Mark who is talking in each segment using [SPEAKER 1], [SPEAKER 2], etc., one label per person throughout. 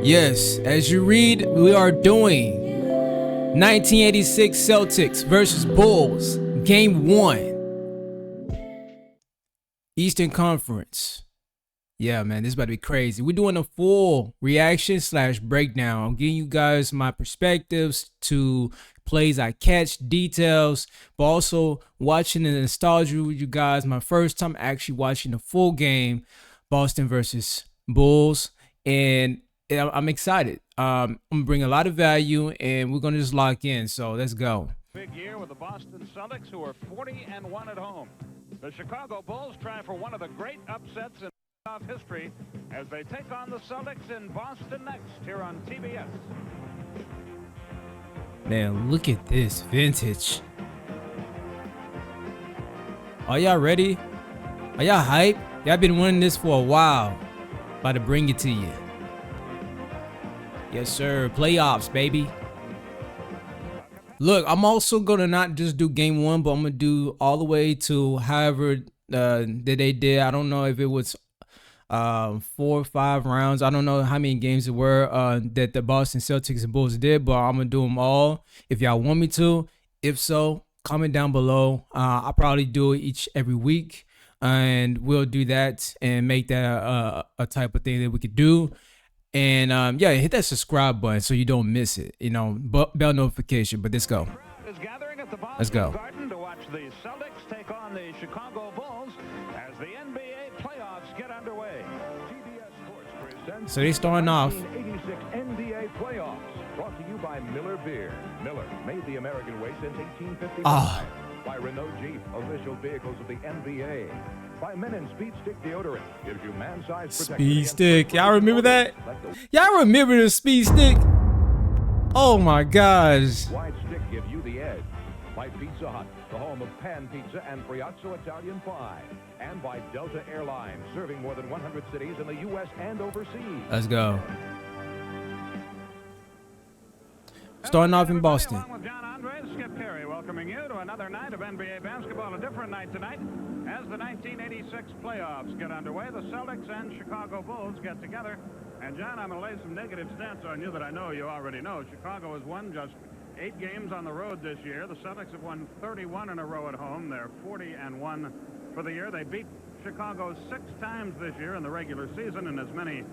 [SPEAKER 1] Yes, as you read, we are doing 1986 Celtics versus Bulls, Game 1, Eastern Conference. Yeah, man, this is about to be crazy. We're doing a full reaction / breakdown. I'm giving you guys my perspectives to plays I catch, details, but also watching the nostalgia with you guys. My first time actually watching the full game, Boston versus Bulls, and I'm excited. I'm gonna bring a lot of value, and we're gonna just lock in. So let's go.
[SPEAKER 2] Big year with the Boston Celtics, who are 40-1 at home. The Chicago Bulls try for one of the great upsets in history as they take on the Celtics in Boston next here on TBS.
[SPEAKER 1] Man, look at this vintage. Are y'all ready? Are y'all hyped? Y'all been wanting this for a while. About to bring it to you. Yes, sir. Playoffs, baby. Look, I'm also gonna not just do game 1, but I'm gonna do all the way to however that they did. I don't know if it was 4 or 5 rounds. I don't know how many games it were that the Boston Celtics and Bulls did, but I'm gonna do them all if y'all want me to. If so, comment down below. I'll probably do it every week, and we'll do that and make that a type of thing that we could do. And yeah, hit that subscribe button so you don't miss it. You know, bell notification. But let's go. Let's go.
[SPEAKER 2] Garden to watch the Celtics take on the Chicago Bulls as the NBA playoffs get underway. TBS Sports presents
[SPEAKER 1] So they starting off.
[SPEAKER 3] 1986 NBA playoffs, brought to you by Miller Beer. Miller, made the American way since 1855. By Renault Jeep, official vehicles of the NBA. By Menon Speed Stick deodorant, gives you man-sized protection.
[SPEAKER 1] Speed stick. Y'all remember that? Y'all remember the speed stick? Oh my gosh.
[SPEAKER 3] Wide stick give you the edge. By Pizza Hut, the home of pan pizza and Friazzo Italian pie. And by Delta Airlines, serving more than 100 cities in the U.S. and overseas.
[SPEAKER 1] Let's go. Starting off in Boston.
[SPEAKER 2] Along with John Andres, Skip Carey welcoming you to another night of NBA basketball. A different night tonight as the 1986 playoffs get underway. The Celtics and Chicago Bulls get together. And John, I'm going to lay some negative stats on you that I know you already know. Chicago has won just 8 games on the road this year. The Celtics have won 31 in a row at home. They're 40-1 for the year. They beat Chicago 6 times this year in the regular season and as many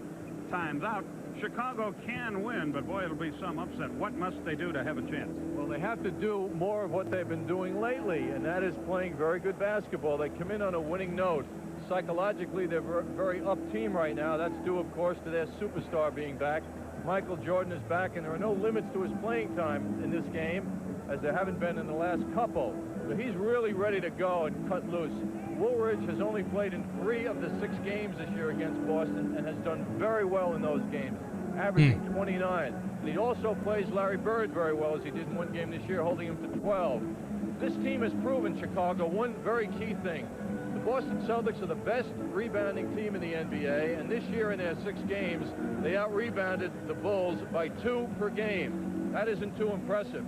[SPEAKER 2] times out. Chicago can win, but boy, it'll be some upset. What must they do to have a chance?
[SPEAKER 4] Well, they have to do more of what they've been doing lately, and that is playing very good basketball. They come in on a winning note. Psychologically, they're a very up team right now. That's due, of course, to their superstar being back. Michael Jordan is back, and there are no limits to his playing time in this game, as there haven't been in the last couple. So he's really ready to go and cut loose. Woolridge has only played in 3 of the 6 games this year against Boston and has done very well in those games, averaging 29. And he also plays Larry Bird very well, as he did in 1 game this year, holding him to 12. This team has proven, Chicago, one very key thing. The Boston Celtics are the best rebounding team in the NBA, and this year in their 6 games, they out-rebounded the Bulls by 2 per game. That isn't too impressive.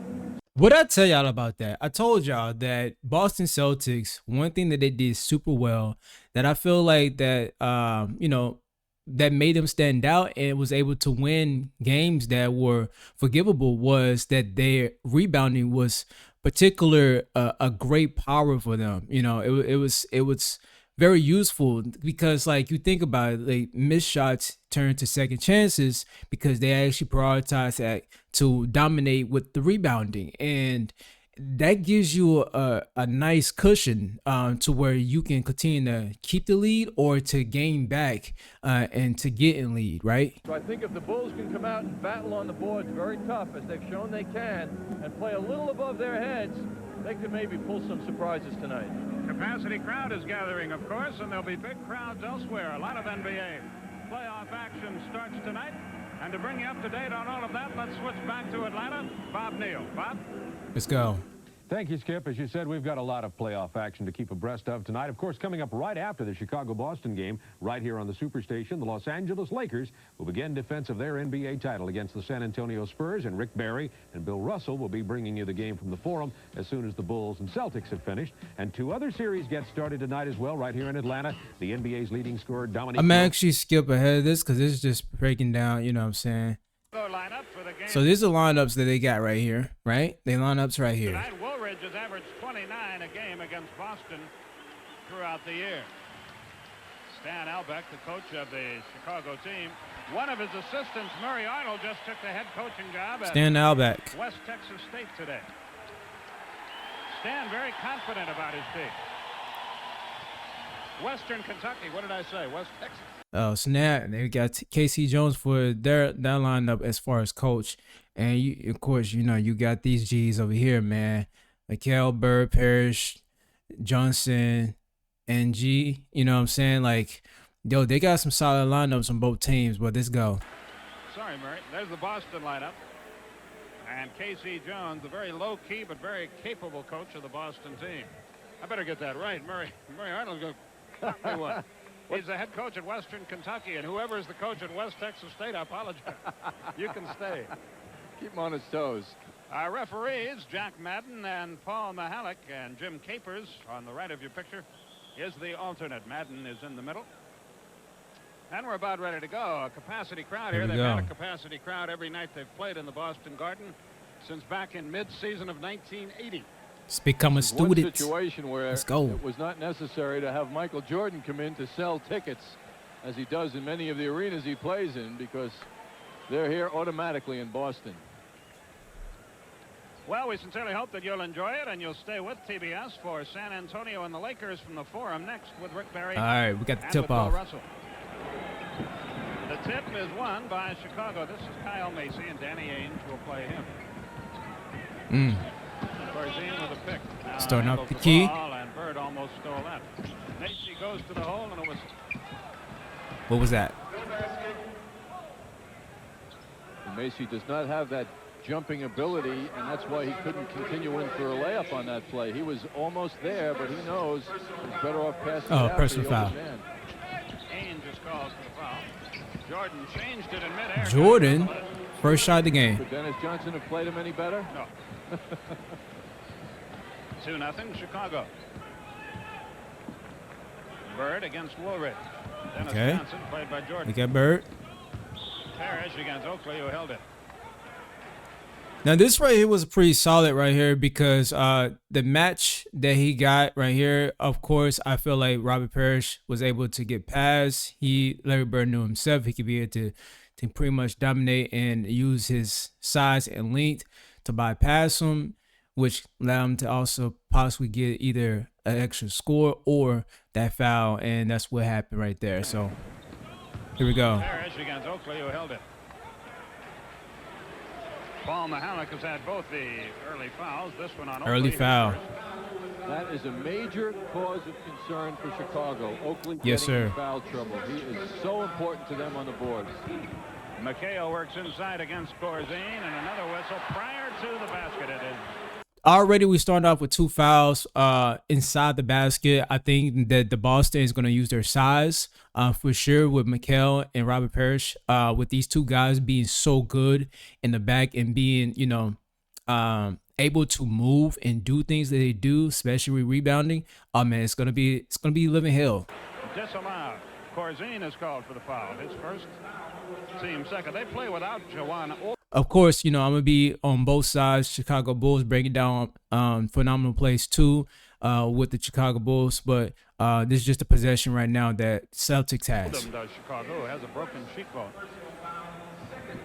[SPEAKER 1] What I tell y'all about that? I told y'all that Boston Celtics, one thing that they did super well, that I feel like that, you know, that made them stand out and was able to win games that were forgivable, was that their rebounding was a great power for them. You know, it was very useful because, like, you think about it, like, missed shots turn to second chances because they actually prioritize that to dominate with the rebounding, and that gives you a nice cushion to where you can continue to keep the lead or to gain back and to get in lead, right?
[SPEAKER 4] So I think if the Bulls can come out and battle on the boards very tough, as they've shown they can, and play a little above their heads, they could maybe pull some surprises tonight.
[SPEAKER 2] Capacity crowd is gathering, of course, and there'll be big crowds elsewhere. A lot of NBA playoff action starts tonight. And to bring you up to date on all of that, let's switch back to Atlanta. Bob Neal. Bob?
[SPEAKER 1] Let's go.
[SPEAKER 5] Thank you, Skip. As you said, we've got a lot of playoff action to keep abreast of tonight. Of course, coming up right after the Chicago-Boston game, right here on the Superstation, the Los Angeles Lakers will begin defense of their NBA title against the San Antonio Spurs, and Rick Barry and Bill Russell will be bringing you the game from the Forum as soon as the Bulls and Celtics have finished. And 2 other series get started tonight as well, right here in Atlanta. The NBA's leading scorer, Dominique.
[SPEAKER 1] I'm actually skip ahead of this because it's just breaking down, you know what I'm saying? So these are lineups that they got right here, right? They lineups right here.
[SPEAKER 2] Tonight, Woolridge has averaged 29 a game against Boston throughout the year. Stan Albeck, the coach of the Chicago team. One of his assistants, Murray Arnold, just took the head coaching job at
[SPEAKER 1] Stan Albeck.
[SPEAKER 2] West Texas State today. Stan very confident about his team. Western Kentucky, what did I say? West Texas.
[SPEAKER 1] Oh, snap. They got K.C. Jones for their lineup as far as coach. And, you, of course, you know, you got these G's over here, man. Mikael, Bird, Parrish, Johnson, and G. You know what I'm saying? Like, yo, they got some solid lineups on both teams, but let's go.
[SPEAKER 2] Sorry, Murray. There's the Boston lineup. And K.C. Jones, the very low-key but very capable coach of the Boston team. I better get that right. Murray Arnold's going to cut me one. He's the head coach at Western Kentucky, and whoever is the coach at West Texas State, I apologize. You can stay.
[SPEAKER 4] Keep him on his toes.
[SPEAKER 2] Our referees, Jack Madden and Paul Mahalik, and Jim Capers on the right of your picture is the alternate. Madden is in the middle. And we're about ready to go. A capacity crowd here. They've had a capacity crowd every night they've played in the Boston Garden since back in mid-season of 1980.
[SPEAKER 1] It's become a student.
[SPEAKER 4] One situation where
[SPEAKER 1] Let's go.
[SPEAKER 4] It was not necessary to have Michael Jordan come in to sell tickets, as he does in many of the arenas he plays in, because they're here automatically in Boston.
[SPEAKER 2] Well, we sincerely hope that you'll enjoy it, and you'll stay with TBS for San Antonio and the Lakers from the Forum next with Rick Barry.
[SPEAKER 1] All right, we got the
[SPEAKER 2] and
[SPEAKER 1] tip
[SPEAKER 2] with Bill
[SPEAKER 1] off.
[SPEAKER 2] Russell. The tip is won by Chicago. This is Kyle Macy, and Danny Ainge will play him. Corzine with a pick. Now
[SPEAKER 1] Starting up the
[SPEAKER 2] handles
[SPEAKER 1] key.
[SPEAKER 2] ball, and Bird almost stole that. Macy goes to the hole, and it was.
[SPEAKER 1] What was that?
[SPEAKER 4] And Macy does not have that jumping ability, and that's why he couldn't continue in for a layup on that play. He was almost there, but he knows he's better off passing it out
[SPEAKER 1] personal
[SPEAKER 4] to the
[SPEAKER 1] foul.
[SPEAKER 4] open man.
[SPEAKER 2] Ainge just calls for the foul. Jordan changed it in midair.
[SPEAKER 1] Jordan, first shot of the game.
[SPEAKER 4] Could Dennis Johnson have played him any better?
[SPEAKER 2] No. 2-0 Chicago. Bird against Woolridge. Dennis Johnson played by Jordan.
[SPEAKER 1] We got Bird.
[SPEAKER 2] Parrish against Oakley, who held it.
[SPEAKER 1] Now this right here was pretty solid right here because the match that he got right here, of course, I feel like Robert Parrish was able to get past. Larry Bird knew himself. He could be able to pretty much dominate and use his size and length to bypass him, which allowed him to also possibly get either an extra score or that foul, and that's what happened right there. So here we go.
[SPEAKER 2] Parrish against Oakley, who held it. Paul Mahalik has had both the early fouls. This one on Oakley.
[SPEAKER 1] Early foul.
[SPEAKER 4] That is a major cause of concern for Chicago. Oakley
[SPEAKER 1] Yes,
[SPEAKER 4] getting
[SPEAKER 1] sir.
[SPEAKER 4] in foul trouble. He is so important to them on the boards.
[SPEAKER 2] McHale works inside against Corzine, and another whistle prior to the basket. It is.
[SPEAKER 1] Already we started off with 2 fouls inside the basket. I think that the Boston is going to use their size for sure with McHale and Robert Parrish. With these 2 guys being so good in the back and being, you know, able to move and do things that they do, especially rebounding. Oh man, it's gonna be living hell.
[SPEAKER 2] Disallowed. Corzine is called for the foul. His first, team second. They play without Jawan.
[SPEAKER 1] Of course, you know, I'm going to be on both sides. Chicago Bulls breaking down phenomenal plays too with the Chicago Bulls. But this is just a possession right now that Celtics has.
[SPEAKER 2] Does Chicago, who has a broken cheekbone.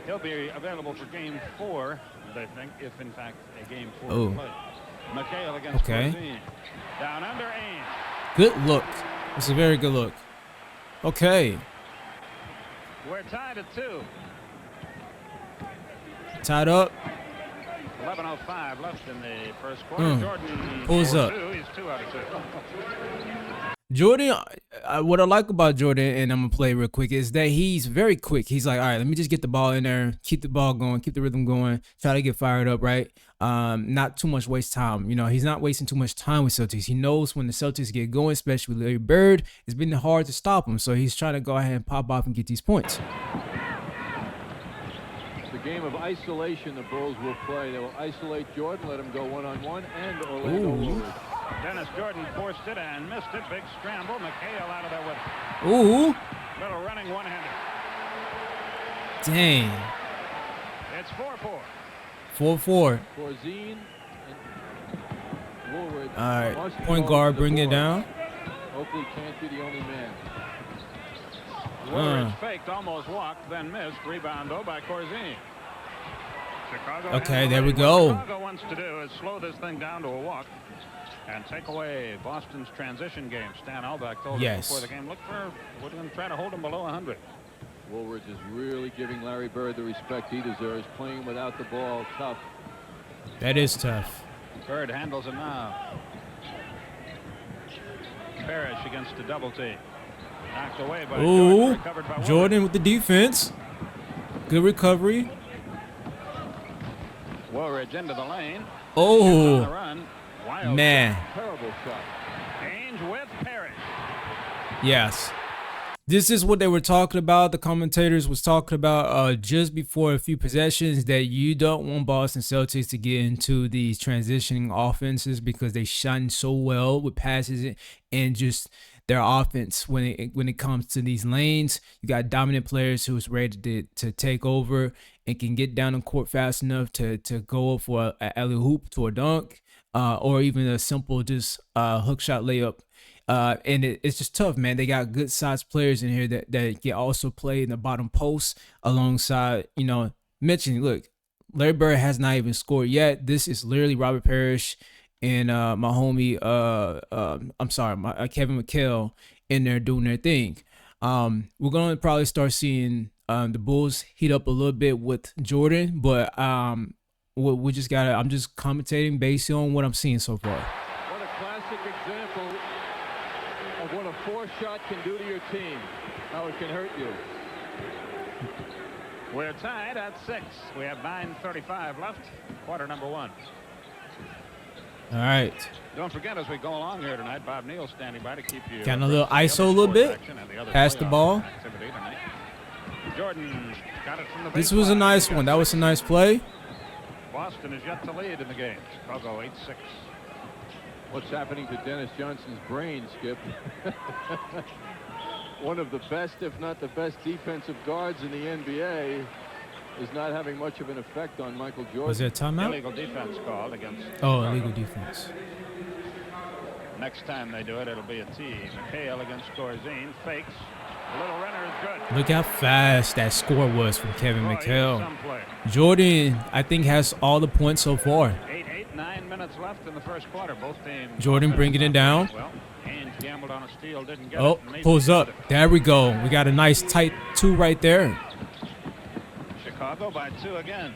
[SPEAKER 2] He'll be available for game 4, they think, if in fact a game 4 is played. McHale against Corzine. Down under Ainge.
[SPEAKER 1] Good look. It's a very good look. Okay.
[SPEAKER 2] We're tied at 2.
[SPEAKER 1] Tied up.
[SPEAKER 2] 11:05 left in the first quarter. Jordan
[SPEAKER 1] pulls up.
[SPEAKER 2] 2. He's 2 out of 2.
[SPEAKER 1] Jordan, what I like about Jordan, and I'm gonna play real quick, is that he's very quick. He's like, all right, let me just get the ball in there, keep the ball going, keep the rhythm going, try to get fired up, right? Not too much waste time. You know, he's not wasting too much time with Celtics. He knows when the Celtics get going, especially with Larry Bird, it's been hard to stop him. So he's trying to go ahead and pop off and get these points.
[SPEAKER 4] It's a game of isolation the Bulls will play. They will isolate Jordan, let him go one-on-one, and Orlando Woolridge.
[SPEAKER 2] Dennis Jordan forced it and missed it. Big scramble. McHale out of there with it.
[SPEAKER 1] Ooh.
[SPEAKER 2] Little running one-hander.
[SPEAKER 1] Dang.
[SPEAKER 2] It's 4-4.
[SPEAKER 1] 4-4.
[SPEAKER 4] Corzine and Woolridge.
[SPEAKER 1] All right. Point guard, bring it down.
[SPEAKER 4] Oakley can't be the only man.
[SPEAKER 2] Woolridge faked, almost walked, then missed. Rebound, though, by Corzine. Chicago.
[SPEAKER 1] Okay, there we go.
[SPEAKER 2] What Chicago wants to do is slow this thing down to a walk and take away Boston's transition game. Stan Albeck told us before the game, we're going to try to hold him below 100.
[SPEAKER 4] Woolridge is really giving Larry Bird the respect he deserves, playing without the ball, tough.
[SPEAKER 1] That is tough.
[SPEAKER 2] Bird handles him now. Parrish against the double team. Knocked away by Jordan, recovered by
[SPEAKER 1] Jordan with the defense. Good recovery.
[SPEAKER 2] Woolridge into the lane.
[SPEAKER 1] Oh,
[SPEAKER 2] Run. Wild
[SPEAKER 1] man.
[SPEAKER 2] shot. Terrible shot. Ainge with Parrish.
[SPEAKER 1] Yes. This is what they were talking about. The commentators was talking about just before a few possessions, that you don't want Boston Celtics to get into these transitioning offenses because they shine so well with passes and just their offense when it comes to these lanes. You got dominant players who's ready to take over and can get down the court fast enough to go up for an alley-oop to a dunk, or even a simple just hook shot layup. And it's just tough, man. They got good sized players in here that can also play in the bottom post alongside, mentioning, look, Larry Bird has not even scored yet. This is literally Robert Parrish and my homie, Kevin McHale in there doing their thing. We're going to probably start seeing the Bulls heat up a little bit with Jordan, but we just got to, I'm just commentating based on what I'm seeing so far.
[SPEAKER 4] What a classic example of what a four-shot can do to your team, how it can hurt you.
[SPEAKER 2] We're tied at 6. We have 9:35 left, quarter number 1.
[SPEAKER 1] All right.
[SPEAKER 2] Don't forget, as we go along here tonight, Bob Neal standing by to keep you.
[SPEAKER 1] Got a little ISO a little bit. Pass the ball.
[SPEAKER 2] Jordan got it from the
[SPEAKER 1] This was a nice one. That was a nice play.
[SPEAKER 2] Boston is yet to lead in the game. Chicago 8-6.
[SPEAKER 4] What's happening to Dennis Johnson's brain, Skip? One of the best, if not the best, defensive guards in the NBA is not having much of an effect on Michael Jordan.
[SPEAKER 1] Was there a timeout?
[SPEAKER 2] Illegal defense called against.
[SPEAKER 1] Oh, illegal defense.
[SPEAKER 2] Next time they do it, it'll be a tee. McHale against Corzine. Fakes. The little runner is good.
[SPEAKER 1] Look how fast that score was from Kevin McHale. Jordan, I think, has all the points so far.
[SPEAKER 2] 9 minutes left in the first quarter. Both teams.
[SPEAKER 1] Jordan bringing it down.
[SPEAKER 2] Well, Ainge gambled on a steal, didn't get it.
[SPEAKER 1] Pulls up. There we go. We got a nice tight 2 right there.
[SPEAKER 2] Chicago by 2 again.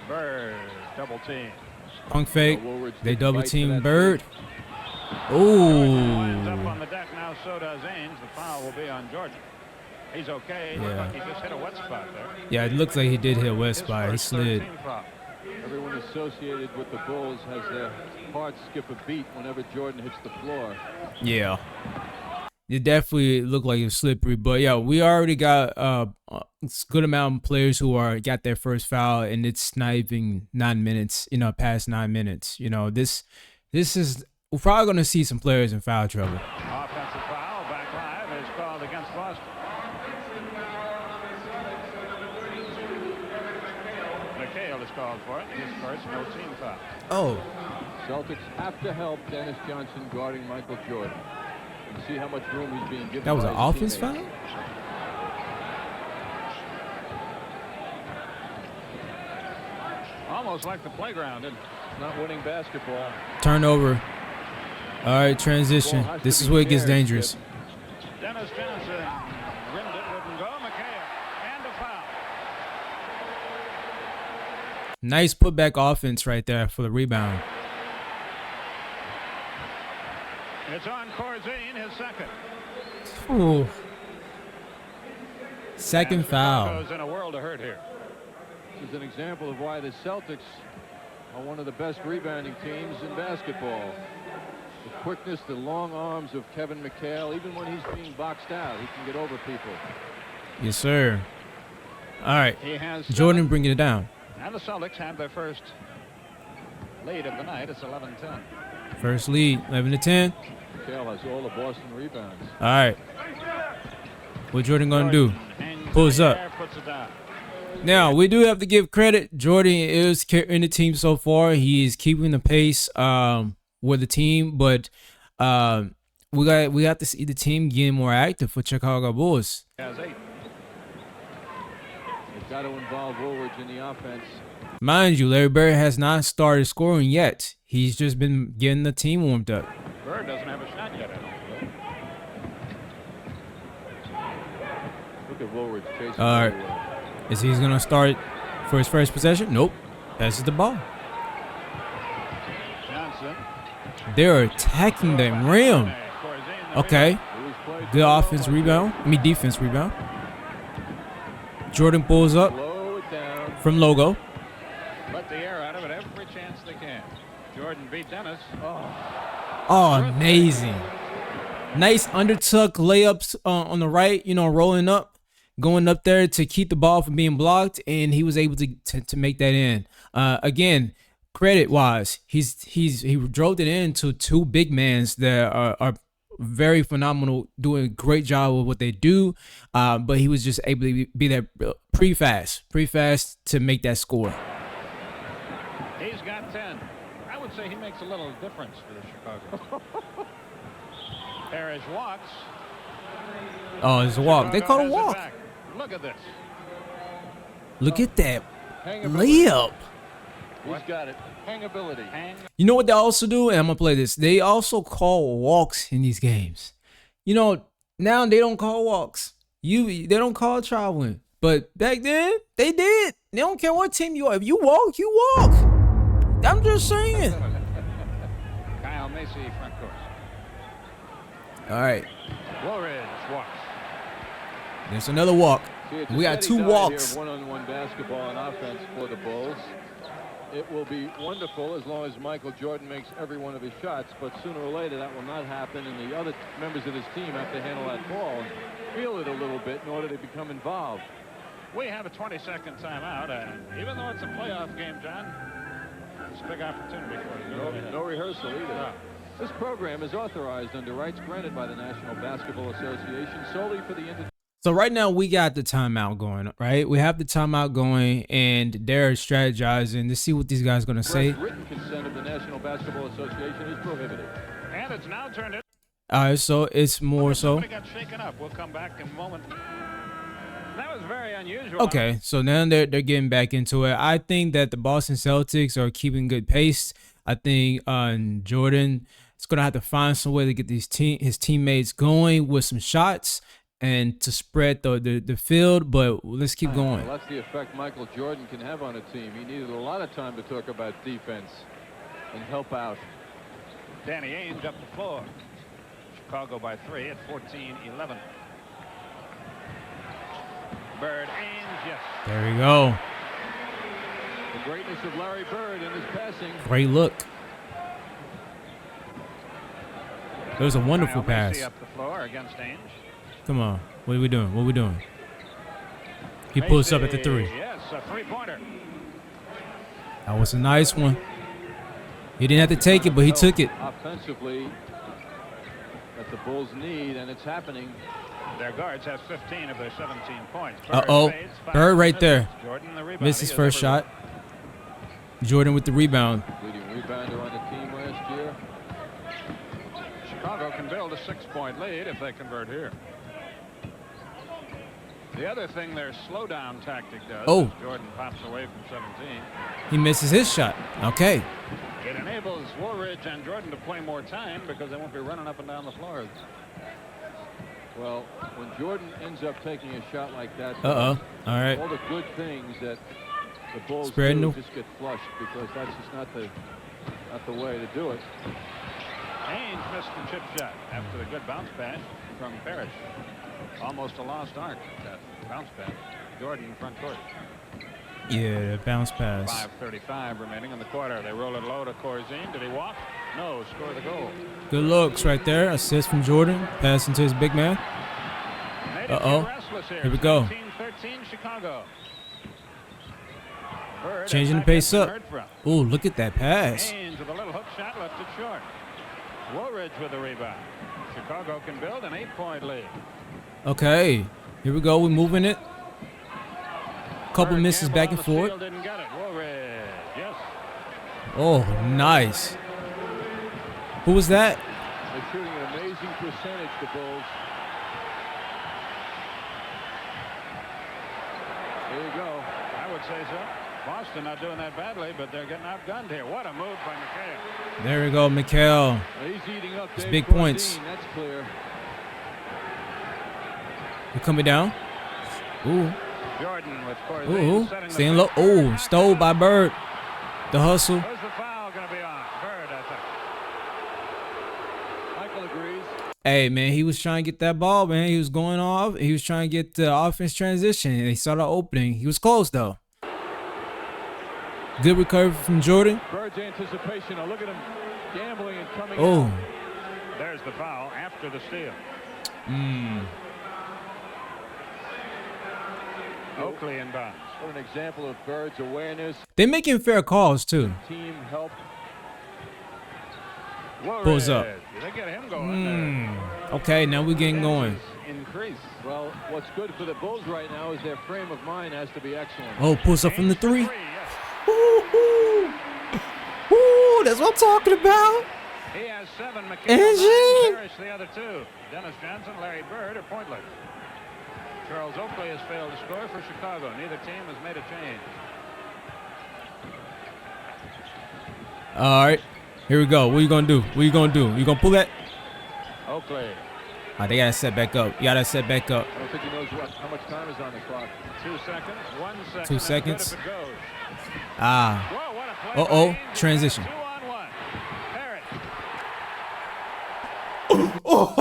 [SPEAKER 2] Bird double team.
[SPEAKER 1] Punk fake. They double team Bird. Ooh.
[SPEAKER 2] Up on the deck now, so does Ainge. The foul will be on Jordan. He's okay.
[SPEAKER 1] Yeah.
[SPEAKER 2] He just hit a wet spot there.
[SPEAKER 1] Yeah, it looks like he did hit a wet spot. He slid.
[SPEAKER 4] Everyone associated with the Bulls has their heart skip a beat whenever Jordan hits the floor.
[SPEAKER 1] Yeah. It definitely looked like it was slippery, but yeah, we already got a good amount of players who got their first foul, and it's not even 9 minutes, past 9 minutes. This is, we're probably going to see some players in foul trouble.
[SPEAKER 2] Offensive foul, back live, is called against Boston. McHale is called for it. His first, no team foul.
[SPEAKER 1] Oh.
[SPEAKER 4] Celtics have to help Dennis Johnson guarding Michael Jordan. And see how much room he's being given.
[SPEAKER 1] That was an offense foul?
[SPEAKER 2] Almost like the playground. It's
[SPEAKER 4] not winning basketball.
[SPEAKER 1] Turnover. All right, transition. This is where it gets dangerous.
[SPEAKER 2] Dennis Johnson rimmed it, wouldn't go. McHale, and a foul.
[SPEAKER 1] Nice putback offense right there for the rebound.
[SPEAKER 2] It's on Corzine, his second.
[SPEAKER 1] Ooh. Second
[SPEAKER 2] And
[SPEAKER 1] foul.
[SPEAKER 2] Chicago's in a world of hurt here.
[SPEAKER 4] This is an example of why the Celtics are one of the best rebounding teams in basketball. The quickness, the long arms of Kevin McHale. Even when he's being boxed out, he can get over people.
[SPEAKER 1] Yes, sir. All right.
[SPEAKER 2] He has
[SPEAKER 1] Jordan bringing it down.
[SPEAKER 2] And the Celtics have their first lead of the night. It's 11-10.
[SPEAKER 1] First lead, 11-10.
[SPEAKER 4] McHale has all the Boston rebounds.
[SPEAKER 1] All right. What Jordan going to do?
[SPEAKER 2] Hangs
[SPEAKER 1] Pulls
[SPEAKER 2] in the
[SPEAKER 1] up.
[SPEAKER 2] air, puts it down.
[SPEAKER 1] Now, we do have to give credit. Jordan is carrying the team so far. He is keeping the pace with the team, but we got to see the team getting more active for Chicago Bulls.
[SPEAKER 2] He has 8.
[SPEAKER 4] They've got to involve Woolridge in the offense.
[SPEAKER 1] Mind you, Larry Bird has not started scoring yet. He's just been getting the team warmed up.
[SPEAKER 2] Bird doesn't have a shot yet, I don't believe.
[SPEAKER 4] Look at Woolridge chasing.
[SPEAKER 1] All right.
[SPEAKER 4] everywhere.
[SPEAKER 1] Is he going to start for his first possession? Nope. Passes the ball.
[SPEAKER 2] Johnson.
[SPEAKER 1] They're attacking the rim.
[SPEAKER 2] Corzine, the
[SPEAKER 1] Okay.
[SPEAKER 4] Lewis played
[SPEAKER 1] Good
[SPEAKER 4] well.
[SPEAKER 1] offense rebound. Defense rebound. Jordan pulls up
[SPEAKER 4] Slow it down.
[SPEAKER 1] from Logo.
[SPEAKER 2] Let the air out of it every chance they can. Jordan beat Dennis.
[SPEAKER 1] Oh, amazing. Nice undertuck layups on the right, rolling up, going up there to keep the ball from being blocked, and he was able to make that in. Again, credit-wise, he drove it into two big mans that are very phenomenal, doing a great job with what they do, but he was just able to be there pretty fast to make that score.
[SPEAKER 2] He's got 10. I would say he makes a little difference for the Chicago. Parrish walks.
[SPEAKER 1] Oh, it's a walk. They
[SPEAKER 2] Chicago
[SPEAKER 1] called a
[SPEAKER 2] has it
[SPEAKER 1] walk.
[SPEAKER 2] back. Look at this.
[SPEAKER 1] Look at that
[SPEAKER 4] Hangability.
[SPEAKER 1] layup.
[SPEAKER 4] He's got it. Hangability.
[SPEAKER 1] You know what they also do? And I'm going to play this. They also call walks in these games. Now they don't call walks. They don't call traveling. But back then, they did. They don't care what team you are. If you walk, you walk. I'm just saying.
[SPEAKER 2] Kyle Macy, front court.
[SPEAKER 1] All right.
[SPEAKER 2] Woolridge walks.
[SPEAKER 1] There's another walk.
[SPEAKER 4] See, it's a
[SPEAKER 1] We got
[SPEAKER 4] steady
[SPEAKER 1] two
[SPEAKER 4] tide
[SPEAKER 1] walks.
[SPEAKER 4] here of one-on-one basketball and offense for the Bulls. It will be wonderful as long as Michael Jordan makes every one of his shots, but sooner or later that will not happen, and the other members of his team have to handle that ball and feel it a little bit in order to become involved.
[SPEAKER 2] We have a 20-second timeout, and even though it's a playoff game, John, it's a big opportunity for you.
[SPEAKER 4] No rehearsal either. This program is authorized under rights granted by the National Basketball Association solely for the
[SPEAKER 1] So right now we got the timeout going, right? We have the timeout going, and they're strategizing to see what these guys are going to say.
[SPEAKER 4] written consent of the National Basketball Association is prohibited.
[SPEAKER 2] And it's now turned in.
[SPEAKER 1] All right, so it's more so.
[SPEAKER 2] Somebody got shaken up. We'll come back in a moment. That was very unusual.
[SPEAKER 1] Okay, so now they're getting back into it. I think that the Boston Celtics are keeping good pace. I think Jordan is going to have to find some way to get his teammates going with some shots and to spread the field, but let's keep going.
[SPEAKER 4] Well, that's the effect Michael Jordan can have on a team. He needed a lot of time to talk about defense and help out.
[SPEAKER 2] Danny Ainge up the floor. Chicago by 3 at 14-11. Bird, Ainge, yes.
[SPEAKER 1] There we go.
[SPEAKER 4] The greatness of Larry Bird in his passing.
[SPEAKER 1] Great look. It was a wonderful
[SPEAKER 2] Kyle
[SPEAKER 1] pass.
[SPEAKER 2] Macy up the floor against Ainge.
[SPEAKER 1] Come on. What are we doing? What are we doing? He pulls up at the three.
[SPEAKER 2] Yes, a three-pointer.
[SPEAKER 1] That was a nice one. He didn't have to take it, but he took it.
[SPEAKER 4] Offensively, that the Bulls need, and it's happening.
[SPEAKER 2] Their guards have 15 of their 17 points.
[SPEAKER 1] Uh-oh. Bird right there.
[SPEAKER 2] Jordan, the rebound.
[SPEAKER 1] Missed his first shot. Jordan with the rebound.
[SPEAKER 4] Leading rebounder on the team last year.
[SPEAKER 2] Chicago can build a 6-point lead if they convert here. The other thing their slow-down tactic does,
[SPEAKER 1] Oh.
[SPEAKER 2] is Jordan pops away from 17.
[SPEAKER 1] He misses his shot. Okay.
[SPEAKER 2] It enables Woolridge and Jordan to play more time because they won't be running up and down the floor.
[SPEAKER 4] Well, when Jordan ends up taking a shot like that,
[SPEAKER 1] Uh-oh. All right.
[SPEAKER 4] all the good things that the Bulls
[SPEAKER 1] Spreading
[SPEAKER 4] do
[SPEAKER 1] the-
[SPEAKER 4] just get flushed because that's just not the way to do it.
[SPEAKER 2] Haynes missed the chip shot after the good bounce pass from Parrish. Almost a lost art, that bounce pass. Jordan front court.
[SPEAKER 1] Yeah, bounce pass.
[SPEAKER 2] 5:35 remaining in the quarter. They roll it low to Corzine. Did he walk? No. Score the goal.
[SPEAKER 1] Good looks right there. Assist from Jordan. Passing to his big man. Uh-oh. Here we go.
[SPEAKER 2] 13 Chicago. Bird
[SPEAKER 1] Changing the pace up. Ooh, look at that pass.
[SPEAKER 2] Haynes with a little hook shot left it short. Woolridge with the rebound. Chicago can build an 8-point lead.
[SPEAKER 1] Okay. Here we go. We're moving it. Couple misses back and forth.
[SPEAKER 2] Didn't get it. Woolridge, yes.
[SPEAKER 1] Oh, nice. Who was that?
[SPEAKER 4] They're shooting an amazing percentage, the Bulls. There you go.
[SPEAKER 2] I would say so. Boston not doing that badly, but they're getting outgunned here. What a move by McHale.
[SPEAKER 1] There we go, Mikhail.
[SPEAKER 4] He's eating up
[SPEAKER 1] It's
[SPEAKER 4] Dave
[SPEAKER 1] big
[SPEAKER 4] Corzine,
[SPEAKER 1] points.
[SPEAKER 4] That's clear.
[SPEAKER 1] We're coming down. Ooh.
[SPEAKER 2] Jordan with Corzine.
[SPEAKER 1] Ooh.
[SPEAKER 2] Setting the
[SPEAKER 1] Staying low. Oh, stole by Bird. The hustle.
[SPEAKER 2] Who's the foul going to be on? Bird, I think.
[SPEAKER 4] Michael agrees.
[SPEAKER 1] Hey, man, he was trying to get that ball, man. He was going off. He was trying to get the offense transition. And he saw the opening. He was close, though. Good recovery from Jordan.
[SPEAKER 4] Bird's anticipation. Now look at him gambling and coming
[SPEAKER 1] Oh.
[SPEAKER 4] out.
[SPEAKER 2] There's the foul after the steal. Oakley in bounds.
[SPEAKER 4] What an example of Bird's awareness.
[SPEAKER 1] They're making fair calls, too.
[SPEAKER 4] Team help.
[SPEAKER 1] Pulls up.
[SPEAKER 2] They get him going there.
[SPEAKER 1] Okay, now we're getting going.
[SPEAKER 2] Increase.
[SPEAKER 4] Well, what's good for the Bulls right now is their frame of mind has to be excellent.
[SPEAKER 1] Oh, pulls up from the three.
[SPEAKER 2] Yes.
[SPEAKER 1] Ooh, ooh, that's what I'm talking about.
[SPEAKER 2] He has 7. McHale,
[SPEAKER 1] Angie.
[SPEAKER 2] 9. Parrish the other 2. Dennis Johnson, Larry Bird are pointless. Charles Oakley has failed to score for Chicago. Neither team has made a change.
[SPEAKER 1] All right, here we go. What are you gonna do? What are you gonna do? You gonna pull that?
[SPEAKER 2] Oakley.
[SPEAKER 1] They gotta set back up. You gotta set back up.
[SPEAKER 4] I don't think he knows how much time is on the clock.
[SPEAKER 2] 2 seconds. 1 second.
[SPEAKER 1] 2
[SPEAKER 2] That's good
[SPEAKER 1] seconds.
[SPEAKER 2] if it goes.
[SPEAKER 1] Ah.
[SPEAKER 2] Whoa, what a play by
[SPEAKER 1] Uh-oh.
[SPEAKER 2] Haynes.
[SPEAKER 1] Transition.
[SPEAKER 2] 2-on-1. Parrish.
[SPEAKER 1] Oh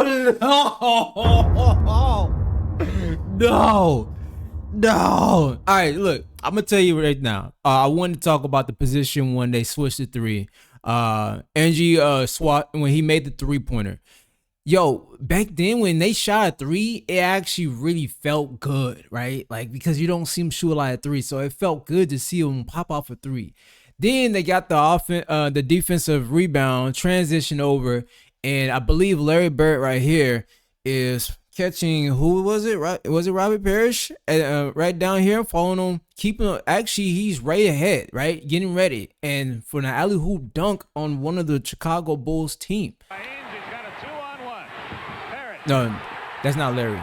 [SPEAKER 1] no. No. All right, look. I'm gonna tell you right now. I want to talk about the position when they switched to 3. Angie swat when he made the 3-pointer. Yo, back then when they shot a 3, it actually really felt good, right? Like, because you don't see him shoot a lot of 3, so it felt good to see him pop off a 3. Then they got the defensive rebound, transition over, and I believe Larry Bird right here is catching, who was it? Right? Was it Robert Parrish? Right down here, following him, keeping him. Actually, he's right ahead, right? Getting ready. And for an alley-oop dunk on one of the Chicago Bulls team.
[SPEAKER 2] Haynes, he's got a 2-on-1. Parrish.
[SPEAKER 1] No, that's not Larry.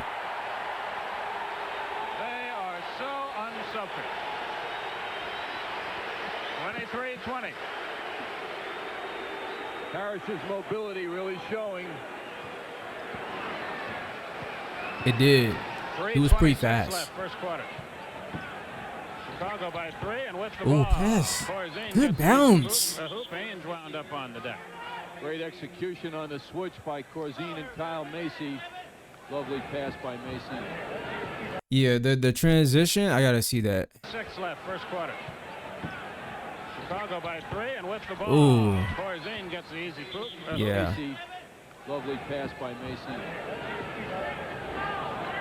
[SPEAKER 2] They are so unselfish. 23-20.
[SPEAKER 4] Parrish's mobility really showing.
[SPEAKER 1] It did. He was pretty
[SPEAKER 2] 3:26
[SPEAKER 1] fast.
[SPEAKER 2] Left, first quarter. Chicago by 3 and with the
[SPEAKER 1] Ooh,
[SPEAKER 2] ball.
[SPEAKER 1] pass.
[SPEAKER 2] Corzine
[SPEAKER 1] Good
[SPEAKER 2] gets the
[SPEAKER 1] bounce.
[SPEAKER 2] hoop. The hoop. Haynes wound up on the deck.
[SPEAKER 4] Great execution on the switch by Corzine and Kyle Macy. Lovely pass by Macy.
[SPEAKER 1] Yeah, the transition, I gotta see that.
[SPEAKER 2] 6 left, first quarter. Chicago by 3 and with the ball.
[SPEAKER 1] Ooh.
[SPEAKER 2] Corzine gets the easy boot.
[SPEAKER 1] Yeah.
[SPEAKER 4] Macy. Lovely pass by Macy.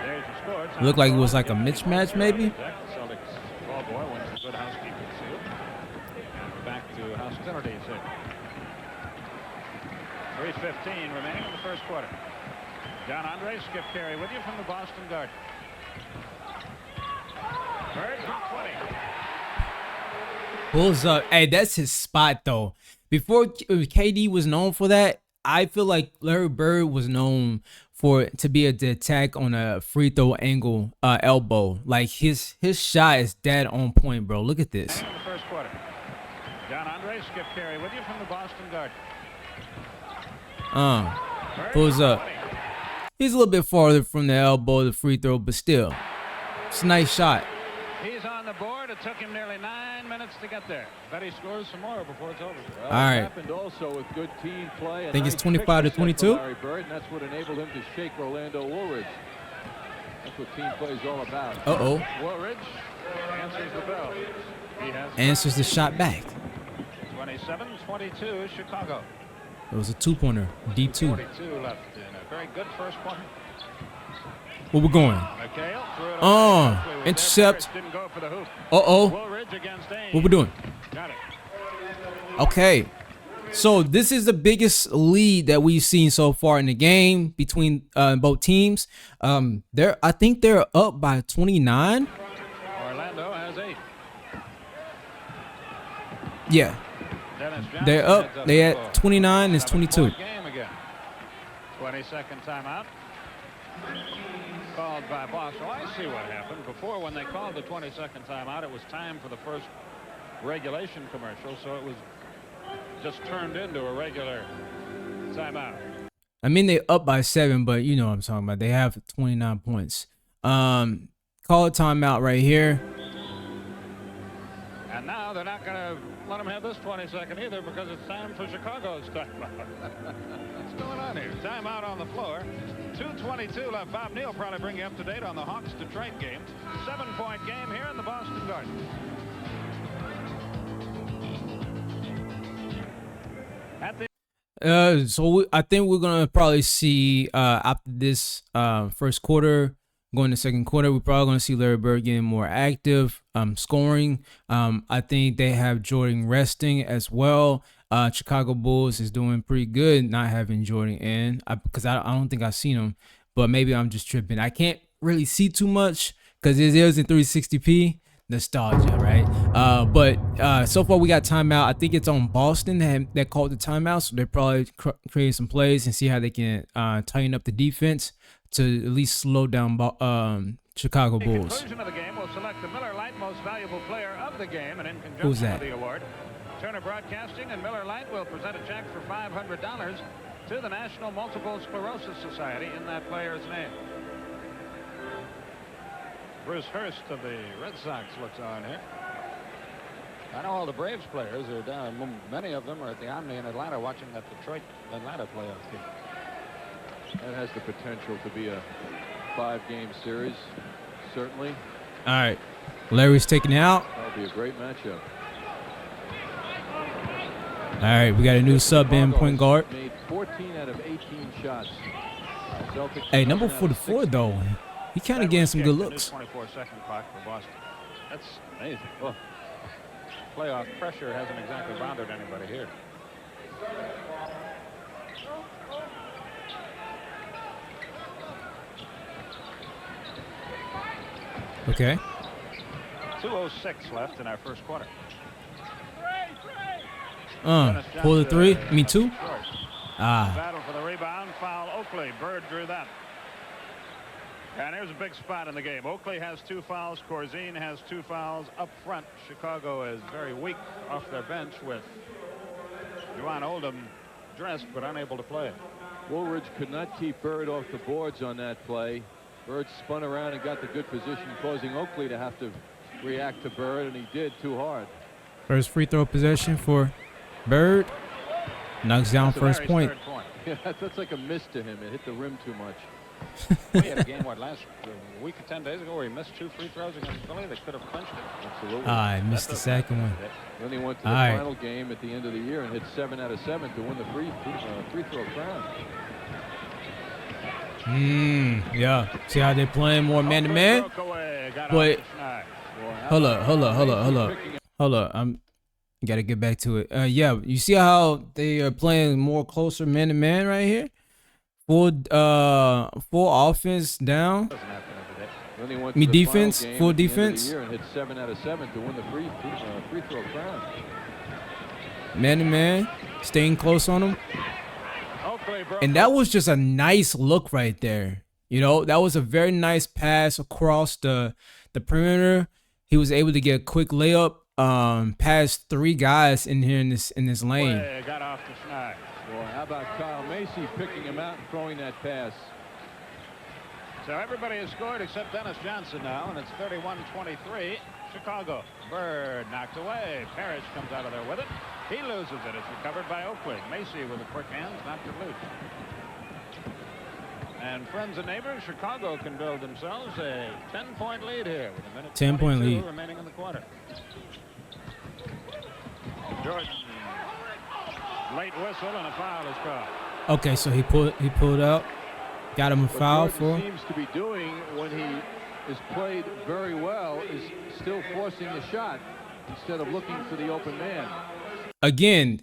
[SPEAKER 2] There's the score. It's
[SPEAKER 1] Looked like it was like a mismatch, maybe.
[SPEAKER 2] The Celtics ball boy wins the good housekeeping seal. Back to hostilities here. 3:15 remaining in the first quarter. John Andre, Skip Carey with you from the Boston Garden. Bird from 20.
[SPEAKER 1] Bulls up. Hey, that's his spot though. Before KD was known for that, I feel like Larry Bird was known to be the attack on a free throw angle elbow. Like his shot is dead on point, bro. Look at this.
[SPEAKER 2] In the first quarter. John Andre, Skip Carey with you from the Boston Garden. Bird
[SPEAKER 1] Pulls
[SPEAKER 2] from
[SPEAKER 1] up.
[SPEAKER 2] 20.
[SPEAKER 1] He's a little bit farther from the elbow, the free throw, but still, it's a nice shot.
[SPEAKER 2] He's on the board. It took him nearly 9 minutes to get there. Bet he scores some more before it's over.
[SPEAKER 4] Well,
[SPEAKER 1] All right.
[SPEAKER 4] It happened also with good team play.
[SPEAKER 1] I think it's 25 to 22.
[SPEAKER 4] Larry Bird, and that's what enabled him to shake Rolando Woolridge. That's what team play is all about.
[SPEAKER 1] Uh-oh.
[SPEAKER 2] Woolridge answers the bell. He has
[SPEAKER 1] Answers the shot back.
[SPEAKER 2] 27-22 Chicago.
[SPEAKER 1] It was a two-pointer, D2.
[SPEAKER 2] 42 left in a very good first quarter.
[SPEAKER 1] Where we going?
[SPEAKER 2] McHale threw it
[SPEAKER 1] Intercept.
[SPEAKER 2] didn't go for the hoop.
[SPEAKER 1] Uh-oh.
[SPEAKER 2] Woolridge against Ames.
[SPEAKER 1] What we doing?
[SPEAKER 2] Got it.
[SPEAKER 1] Okay. So this is the biggest lead that we've seen so far in the game between both teams. I think they're up by 29.
[SPEAKER 2] Orlando has 8.
[SPEAKER 1] Yeah.
[SPEAKER 2] Dennis Johnson
[SPEAKER 1] They're up.
[SPEAKER 2] heads
[SPEAKER 1] They
[SPEAKER 2] the
[SPEAKER 1] at
[SPEAKER 2] floor.
[SPEAKER 1] 29. It's
[SPEAKER 2] Another
[SPEAKER 1] 22.
[SPEAKER 2] point game again. 20-second timeout. Called by Boston. Oh, I see what happened. Before, when they called the 20-second timeout, it was time for the first regulation commercial, so it was just turned into a regular timeout.
[SPEAKER 1] I mean, they up by 7, but you know what I'm talking about. They have 29 points. Call a timeout right here.
[SPEAKER 2] And now they're not going to let them have this 20-second either because it's time for Chicago's timeout. What's going on here? Timeout on the floor. 2:22 left. Bob Neal probably bring you up to date on the Hawks-Detroit game. 7-point game here in the Boston Garden. At the
[SPEAKER 1] I think we're gonna probably see after this first quarter, going to second quarter, we're probably gonna see Larry Bird getting more active, scoring. I think they have Jordan resting as well. Chicago Bulls is doing pretty good not having Jordan in because I don't think I've seen him, but maybe I'm just tripping. I can't really see too much because it is in 360p. Nostalgia, right? But so far we got timeout. I think it's on Boston that called the timeout, so they're probably creating some plays and see how they can tighten up the defense to at least slow down Chicago Bulls.
[SPEAKER 2] conclusion of the game, we'll select the Miller Lite Most Valuable Player of the game, and in conjunction
[SPEAKER 1] Who's that?
[SPEAKER 2] with the award, Turner Broadcasting and Miller Lite will present a check for $500 to the National Multiple Sclerosis Society in that player's name. Bruce Hurst of the Red Sox looks on here. I know all the Braves players are down. Many of them are at the Omni in Atlanta watching that Detroit-Atlanta playoff game.
[SPEAKER 4] That has the potential to be a 5-game series, certainly.
[SPEAKER 1] All right, Larry's taking it out.
[SPEAKER 4] That'll be a great matchup.
[SPEAKER 1] All right, we got a new sub in point guard.
[SPEAKER 4] Made 14 out of 18 shots. Celtics
[SPEAKER 1] Hey, number 44 though. He kind of getting some good looks.
[SPEAKER 2] 24-second clock for Boston. That's amazing. Well, playoff pressure hasn't exactly bothered anybody here.
[SPEAKER 1] Okay.
[SPEAKER 2] 2:06 left in our first quarter.
[SPEAKER 1] Pull the three. Me too. Ah.
[SPEAKER 2] Battle for the rebound. Foul Oakley. Bird drew that. And here's a big spot in the game. Oakley has 2 fouls. Corzine has 2 fouls up front. Chicago is very weak off their bench with Juwan Oldham dressed but unable to play.
[SPEAKER 4] Woolridge could not keep Bird off the boards on that play. Bird spun around and got the good position, causing Oakley to have to react to Bird, and he did too hard.
[SPEAKER 1] First free throw possession for Bird. Knocks down first point.
[SPEAKER 4] Yeah, that's like a miss to him. It hit the rim too much.
[SPEAKER 2] We had a game last week or 10 days ago where he missed 2 free throws against Philly. They could have clinched it.
[SPEAKER 4] Absolutely.
[SPEAKER 1] I missed the second one.
[SPEAKER 4] Then he went to the final game at the end of the year and hit 7 out of 7 to win the free throw crown.
[SPEAKER 1] Yeah. See how they're playing more man to man? But hold up. Gotta get back to it. Yeah, you see how they are playing more closer man to man right here? Full offense down. Defense, full defense.
[SPEAKER 4] And hit 7 out of 7 to win the free throw crown.
[SPEAKER 1] Man to man, staying close on him. And that was just a nice look right there. You know, that was a very nice pass across the perimeter. He was able to get a quick layup past 3 guys in here in this lane.
[SPEAKER 2] Got off the snag.
[SPEAKER 4] Boy, how about Kyle Macy picking him out and throwing that pass?
[SPEAKER 2] So everybody has scored except Dennis Johnson now, and it's 31-23. Chicago. Bird knocked away. Parrish comes out of there with it. He loses it. It's recovered by Oakley. Macy with the quick hands knocked it loose. And friends and neighbors, Chicago can build themselves a 10-point lead here with a minute
[SPEAKER 1] 10-point lead
[SPEAKER 2] remaining in the quarter. Jordan. Late whistle and a foul is called.
[SPEAKER 1] Okay, so he pulled out. Got him a foul for.
[SPEAKER 4] Seems to be doing when he is played very well is still forcing the shot instead of looking for the open man.
[SPEAKER 1] Again,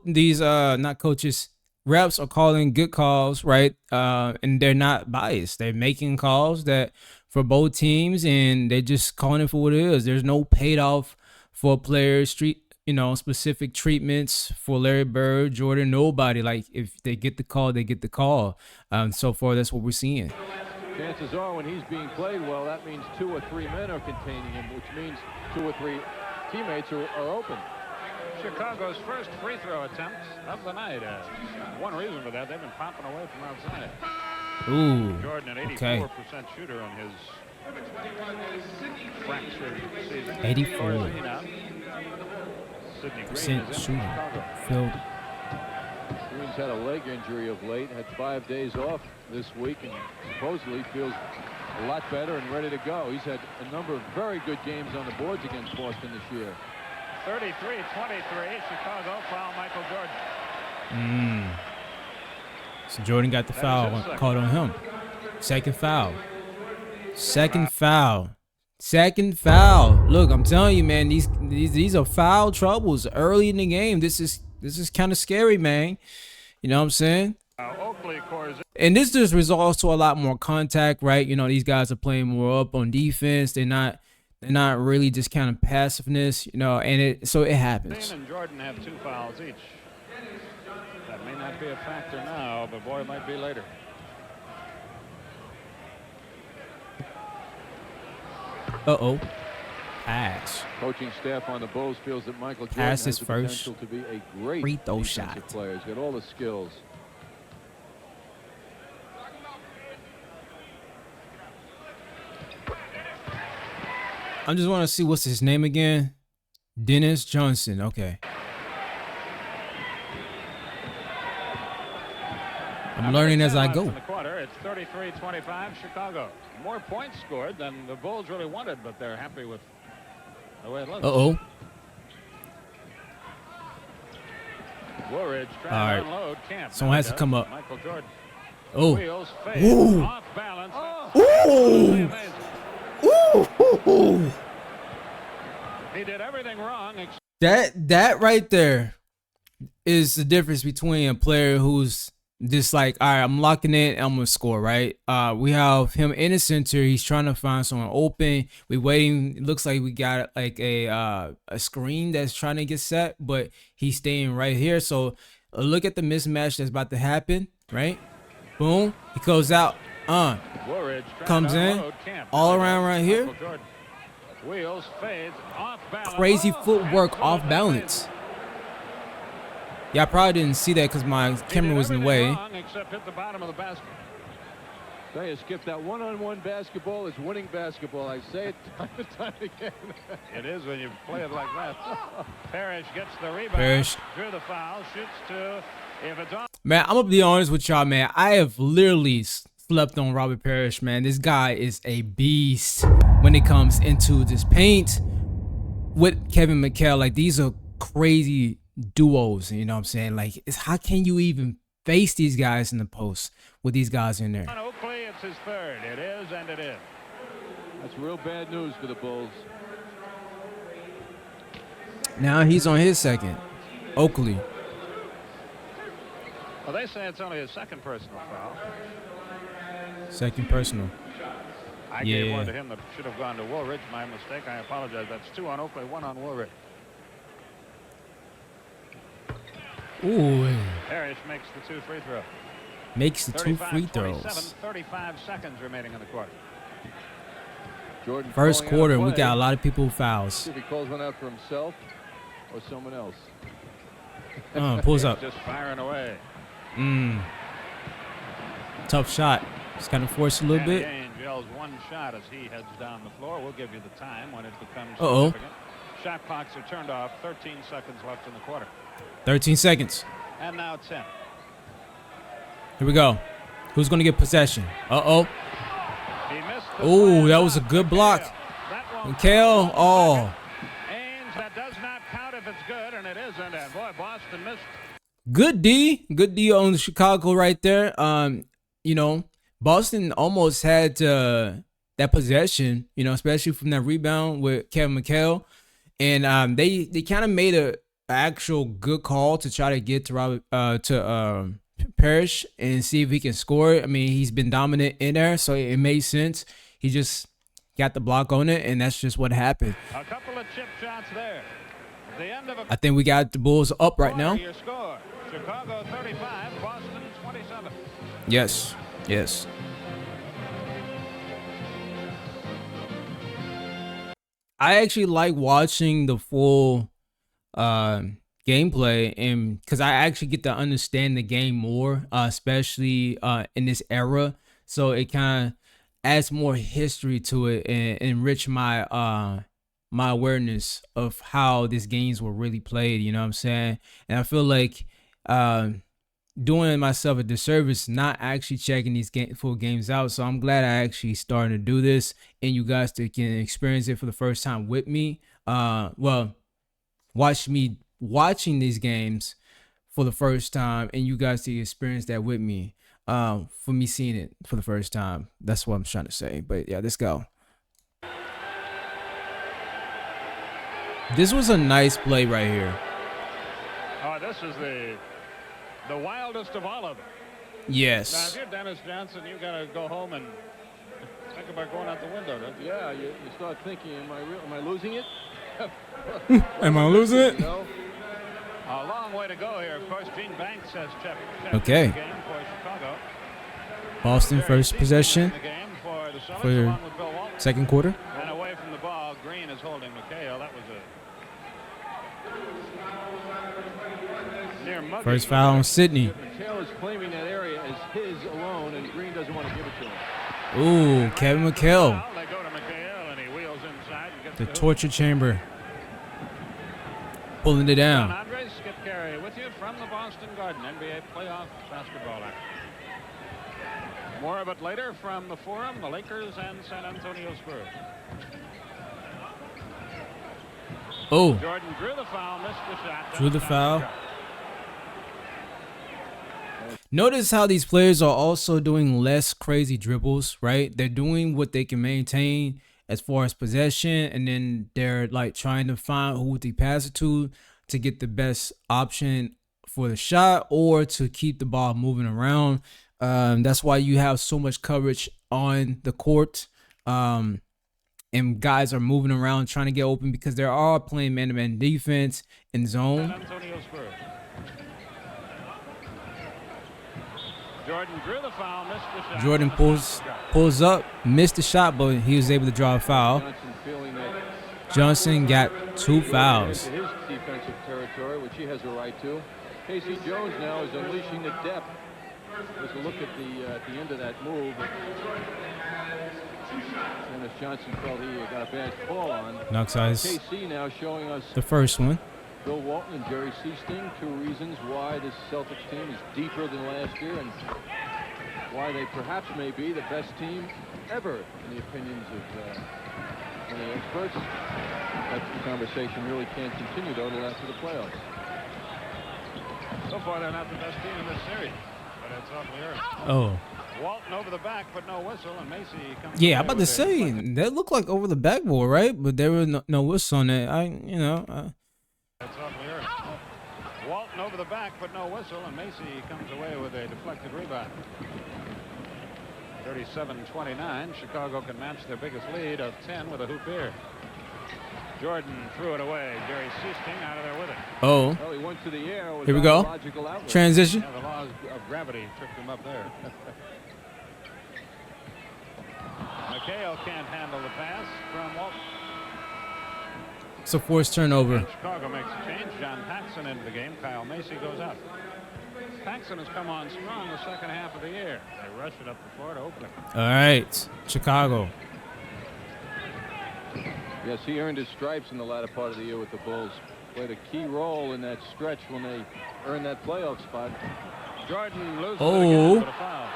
[SPEAKER 1] these not coaches, reps are calling good calls, right? And they're not biased. They're making calls that for both teams, and they're just calling it for what it is. There's no paid off for players, specific treatments for Larry Bird, Jordan, nobody. Like, if they get the call, they get the call. So far, that's what we're seeing.
[SPEAKER 4] Chances are when he's being played well, that means 2 or 3 men are containing him, which means 2 or 3 teammates are open.
[SPEAKER 2] Chicago's first free throw attempt of the night. One reason for that, they've been popping away from outside.
[SPEAKER 1] Ooh.
[SPEAKER 2] Jordan, an 84% shooter on his fractured season.
[SPEAKER 1] 84% shooting. Phil.
[SPEAKER 4] Green's had a leg injury of late, had 5 days off this week, and supposedly feels a lot better and ready to go. He's had a number of very good games on the boards against Boston this year.
[SPEAKER 2] 33-23, Chicago foul Michael Jordan.
[SPEAKER 1] So Jordan got the foul called on him. Second foul. Second foul. Look, I'm telling you, man, these are foul troubles early in the game. This is kind of scary, man. You know what I'm saying? And this just results to a lot more contact, right? These guys are playing more up on defense. They're not really just kind of passiveness, and so it happens.
[SPEAKER 2] Green and Jordan have 2 fouls each. That may not be a factor now, but boy, it might be later.
[SPEAKER 1] Pass.
[SPEAKER 4] Coaching staff on the Bulls feels that Michael Jordan
[SPEAKER 1] Pass
[SPEAKER 4] has
[SPEAKER 1] his
[SPEAKER 4] the
[SPEAKER 1] first
[SPEAKER 4] potential to be a great
[SPEAKER 1] free throw
[SPEAKER 4] defensive
[SPEAKER 1] shot.
[SPEAKER 4] player. He's got all the skills.
[SPEAKER 1] I just want to see what's his name again. Dennis Johnson. Okay. I'm learning as I go.
[SPEAKER 2] In the quarter, it's 33-25 Chicago. More points scored than the Bulls really wanted, but they're happy with the way it looks. Woolridge trying to unload. Can't.
[SPEAKER 1] Someone has to come up.
[SPEAKER 2] Michael Jordan.
[SPEAKER 1] Oh.
[SPEAKER 2] Wheels fade, off balance.
[SPEAKER 1] Ooh.
[SPEAKER 2] He did everything wrong.
[SPEAKER 1] That right there is the difference between a player who's just like, all right, I'm locking in, I'm gonna score, right? We have him in the center. He's trying to find someone open. We waiting. It looks like we got like a screen that's trying to get set, but he's staying right here. So look at the mismatch that's about to happen, right? Boom. He goes out. Comes in. All around right here.
[SPEAKER 2] Wheels fades off balance.
[SPEAKER 1] Crazy footwork off balance. Yeah, I probably didn't see that because my camera was in the way.
[SPEAKER 2] Except hit the bottom of the basket.
[SPEAKER 4] Tell you, Skip, that one-on-one basketball is winning basketball. I say it time and time again.
[SPEAKER 2] It is when you play it like that. Parrish gets the rebound.
[SPEAKER 1] Parrish
[SPEAKER 2] Drew the foul. Shoots 2. If it's on.
[SPEAKER 1] Man, I'm going to be honest with y'all, man. I have literally slept on Robert Parrish, man. This guy is a beast when it comes into this paint with Kevin McHale. Like, these are crazy duos, you know what I'm saying? Like, how can you even face these guys in the post with these guys in there?
[SPEAKER 2] On Oakley, it's his 3rd. It is, and it is.
[SPEAKER 4] That's real bad news for the Bulls.
[SPEAKER 1] Now he's on his 2nd. Oakley.
[SPEAKER 2] Well, they say it's only his 2nd personal foul.
[SPEAKER 1] 2nd personal.
[SPEAKER 2] I gave one to him that should have gone to Woolridge. My mistake. I apologize. That's 2 on Oakley, 1 on Woolridge.
[SPEAKER 1] Ooh.
[SPEAKER 2] Parrish makes the 2 free throws.
[SPEAKER 1] Makes the 2 free throws.
[SPEAKER 2] 35 seconds remaining in the quarter.
[SPEAKER 4] Jordan
[SPEAKER 1] First quarter, we got a lot of people with fouls.
[SPEAKER 4] If he calls one out for himself or someone else.
[SPEAKER 1] Pulls up.
[SPEAKER 2] Just firing away.
[SPEAKER 1] Tough shot. Just kind of force a little
[SPEAKER 2] Danny
[SPEAKER 1] bit.
[SPEAKER 2] Ainge yells one shot as he heads down the floor. We'll give you the time when it becomes
[SPEAKER 1] Uh-oh.
[SPEAKER 2] significant. Shot clocks are turned off. 13 seconds left in the quarter.
[SPEAKER 1] 13 seconds.
[SPEAKER 2] And now 10.
[SPEAKER 1] Here we go. Who's going to get possession? Uh-oh.
[SPEAKER 2] He missed the
[SPEAKER 1] Oh,
[SPEAKER 2] slam
[SPEAKER 1] that was a
[SPEAKER 2] dunk.
[SPEAKER 1] good block.
[SPEAKER 2] That won't
[SPEAKER 1] Mikhail,
[SPEAKER 2] count.
[SPEAKER 1] oh.
[SPEAKER 2] Ainge, that does not count if it's good, and it isn't. And boy, Boston missed.
[SPEAKER 1] Good D on Chicago right there. You know, Boston almost had that possession, you know, especially from that rebound with Kevin McHale. And they kind of made a actual good call to try to get to Parrish and see if he can score. I mean, he's been dominant in there, so it made sense. He just got the block on it, and that's just what happened.
[SPEAKER 2] A couple of chip shots there. The end of a
[SPEAKER 1] I think we got the Bulls up right now.
[SPEAKER 2] Your score. Chicago 35, Boston 27.
[SPEAKER 1] Yes, yes. I actually like watching the full gameplay, and because I actually get to understand the game more, especially in this era. So it kind of adds more history to it and enrich my my awareness of how these games were really played. You know what I'm saying? And I feel like doing myself a disservice not actually checking these full games out. So I'm glad I actually started to do this, and you guys can experience it for the first time with me. Well, watch me watching these games for the first time, and you guys to experience that with me. For me seeing it for the first time. That's what I'm trying to say. But yeah, let's go. This was a nice play right here.
[SPEAKER 2] Oh, this is the wildest of all of them. Now,
[SPEAKER 1] Yes.
[SPEAKER 2] if you're Dennis Johnson, you got to go home and think about going out the window, don't you?
[SPEAKER 4] Yeah, you start thinking, am I losing it?
[SPEAKER 1] Am I losing
[SPEAKER 4] You
[SPEAKER 1] it?
[SPEAKER 4] know?
[SPEAKER 2] A long way to go here. Of course, Gene Banks has checked
[SPEAKER 1] Okay.
[SPEAKER 2] the game for Chicago.
[SPEAKER 1] Boston
[SPEAKER 2] Jerry
[SPEAKER 1] first
[SPEAKER 2] Season
[SPEAKER 1] possession
[SPEAKER 2] in the game for the Celtics,
[SPEAKER 1] for
[SPEAKER 2] along with Bill Walton.
[SPEAKER 1] second quarter.
[SPEAKER 2] And away from the ball, Green is holding McHale. That was a near mugging.
[SPEAKER 1] First foul on Sydney.
[SPEAKER 4] McHale is claiming that area as his alone, and Green doesn't want to give it to him.
[SPEAKER 1] Ooh, Kevin McHale.
[SPEAKER 2] Well, they go to McHale, and he wheels inside and gets
[SPEAKER 1] The
[SPEAKER 2] hoop.
[SPEAKER 1] torture chamber. Pulling it
[SPEAKER 2] John
[SPEAKER 1] down.
[SPEAKER 2] Andres, Skip Carey with you from the Boston Garden, NBA playoff basketball action. More of it later from the Forum, the Lakers and San Antonio Spurs.
[SPEAKER 1] Oh,
[SPEAKER 2] Jordan drew the foul, missed the shot.
[SPEAKER 1] drew the foul. Notice how these players are also doing less crazy dribbles, right? They're doing what they can maintain as far as possession, and then they're like trying to find who they pass it to get the best option for the shot or to keep the ball moving around. That's why you have so much coverage on the court. And guys are moving around trying to get open because they are playing man-to-man defense in zone.
[SPEAKER 2] San Antonio Spurs. Jordan drew the foul, missed the shot.
[SPEAKER 1] Jordan pulls up, missed the shot, but he was able to draw a foul.
[SPEAKER 4] Johnson feeling that
[SPEAKER 1] Johnson got 2 fouls.
[SPEAKER 4] into his defensive territory, which he has a right to. Casey Jones now is unleashing the depth. There's a look at the end of that move. Dennis Johnson felt he got a bad call on.
[SPEAKER 1] Knocks out
[SPEAKER 4] KC now showing us
[SPEAKER 1] the first one.
[SPEAKER 4] Bill Walton and Jerry Seasting, 2 reasons why this Celtics team is deeper than last year and why they perhaps may be the best team ever in the opinions of many experts. That conversation really can't continue though until after the playoffs.
[SPEAKER 2] So far, they're not the best team in this series, but it's awfully early.
[SPEAKER 1] Oh.
[SPEAKER 2] Walton over the back, but no whistle, and Macy comes.
[SPEAKER 1] Yeah,
[SPEAKER 2] away
[SPEAKER 1] I'm about to
[SPEAKER 2] with a
[SPEAKER 1] say,
[SPEAKER 2] deflection.
[SPEAKER 1] that looked like over the backboard, right? But there was no whistle on it.
[SPEAKER 2] That's awfully early. Walton over the back, but no whistle, and Macy comes away with a deflected rebound. 37-29. Chicago can match their biggest lead of 10 with a hoop here. Jordan threw it away. Jerry Seasting out of there with it.
[SPEAKER 1] Oh,
[SPEAKER 4] Well, he went to the air.
[SPEAKER 1] here we go.
[SPEAKER 4] Logical outlet.
[SPEAKER 1] Transition.
[SPEAKER 2] Yeah, the laws of gravity tripped him up there. McHale can't handle the pass from Walton.
[SPEAKER 1] It's a forced turnover.
[SPEAKER 2] Chicago makes a change. John Paxson into the game. Kyle Macy goes out. Paxson has come on strong the second half of the year. They rush it up the floor to Oakley.
[SPEAKER 1] All right, Chicago.
[SPEAKER 4] Yes, he earned his stripes in the latter part of the year with the Bulls. Played a key role in that stretch when they earned that playoff spot.
[SPEAKER 2] Jordan loses
[SPEAKER 1] Oh.
[SPEAKER 2] again, but a foul.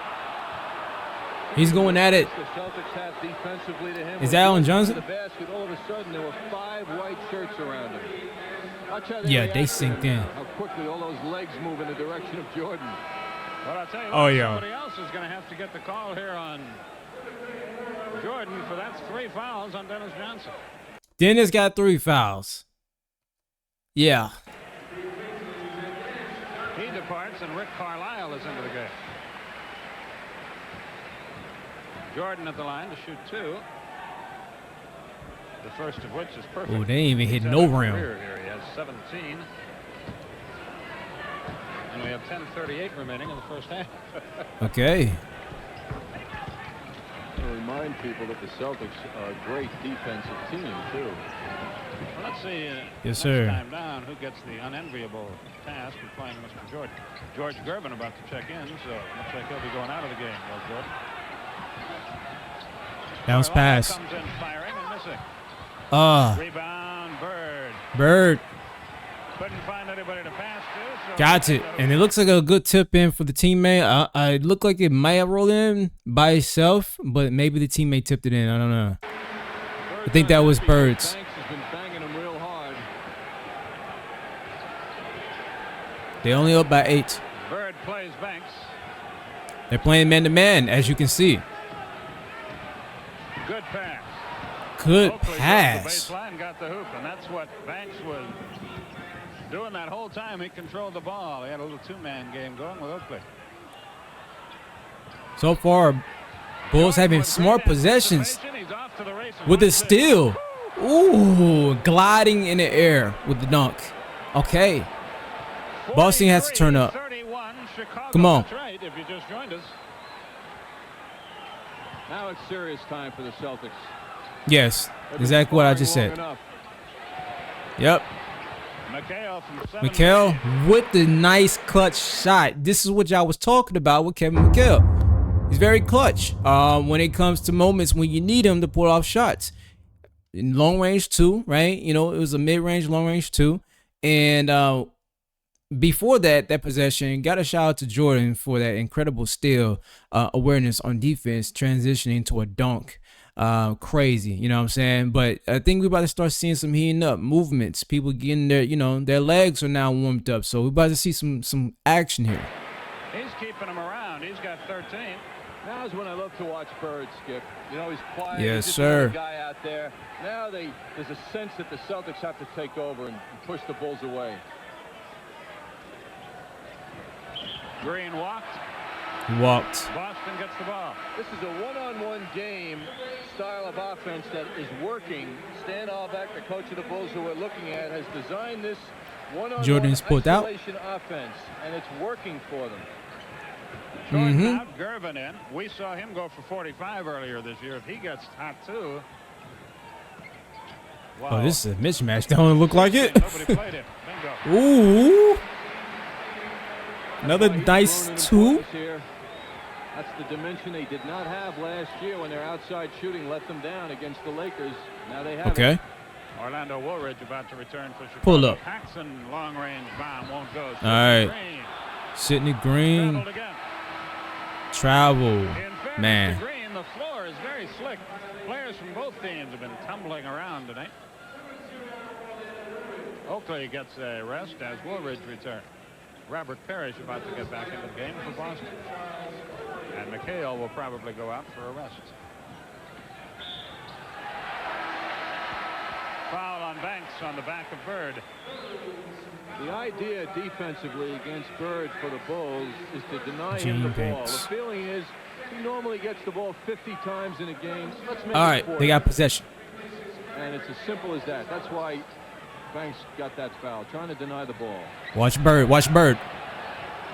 [SPEAKER 1] He's going at it.
[SPEAKER 4] The Celtics have defensively to him.
[SPEAKER 1] Is that Allen
[SPEAKER 4] To
[SPEAKER 1] Johnson?
[SPEAKER 4] the basket, all of a sudden there were 5 white shirts around him. Watch how
[SPEAKER 1] Yeah,
[SPEAKER 4] react
[SPEAKER 1] they
[SPEAKER 4] to
[SPEAKER 1] synced
[SPEAKER 4] him.
[SPEAKER 1] in.
[SPEAKER 4] How quickly all those legs move in the direction of Jordan.
[SPEAKER 2] But I'll tell you
[SPEAKER 1] Oh,
[SPEAKER 2] what,
[SPEAKER 1] yeah.
[SPEAKER 2] somebody else is going to have to get the call here on Jordan for that's 3 fouls on Dennis Johnson.
[SPEAKER 1] Dennis got 3 fouls. Yeah.
[SPEAKER 2] He departs and Rick Carlisle is into the game. Jordan at the line to shoot 2. The first of which is perfect.
[SPEAKER 1] Oh, they ain't even hit
[SPEAKER 2] He's
[SPEAKER 1] no
[SPEAKER 2] had a
[SPEAKER 1] rim.
[SPEAKER 2] career here. He has 17. And we have 10:38 remaining in the first half.
[SPEAKER 1] Okay.
[SPEAKER 4] To remind people that the Celtics are a great defensive team, too.
[SPEAKER 2] Well, let's see.
[SPEAKER 1] Yes,
[SPEAKER 2] next
[SPEAKER 1] sir.
[SPEAKER 2] time down, who gets the unenviable task of playing Mr. Jordan? George Gervin about to check in, so looks like he'll be going out of the game. Well, Jordan.
[SPEAKER 1] Bounce
[SPEAKER 2] Carlisle
[SPEAKER 1] pass.
[SPEAKER 2] comes in firing and missing. Rebound, Bird.
[SPEAKER 1] Bird.
[SPEAKER 2] Couldn't find anybody to pass to. So
[SPEAKER 1] Got it. And it looks like a good tip in for the teammate. I look like it might have rolled in by itself, but maybe the teammate tipped it in. I don't know. I think that was Bird's.
[SPEAKER 4] Banks has been banging him real hard.
[SPEAKER 1] They only up by 8.
[SPEAKER 2] Bird plays Banks.
[SPEAKER 1] They're playing man-to-man, as you can see.
[SPEAKER 2] Good pass.
[SPEAKER 1] Good
[SPEAKER 2] Oakley
[SPEAKER 1] pass.
[SPEAKER 2] The baseline got the hoop, and that's what Banks was doing that whole time. He controlled the ball. He had a little 2-man game going with Oakley.
[SPEAKER 1] So far, Bulls having smart possessions
[SPEAKER 2] He's off to the races.
[SPEAKER 1] with a steal. Ooh, gliding in the air with the dunk. Okay. Boston has to turn up.
[SPEAKER 2] 31, Chicago.
[SPEAKER 1] Come on.
[SPEAKER 2] That's right, if you just joined us.
[SPEAKER 4] Now it's serious time for the Celtics.
[SPEAKER 1] Yes, exactly what I just said. Yep. Mikal with the nice clutch shot. This is what y'all was talking about with Kevin McHale. He's very clutch when it comes to moments when you need him to pull off shots. In long range 2, right? You know, it was a mid-range, long range 2. And before that possession, got a shout out to Jordan for that incredible steal awareness on defense, transitioning to a dunk. Crazy, you know what I'm saying? But I think we're about to start seeing some heating up movements. People getting their, you know, their legs are now warmed up. So we're about to see some action here.
[SPEAKER 2] He's keeping him around. He's got 13.
[SPEAKER 4] Now's when I love to watch Bird, Skip. You know, he's quiet.
[SPEAKER 1] Yes,
[SPEAKER 4] he's just
[SPEAKER 1] sir.
[SPEAKER 4] another guy out there. Now there's a sense that the Celtics have to take over and push the Bulls away.
[SPEAKER 2] Green walked.
[SPEAKER 1] He walked.
[SPEAKER 2] Boston gets the ball.
[SPEAKER 4] This is a one-on-one game style of offense that is working. Stan Albeck, the coach of the Bulls who we're looking at, has designed this one-on-one
[SPEAKER 1] Jordan's pulled out.
[SPEAKER 4] isolation offense, and it's working for them.
[SPEAKER 2] Jordan out, Gervin in. We saw him go for 45 earlier this year. If he gets hot too. Wow.
[SPEAKER 1] Oh, this is a mismatch. Don't look like it.
[SPEAKER 2] Nobody played him. Bingo.
[SPEAKER 1] Ooh. Another nice 2.
[SPEAKER 4] Here. That's the dimension they did not have last year when their outside shooting let them down against the Lakers. Now they have
[SPEAKER 1] Okay.
[SPEAKER 4] it.
[SPEAKER 2] Orlando Woolridge about to return for Chicago.
[SPEAKER 1] Pull up.
[SPEAKER 2] Paxson long-range bomb won't go.
[SPEAKER 1] All right.
[SPEAKER 2] Green.
[SPEAKER 1] Sidney Green.
[SPEAKER 2] Traveled again.
[SPEAKER 1] Travel.
[SPEAKER 2] In fairness
[SPEAKER 1] Man.
[SPEAKER 2] to Green, the floor is very slick. Players from both teams have been tumbling around tonight. Oakley gets a rest as Woolridge returns. Robert Parrish about to get back into the game for Boston. And McHale will probably go out for a rest. Foul on Banks on the back of Bird.
[SPEAKER 4] The idea defensively against Bird for the Bulls is to deny
[SPEAKER 1] Gene
[SPEAKER 4] him the ball.
[SPEAKER 1] Banks.
[SPEAKER 4] The feeling is he normally gets the ball 50 times in a game. Let's make
[SPEAKER 1] All
[SPEAKER 4] it
[SPEAKER 1] right,
[SPEAKER 4] 40.
[SPEAKER 1] they got possession.
[SPEAKER 4] And it's as simple as that. That's why Banks got that foul, trying to deny the ball.
[SPEAKER 1] Watch Bird. Watch Bird.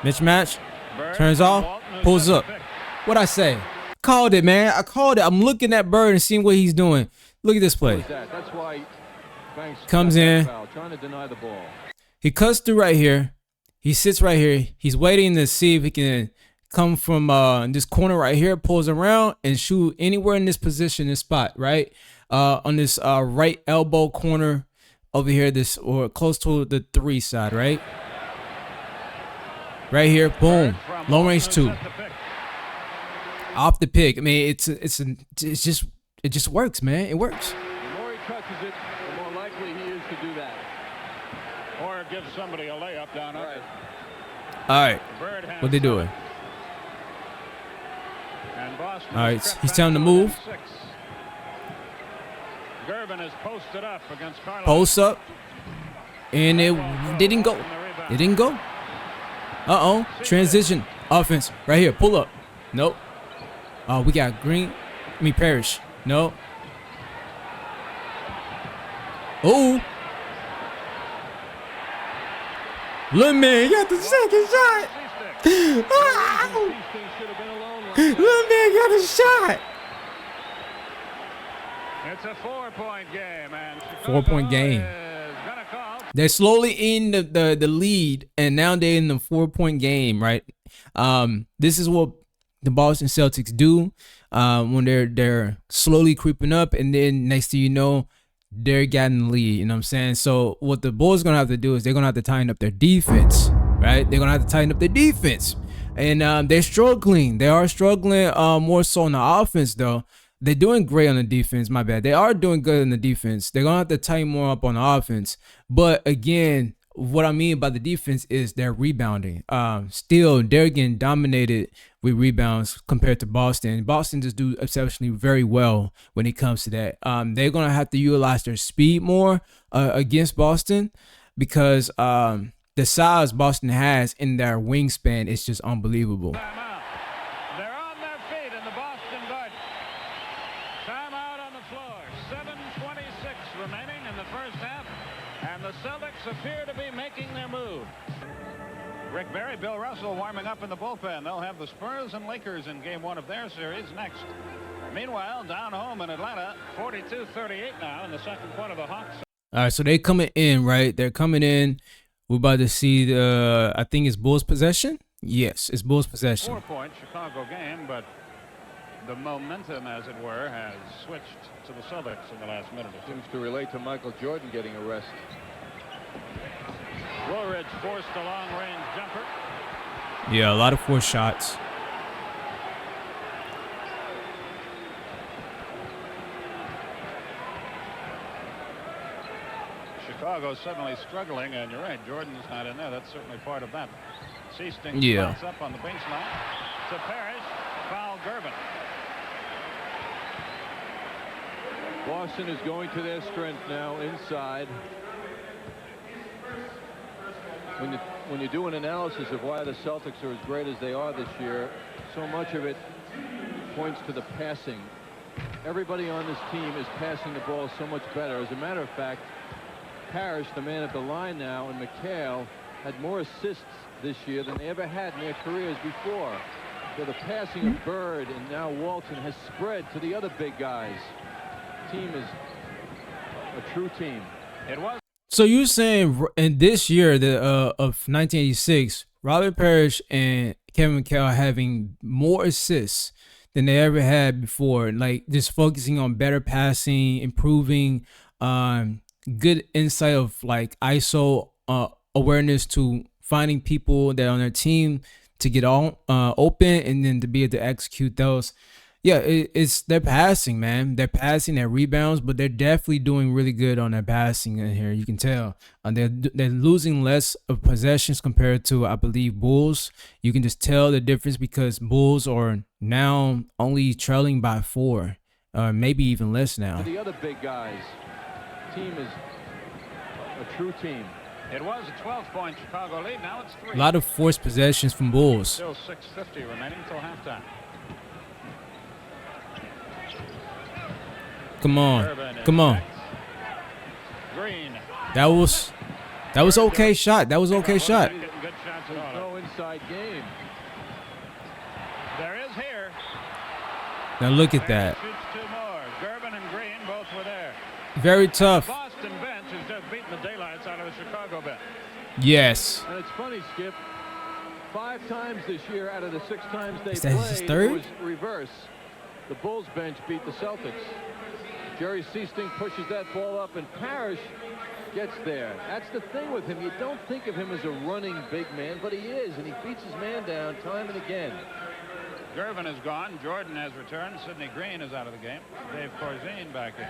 [SPEAKER 1] Mismatch.
[SPEAKER 2] Bird
[SPEAKER 1] Turns off.
[SPEAKER 2] Walton is
[SPEAKER 1] Pulls
[SPEAKER 2] at the
[SPEAKER 1] up.
[SPEAKER 2] pick.
[SPEAKER 1] What'd I say? Called it, man. I called it. I'm looking at Bird and seeing what he's doing. Look at this play.
[SPEAKER 4] That's why Banks
[SPEAKER 1] Comes
[SPEAKER 4] got that
[SPEAKER 1] in.
[SPEAKER 4] foul, trying to deny the ball.
[SPEAKER 1] He cuts through right here. He sits right here. He's waiting to see if he can come from this corner right here, pulls around and shoot anywhere in this position, this spot, right? On this right elbow corner over here, this or close to the 3 side, right? Right here, boom, long range 2. Off the pick. I mean, it just works, man. It works.
[SPEAKER 4] The more he touches it, the more likely he is to do that.
[SPEAKER 2] Or give somebody a layup down under.
[SPEAKER 4] Right.
[SPEAKER 1] All right,
[SPEAKER 2] Bird has
[SPEAKER 1] what they doing?
[SPEAKER 2] And Boston
[SPEAKER 1] All right,
[SPEAKER 2] stepped
[SPEAKER 1] he's
[SPEAKER 2] back
[SPEAKER 1] telling him to
[SPEAKER 2] to
[SPEAKER 1] move.
[SPEAKER 2] 6. Gervin is posted up against Carlisle.
[SPEAKER 1] Post up, and it didn't go. It didn't go. Uh-oh, transition offense right here. Pull up. Nope. Oh, we got Parrish. No. Oh. Little man got the second shot. Oh. Little man got a shot.
[SPEAKER 2] It's a 4-point game, and
[SPEAKER 1] 4-point game.
[SPEAKER 2] is gonna call.
[SPEAKER 1] They're slowly in the lead, and now they're in the 4-point game, right? This is what the Boston Celtics do when they're slowly creeping up, and then next thing you know, they're getting the lead. You know what I'm saying? So what the Bulls gonna have to do is they're gonna have to tighten up their defense, right? They're gonna have to tighten up their defense, and they're struggling. They are struggling more so on the offense, though. They're doing great on the defense. My bad. They are doing good on the defense. They're going to have to tighten more up on the offense. But again, what I mean by the defense is they're rebounding. Still, they're getting dominated with rebounds compared to Boston. Boston just do exceptionally very well when it comes to that. They're going to have to utilize their speed more against Boston because the size Boston has in their wingspan is just unbelievable.
[SPEAKER 2] Timeout. They're on their feet in the Boston Garden. Timeout on the floor. 7:26 remaining in the first half, and the Celtics appear to be making their move. Rick Barry, Bill Russell warming up in the bullpen. They'll have the Spurs and Lakers in game 1 of their series next. Meanwhile, down home in Atlanta, 42-38 now in the second quarter. The Hawks.
[SPEAKER 1] All right, so they're coming in, right? They're coming in. We're about to see the, I think it's Bulls possession. Yes, it's Bulls possession.
[SPEAKER 2] 4-point Chicago game, but the momentum, as it were, has switched to the Celtics in the last minute or two.
[SPEAKER 4] Seems to relate to Michael Jordan getting a rest.
[SPEAKER 2] Woolridge forced a long-range jumper.
[SPEAKER 1] Yeah, a lot of forced shots.
[SPEAKER 2] Chicago suddenly struggling, and you're right, Jordan's not in there. That's certainly part of that. Seasting
[SPEAKER 1] Yeah.
[SPEAKER 2] spots up on the baseline to Parrish, foul Gervin.
[SPEAKER 4] Boston is going to their strength now inside. When you do an analysis of why the Celtics are as great as they are this year, so much of it points to the passing. Everybody on this team is passing the ball so much better. As a matter of fact, Parrish, the man at the line now, and McHale had more assists this year than they ever had in their careers before. So the passing of Bird and now Walton has spread to the other big guys. The team is a true team.
[SPEAKER 2] It was.
[SPEAKER 1] So you're saying in this year of 1986, Robert Parrish and Kevin McHale having more assists than they ever had before, like just focusing on better passing, improving, good insight of like ISO awareness to finding people that are on their team to get on open and then to be able to execute those. Yeah, it's their passing, man. They're passing, their rebounds, but they're definitely doing really good on their passing in here. You can tell. They're losing less of possessions compared to, I believe, Bulls. You can just tell the difference because Bulls are now only trailing by 4, maybe even less now.
[SPEAKER 4] The other big guys, team is a true team.
[SPEAKER 2] It was a 12-point Chicago lead. Now it's 3.
[SPEAKER 1] A lot of forced possessions from Bulls.
[SPEAKER 2] Still 6:50 remaining till halftime.
[SPEAKER 1] Come on, come on.
[SPEAKER 2] Green.
[SPEAKER 1] That was okay shot. That was okay shot.
[SPEAKER 2] Getting good shots at all.
[SPEAKER 4] No inside game.
[SPEAKER 2] There is here.
[SPEAKER 1] Now look at that.
[SPEAKER 2] Shoots 2 more. Gervin and Green both were there.
[SPEAKER 1] Very tough.
[SPEAKER 2] Boston bench has just beaten the daylights out of the Chicago bench.
[SPEAKER 1] Yes.
[SPEAKER 4] And it's funny, Skip. 5 times this year out of the 6 times they
[SPEAKER 1] Is that his
[SPEAKER 4] played,
[SPEAKER 1] third?
[SPEAKER 4] it was reverse. The Bulls bench beat the Celtics. Jerry Seasting pushes that ball up, and Parrish gets there. That's the thing with him. You don't think of him as a running big man, but he is, and he beats his man down time and again.
[SPEAKER 2] Gervin is gone. Jordan has returned. Sidney Green is out of the game. Dave Corzine back in.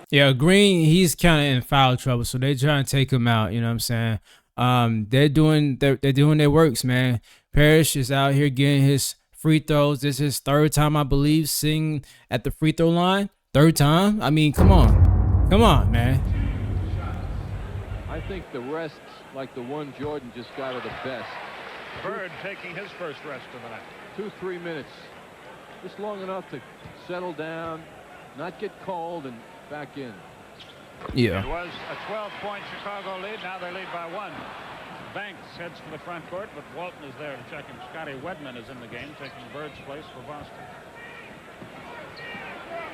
[SPEAKER 1] Yeah, Green, he's kind of in foul trouble, so they're trying to take him out. You know what I'm saying? They're doing their works, man. Parrish is out here getting his free throws. This is his 3rd time, I believe, sitting at the free throw line. 3rd time? I mean, come on, man.
[SPEAKER 4] I think the rest, like the one Jordan just got, are the best.
[SPEAKER 2] Bird taking his first rest of the night.
[SPEAKER 4] 2-3 minutes, just long enough to settle down, not get cold, and back in.
[SPEAKER 1] Yeah.
[SPEAKER 2] It was a 12-point Chicago lead. Now they lead by 1. Banks heads to the front court, but Walton is there to check him. Scotty Wedman is in the game, taking Bird's place for Boston.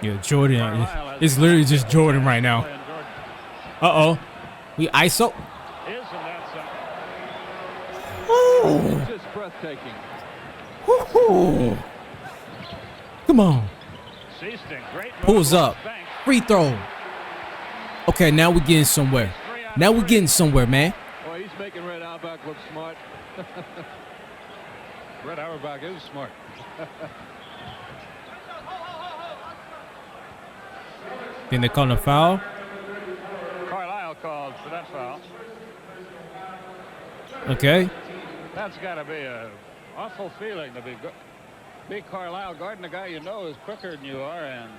[SPEAKER 1] Yeah, Jordan. It's literally just Jordan right now. Uh-oh. We ISO.
[SPEAKER 2] Isn't that something?
[SPEAKER 1] Oh.
[SPEAKER 4] Just breathtaking.
[SPEAKER 1] Woo-hoo. Come on.
[SPEAKER 2] Seasting, great move.
[SPEAKER 1] Pulls up.
[SPEAKER 2] Banks.
[SPEAKER 1] Free throw. Okay, now we're getting somewhere. Now we're getting somewhere, man.
[SPEAKER 4] Boy, he's making Red Auerbach look smart.
[SPEAKER 2] Red Auerbach is smart.
[SPEAKER 1] Then they call a foul.
[SPEAKER 2] Carlisle called for that foul.
[SPEAKER 1] Okay.
[SPEAKER 2] That's got to be an awful feeling to be Carlisle guarding a guy you know is quicker than you are, and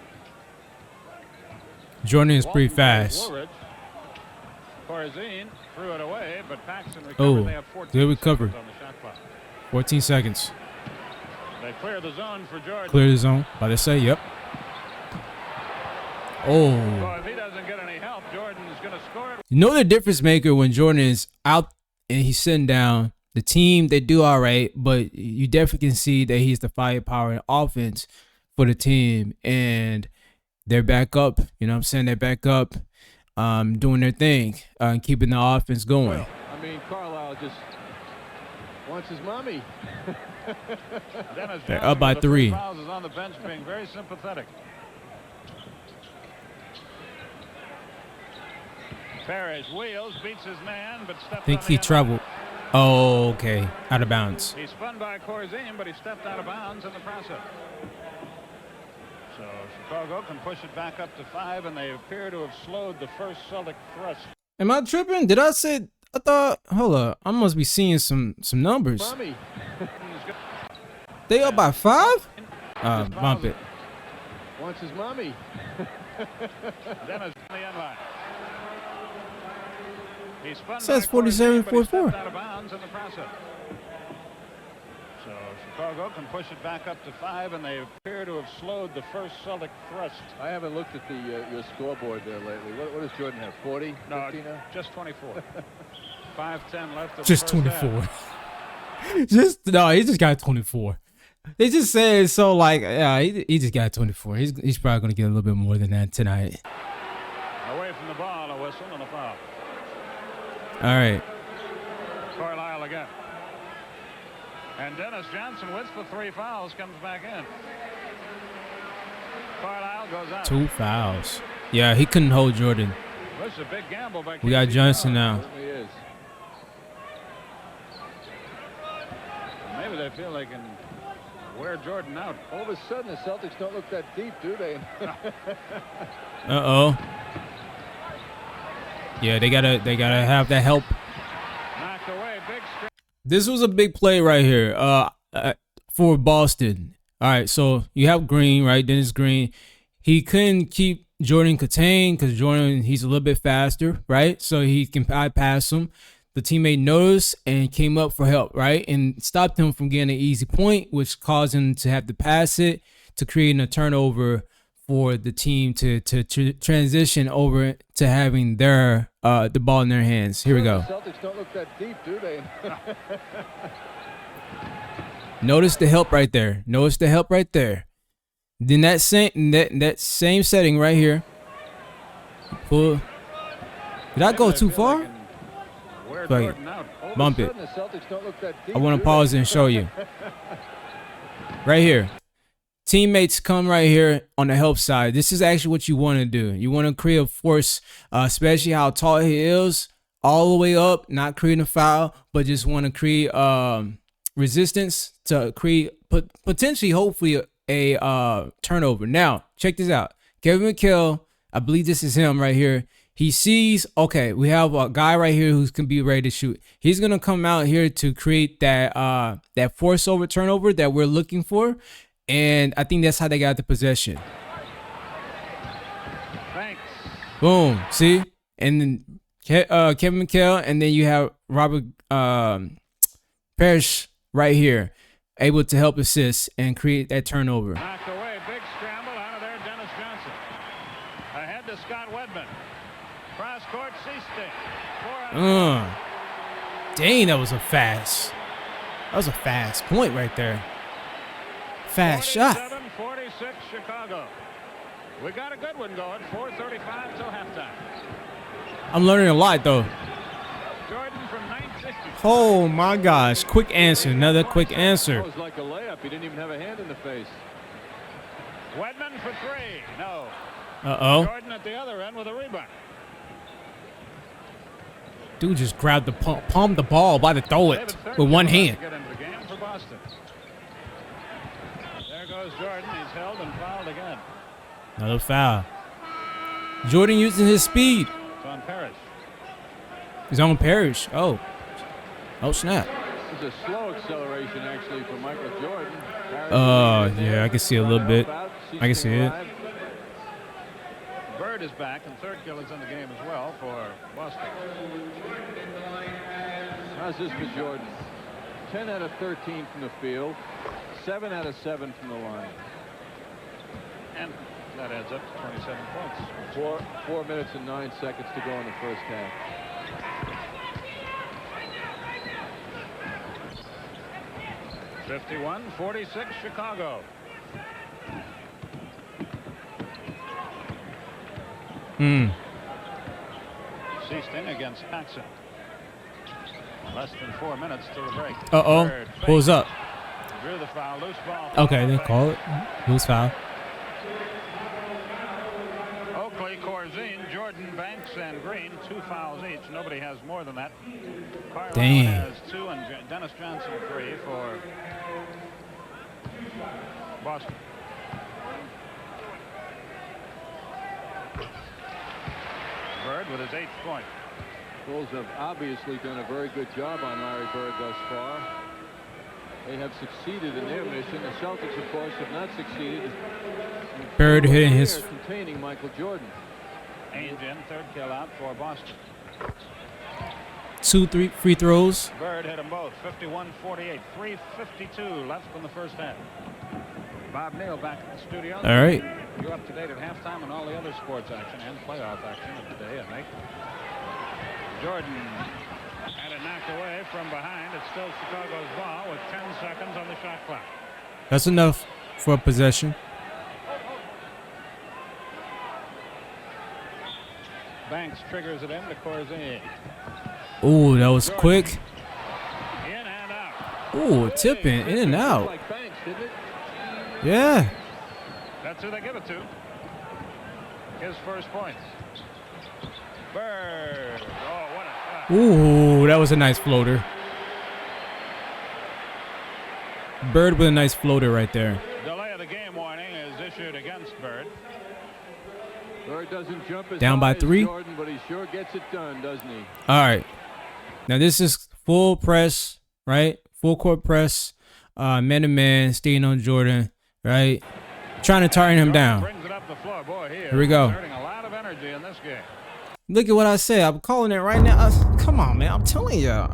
[SPEAKER 1] Jordan is pretty fast.
[SPEAKER 2] Corzine threw it away, but Paxson recovered.
[SPEAKER 1] Oh,
[SPEAKER 2] They have 14
[SPEAKER 1] good recovery.
[SPEAKER 2] seconds on the shot clock.
[SPEAKER 1] 14 seconds.
[SPEAKER 2] They clear the zone for Jordan.
[SPEAKER 1] Clear the zone. About to say, yep.
[SPEAKER 2] So
[SPEAKER 1] Oh.
[SPEAKER 2] if he doesn't get any help, Jordan is going to score it.
[SPEAKER 1] You know the difference maker when Jordan is out and he's sitting down. The team, they do all right, but you definitely can see that he's the firepower in offense for the team. And they're back up. You know what I'm saying? They're back up, doing their thing, keeping the offense going.
[SPEAKER 4] I mean, Carlisle just wants his mommy.
[SPEAKER 2] Dennis
[SPEAKER 1] They're
[SPEAKER 2] Johnson
[SPEAKER 1] up by
[SPEAKER 2] with the
[SPEAKER 1] 3.
[SPEAKER 2] fouls is on the bench being very sympathetic. Parrish wheels, beats his man, but steps
[SPEAKER 1] I think
[SPEAKER 2] on
[SPEAKER 1] he
[SPEAKER 2] the
[SPEAKER 1] traveled. Oh, okay. Out of bounds.
[SPEAKER 2] He spun by Corzine, but he stepped out of bounds in the process. So Chicago can push it back up to 5, and they appear to have slowed the first Celtic thrust.
[SPEAKER 1] Am I tripping? Did I say? I thought. Hold up. I must be seeing some numbers.
[SPEAKER 4] Mommy.
[SPEAKER 1] They up by 5? Bump it.
[SPEAKER 4] Wants his mommy.
[SPEAKER 2] Dennis on the end line. He spun
[SPEAKER 1] Says
[SPEAKER 2] by Corzine, but he
[SPEAKER 1] 47-44.
[SPEAKER 2] stepped out of bounds in the process. So Chicago can push it back up to 5, and they appear to have slowed the first Celtic thrust.
[SPEAKER 4] I haven't looked at your scoreboard there lately. What does Jordan have? 40?
[SPEAKER 2] No,
[SPEAKER 4] 50 now?
[SPEAKER 2] just 24. 5:10 left. Of
[SPEAKER 1] Just
[SPEAKER 2] the first half.
[SPEAKER 1] 24. No, he just got 24. They just say it so like, yeah, he just got 24. He's probably gonna get a little bit more than that tonight.
[SPEAKER 2] Away from the ball, a whistle and a foul.
[SPEAKER 1] All right.
[SPEAKER 2] Carlisle again. And Dennis Johnson, with the 3 fouls, comes back in. Carlisle goes out.
[SPEAKER 1] 2 fouls. Yeah, he couldn't hold Jordan.
[SPEAKER 2] This is a big gamble by
[SPEAKER 1] We got
[SPEAKER 2] KD.
[SPEAKER 1] Johnson now.
[SPEAKER 4] Certainly is.
[SPEAKER 2] Maybe they feel they can wear Jordan out.
[SPEAKER 4] All of a sudden, the Celtics don't look that deep, do they?
[SPEAKER 1] Uh-oh. Yeah, they gotta have that help.
[SPEAKER 2] Knocked away, big strike.
[SPEAKER 1] This was a big play right here for Boston. All right, so you have Green, right? Dennis Green. He couldn't keep Jordan contained because Jordan, he's a little bit faster, right? So he can bypass him. The teammate noticed and came up for help, right? And stopped him from getting an easy point, which caused him to have to pass it to create a turnover for the team to transition over to having their the ball in their hands. Here we go.
[SPEAKER 4] The Celtics don't look that deep, do they?
[SPEAKER 1] Notice the help right there. Notice the help right there. Then that same setting right here. Pull. Did I go too far?
[SPEAKER 2] Where
[SPEAKER 1] Fuck it. Bump it. I want to pause it and show you. Right here. Teammates come right here on the help side. This is actually what you want to do. You want to create a force, especially how tall he is, all the way up, not creating a foul, but just want to create resistance to create potentially, hopefully, a turnover. Now, check this out. Kevin McHale, I believe this is him right here. He sees, okay, we have a guy right here who's gonna be ready to shoot. He's gonna come out here to create that that force over turnover that we're looking for, and I think that's how they got the possession.
[SPEAKER 2] Thanks.
[SPEAKER 1] Boom. See, and then Kevin McHale, and then you have Robert Parrish right here, able to help assist and create that turnover.
[SPEAKER 2] Knocked away. Big scramble out of there. Dennis Johnson. Ahead to Scott Wedman. Cross court, C-stick.
[SPEAKER 1] Dang, that was a fast point right there. Fast shot.
[SPEAKER 2] 47-46 Chicago. We got a good one going. 4:35 till halftime.
[SPEAKER 1] I'm learning a lot though.
[SPEAKER 2] Jordan from 960.
[SPEAKER 1] Oh my gosh, quick answer, another quick answer.
[SPEAKER 4] It was like a layup. He didn't even have a hand in the face.
[SPEAKER 2] Wedman for three. No. Jordan at the other end with a rebound.
[SPEAKER 1] Dude just grabbed the palm the ball by the throw it with one hand.
[SPEAKER 2] Get into the game for Boston. There goes Jordan. He's held and fouled again.
[SPEAKER 1] Another foul. Jordan using his speed.
[SPEAKER 2] It's on Parrish.
[SPEAKER 1] He's on Parrish. Oh snap.
[SPEAKER 4] It's a slow acceleration actually for Michael Jordan.
[SPEAKER 1] Yeah, I can see a little bit. I can see it.
[SPEAKER 2] Bird is back, and Thurkill is in the game as well for Boston.
[SPEAKER 4] How's this for Jordan? 10 out of 13 from the field, 7 out of 7 from the line.
[SPEAKER 2] And that adds up to 27 points.
[SPEAKER 4] 4 minutes and 9 seconds to go in the first half.
[SPEAKER 2] (51-46) Chicago. Seaston against Paxson. Less than 4 minutes to the break.
[SPEAKER 1] Pulls up.
[SPEAKER 2] Drew the foul. Loose ball.
[SPEAKER 1] Okay, then call it. Loose foul.
[SPEAKER 2] Oakley, Corzine, Jordan, Banks, and Green. 2 fouls each. Nobody has more than that. Carlisle has 2, and Dennis Johnson 3 for Boston. Bird with his 8th point.
[SPEAKER 4] Bulls have obviously done a very good job on Larry Bird thus far. They have succeeded in their mission. The Celtics, of course, have not succeeded.
[SPEAKER 1] Bird hitting his
[SPEAKER 4] containing Michael Jordan.
[SPEAKER 2] Ainge in, 3rd kill out for Boston.
[SPEAKER 1] 2 free throws.
[SPEAKER 2] Bird hit them both. 51-48. 3:52 left in the first half. Bob Neal back in the studio.
[SPEAKER 1] All right.
[SPEAKER 2] You're up to date at halftime and all the other sports action and playoff action of the day, I think. Jordan had it knocked away from behind. It's still Chicago's ball with 10 seconds on the shot clock.
[SPEAKER 1] That's enough for a possession.
[SPEAKER 2] Banks triggers it into Corzine.
[SPEAKER 1] Ooh, that was quick.
[SPEAKER 2] In and out.
[SPEAKER 1] Ooh, tipping in and out.
[SPEAKER 4] Like Banks, didn't it?
[SPEAKER 1] Yeah.
[SPEAKER 2] That's who they give it to. His first points. Bird. Oh, what a shot.
[SPEAKER 1] Ooh, that was a nice floater. Bird with a nice floater right there.
[SPEAKER 2] Delay of the game warning is issued against Bird.
[SPEAKER 4] Bird doesn't jump as
[SPEAKER 1] Down by
[SPEAKER 4] high as
[SPEAKER 1] 3.
[SPEAKER 4] Jordan, but he sure gets it done, doesn't he?
[SPEAKER 1] All right. Now this is full press, right? Full court press, man-to-man, staying on Jordan, right? Trying to tire him down.
[SPEAKER 2] Brings it up the floor. Boy,
[SPEAKER 1] Here we go.
[SPEAKER 2] exerting a lot of energy in this game.
[SPEAKER 1] Look at what I said. I'm calling it right now. Come on, man. I'm telling you. I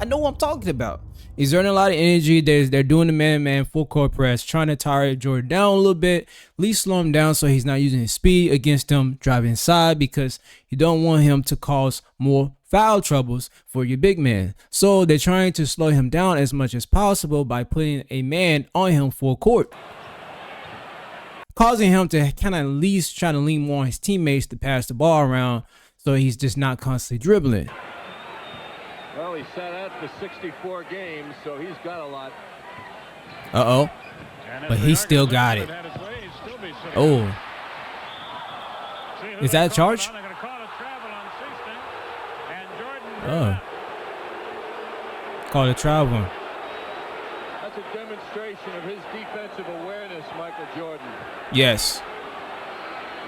[SPEAKER 1] know what I'm talking about. He's earning a lot of energy. They're doing the man-to-man full court press, trying to tire Jordan down a little bit, at least slow him down so he's not using his speed against him driving inside, because you don't want him to cause more foul troubles for your big man. So they're trying to slow him down as much as possible by putting a man on him full court, causing him to kind of at least try to lean more on his teammates to pass the ball around, so he's just not constantly dribbling.
[SPEAKER 4] Well, he sat out for 64 games, so he's got a lot.
[SPEAKER 1] Uh-oh. But he still got it. Oh. Is that a charge? Oh. Call it travel.
[SPEAKER 4] That's a demonstration of his defensive awareness, Michael Jordan.
[SPEAKER 1] Yes.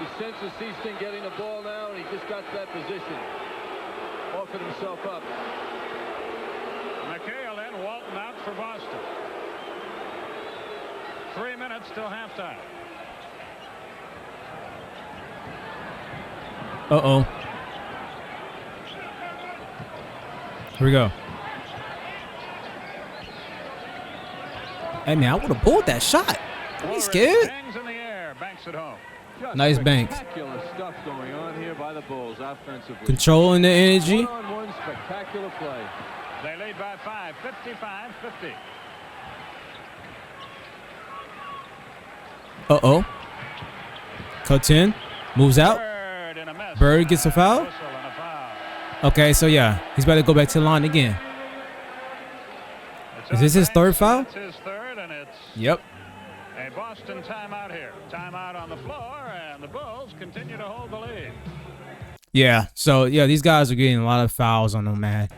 [SPEAKER 4] He senses Easton getting the ball now, and he just got to that position. Offered himself up.
[SPEAKER 2] McHale in, Walton out for Boston. 3 minutes till halftime.
[SPEAKER 1] Uh-oh. Here we go. Hey, man, I would have pulled that shot. Are you scared?
[SPEAKER 2] Hangs in the air, banks it home.
[SPEAKER 4] Just
[SPEAKER 1] nice bank.
[SPEAKER 4] Spectacular stuff going on here by the Bulls offensively.
[SPEAKER 1] Controlling the energy.
[SPEAKER 4] One-on-one spectacular play.
[SPEAKER 2] They lead by 5, 55-50.
[SPEAKER 1] Uh-oh. Cuts in. Moves out. Bird gets a foul. Okay, so yeah, he's about to go back to the line again. Is this his third foul?
[SPEAKER 2] It's his third, and it's
[SPEAKER 1] Yep.
[SPEAKER 2] a Boston timeout here. Timeout on the floor, and the Bulls continue to hold the lead.
[SPEAKER 1] Yeah, so yeah, these guys are getting a lot of fouls on them, man.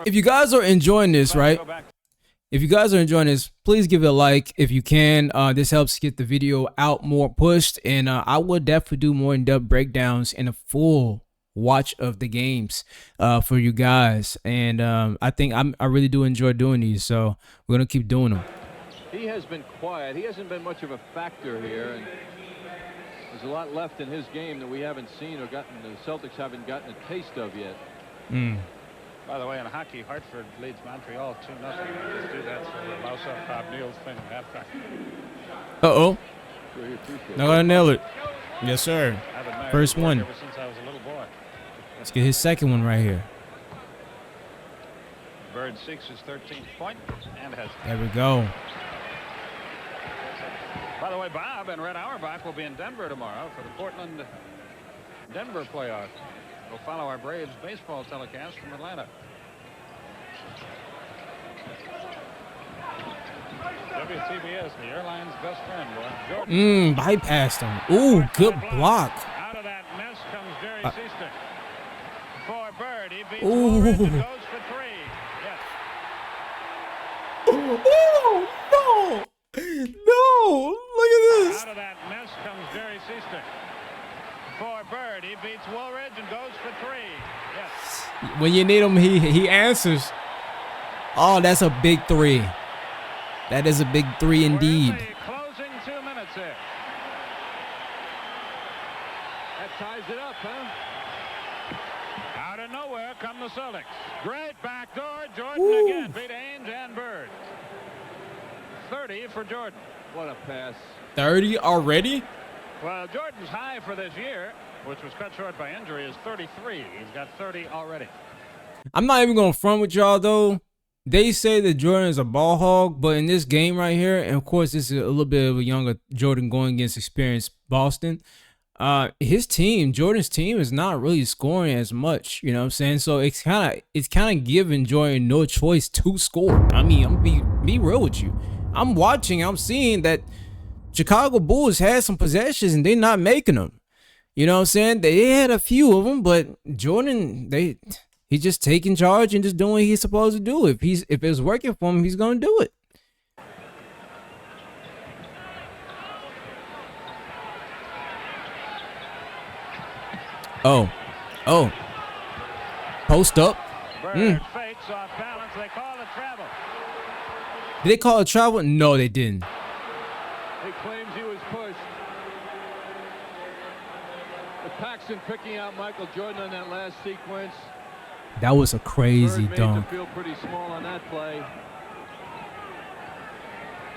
[SPEAKER 1] If you guys are enjoying this, right? If you guys are enjoying this, please give it a like if you can. This helps get the video out more pushed, and I will definitely do more in-depth breakdowns and a full watch of the games for you guys. And I think I really do enjoy doing these, so we're gonna keep doing them.
[SPEAKER 4] He has been quiet. He hasn't been much of a factor here, and there's a lot left in his game that we haven't seen or gotten. The Celtics haven't gotten a taste of yet.
[SPEAKER 2] By the way, in hockey, Hartford leads Montreal 2-0. Just do that so the mouse up Bob Neal's thing at halftime.
[SPEAKER 1] Uh-oh. Not gonna nail it. Yes, sir. First one.
[SPEAKER 2] Ever since I was a little boy.
[SPEAKER 1] Let's get his second one right here.
[SPEAKER 2] Bird seeks his 13th point and has.
[SPEAKER 1] There we go.
[SPEAKER 2] By the way, Bob and Red Auerbach will be in Denver tomorrow for the Portland-Denver playoff. We'll follow our Braves baseball telecast from Atlanta. WTBS, the airline's best friend, boy. Jordan.
[SPEAKER 1] Bypassed him. Ooh, good block.
[SPEAKER 2] Out of that mess comes Jerry Seaston. For Bird, he beats
[SPEAKER 1] Ooh.
[SPEAKER 2] Woolridge and goes for 3. Yes.
[SPEAKER 1] Oh, no. No. Look at this.
[SPEAKER 2] Out of that mess comes Jerry Seaston. For Bird, he beats Woolridge and goes for 3. Yes.
[SPEAKER 1] When you need him, he answers. Oh, that's a big 3. That is a big 3 indeed.
[SPEAKER 2] We're in the closing 2 minutes here.
[SPEAKER 4] That ties it up, huh?
[SPEAKER 2] Out of nowhere come the Celtics. Great backdoor. Jordan again beat Ainge and Bird. 30 for Jordan.
[SPEAKER 4] What a pass.
[SPEAKER 1] 30 already?
[SPEAKER 2] Well, Jordan's high for this year, which was cut short by injury, is 33. He's got 30 already.
[SPEAKER 1] I'm not even going to front with y'all, though. They say that Jordan is a ball hog, but in this game right here, and of course, this is a little bit of a younger Jordan going against experienced Boston. His team, Jordan's team, is not really scoring as much. You know what I'm saying? So it's kind of giving Jordan no choice to score. I mean, I'm gonna be real with you. I'm watching. I'm seeing that Chicago Bulls had some possessions and they're not making them. You know what I'm saying? They had a few of them, but Jordan, he's just taking charge and just doing what he's supposed to do. If it's working for him, he's gonna do it. Oh. Post up.
[SPEAKER 2] Bird fakes off balance. They call it travel.
[SPEAKER 1] Did they call it travel? No, they didn't.
[SPEAKER 4] He claims he was pushed. But Paxson picking out Michael Jordan on that last sequence.
[SPEAKER 1] That was a crazy
[SPEAKER 4] Bird
[SPEAKER 1] dunk.
[SPEAKER 4] made him feel pretty small on that play.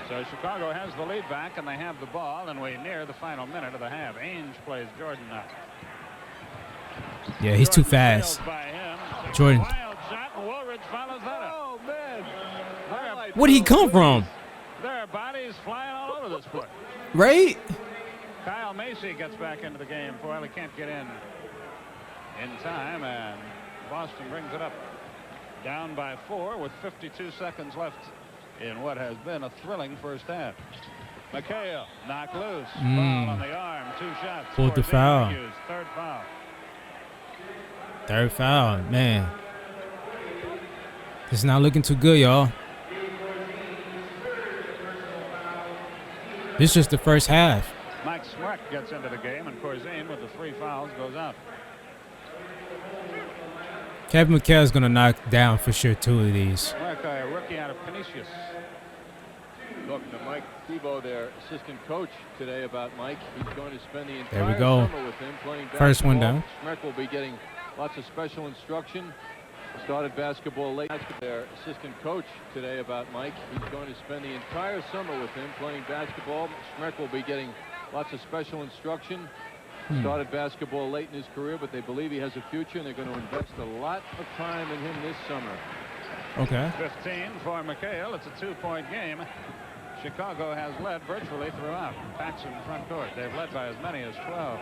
[SPEAKER 2] So Chicago has the lead back, and they have the ball, and we near the final minute of the half. Ainge plays Jordan now.
[SPEAKER 1] Yeah, he's too fast. Jordan.
[SPEAKER 2] Wild shot, and Woolridge follows that up.
[SPEAKER 4] Oh, man.
[SPEAKER 1] Where'd he come from?
[SPEAKER 2] There are bodies flying all over this place.
[SPEAKER 1] Right?
[SPEAKER 2] Kyle Macy gets back into the game. Boyle can't get in time, and Boston brings it up. Down by 4 with 52 seconds left in what has been a thrilling first half. McHale knocked loose. Foul on the arm. 2 shots.
[SPEAKER 1] Pulled the foul.
[SPEAKER 2] Third foul.
[SPEAKER 1] Third foul, man. It's not looking too good, y'all. This is just the first half.
[SPEAKER 2] Mike Smrek gets into the game, and Corzine with the 3 fouls goes out.
[SPEAKER 1] Kevin McHale is going to knock down for sure 2 of these.
[SPEAKER 2] Smrek, a rookie out of Canisius.
[SPEAKER 4] Talking to Mike Thibault, their assistant coach, today about Mike. He's going to spend the
[SPEAKER 1] There we
[SPEAKER 4] entire
[SPEAKER 1] go.
[SPEAKER 4] summer with him playing basketball.
[SPEAKER 1] First one down.
[SPEAKER 4] Smrek will be getting lots of special instruction. Started basketball late. Their assistant coach today about Mike. He's going to spend the entire summer with him playing basketball. Smrek will be getting lots of special instruction. Started basketball late in his career, but they believe he has a future, and they're going to invest a lot of time in him this summer.
[SPEAKER 1] Okay.
[SPEAKER 2] 15 for McHale. It's a 2-point game. Chicago has led virtually throughout. Paxson front court. They've led by as many as 12.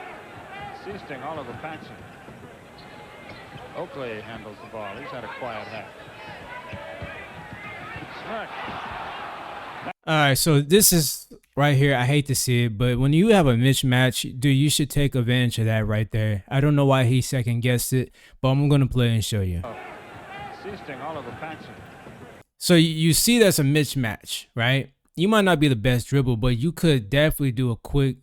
[SPEAKER 2] Seasting all over Paxson. Oakley handles the ball. He's had a quiet half. Smrek.
[SPEAKER 1] All right, so this is right here. I hate to see it, but when you have a mismatch, dude, you should take advantage of that right there. I don't know why he second guessed it, but I'm going to play and show you.
[SPEAKER 2] Seasting all over Paxson.
[SPEAKER 1] So you see that's a mismatch, right? You might not be the best dribble, but you could definitely do a quick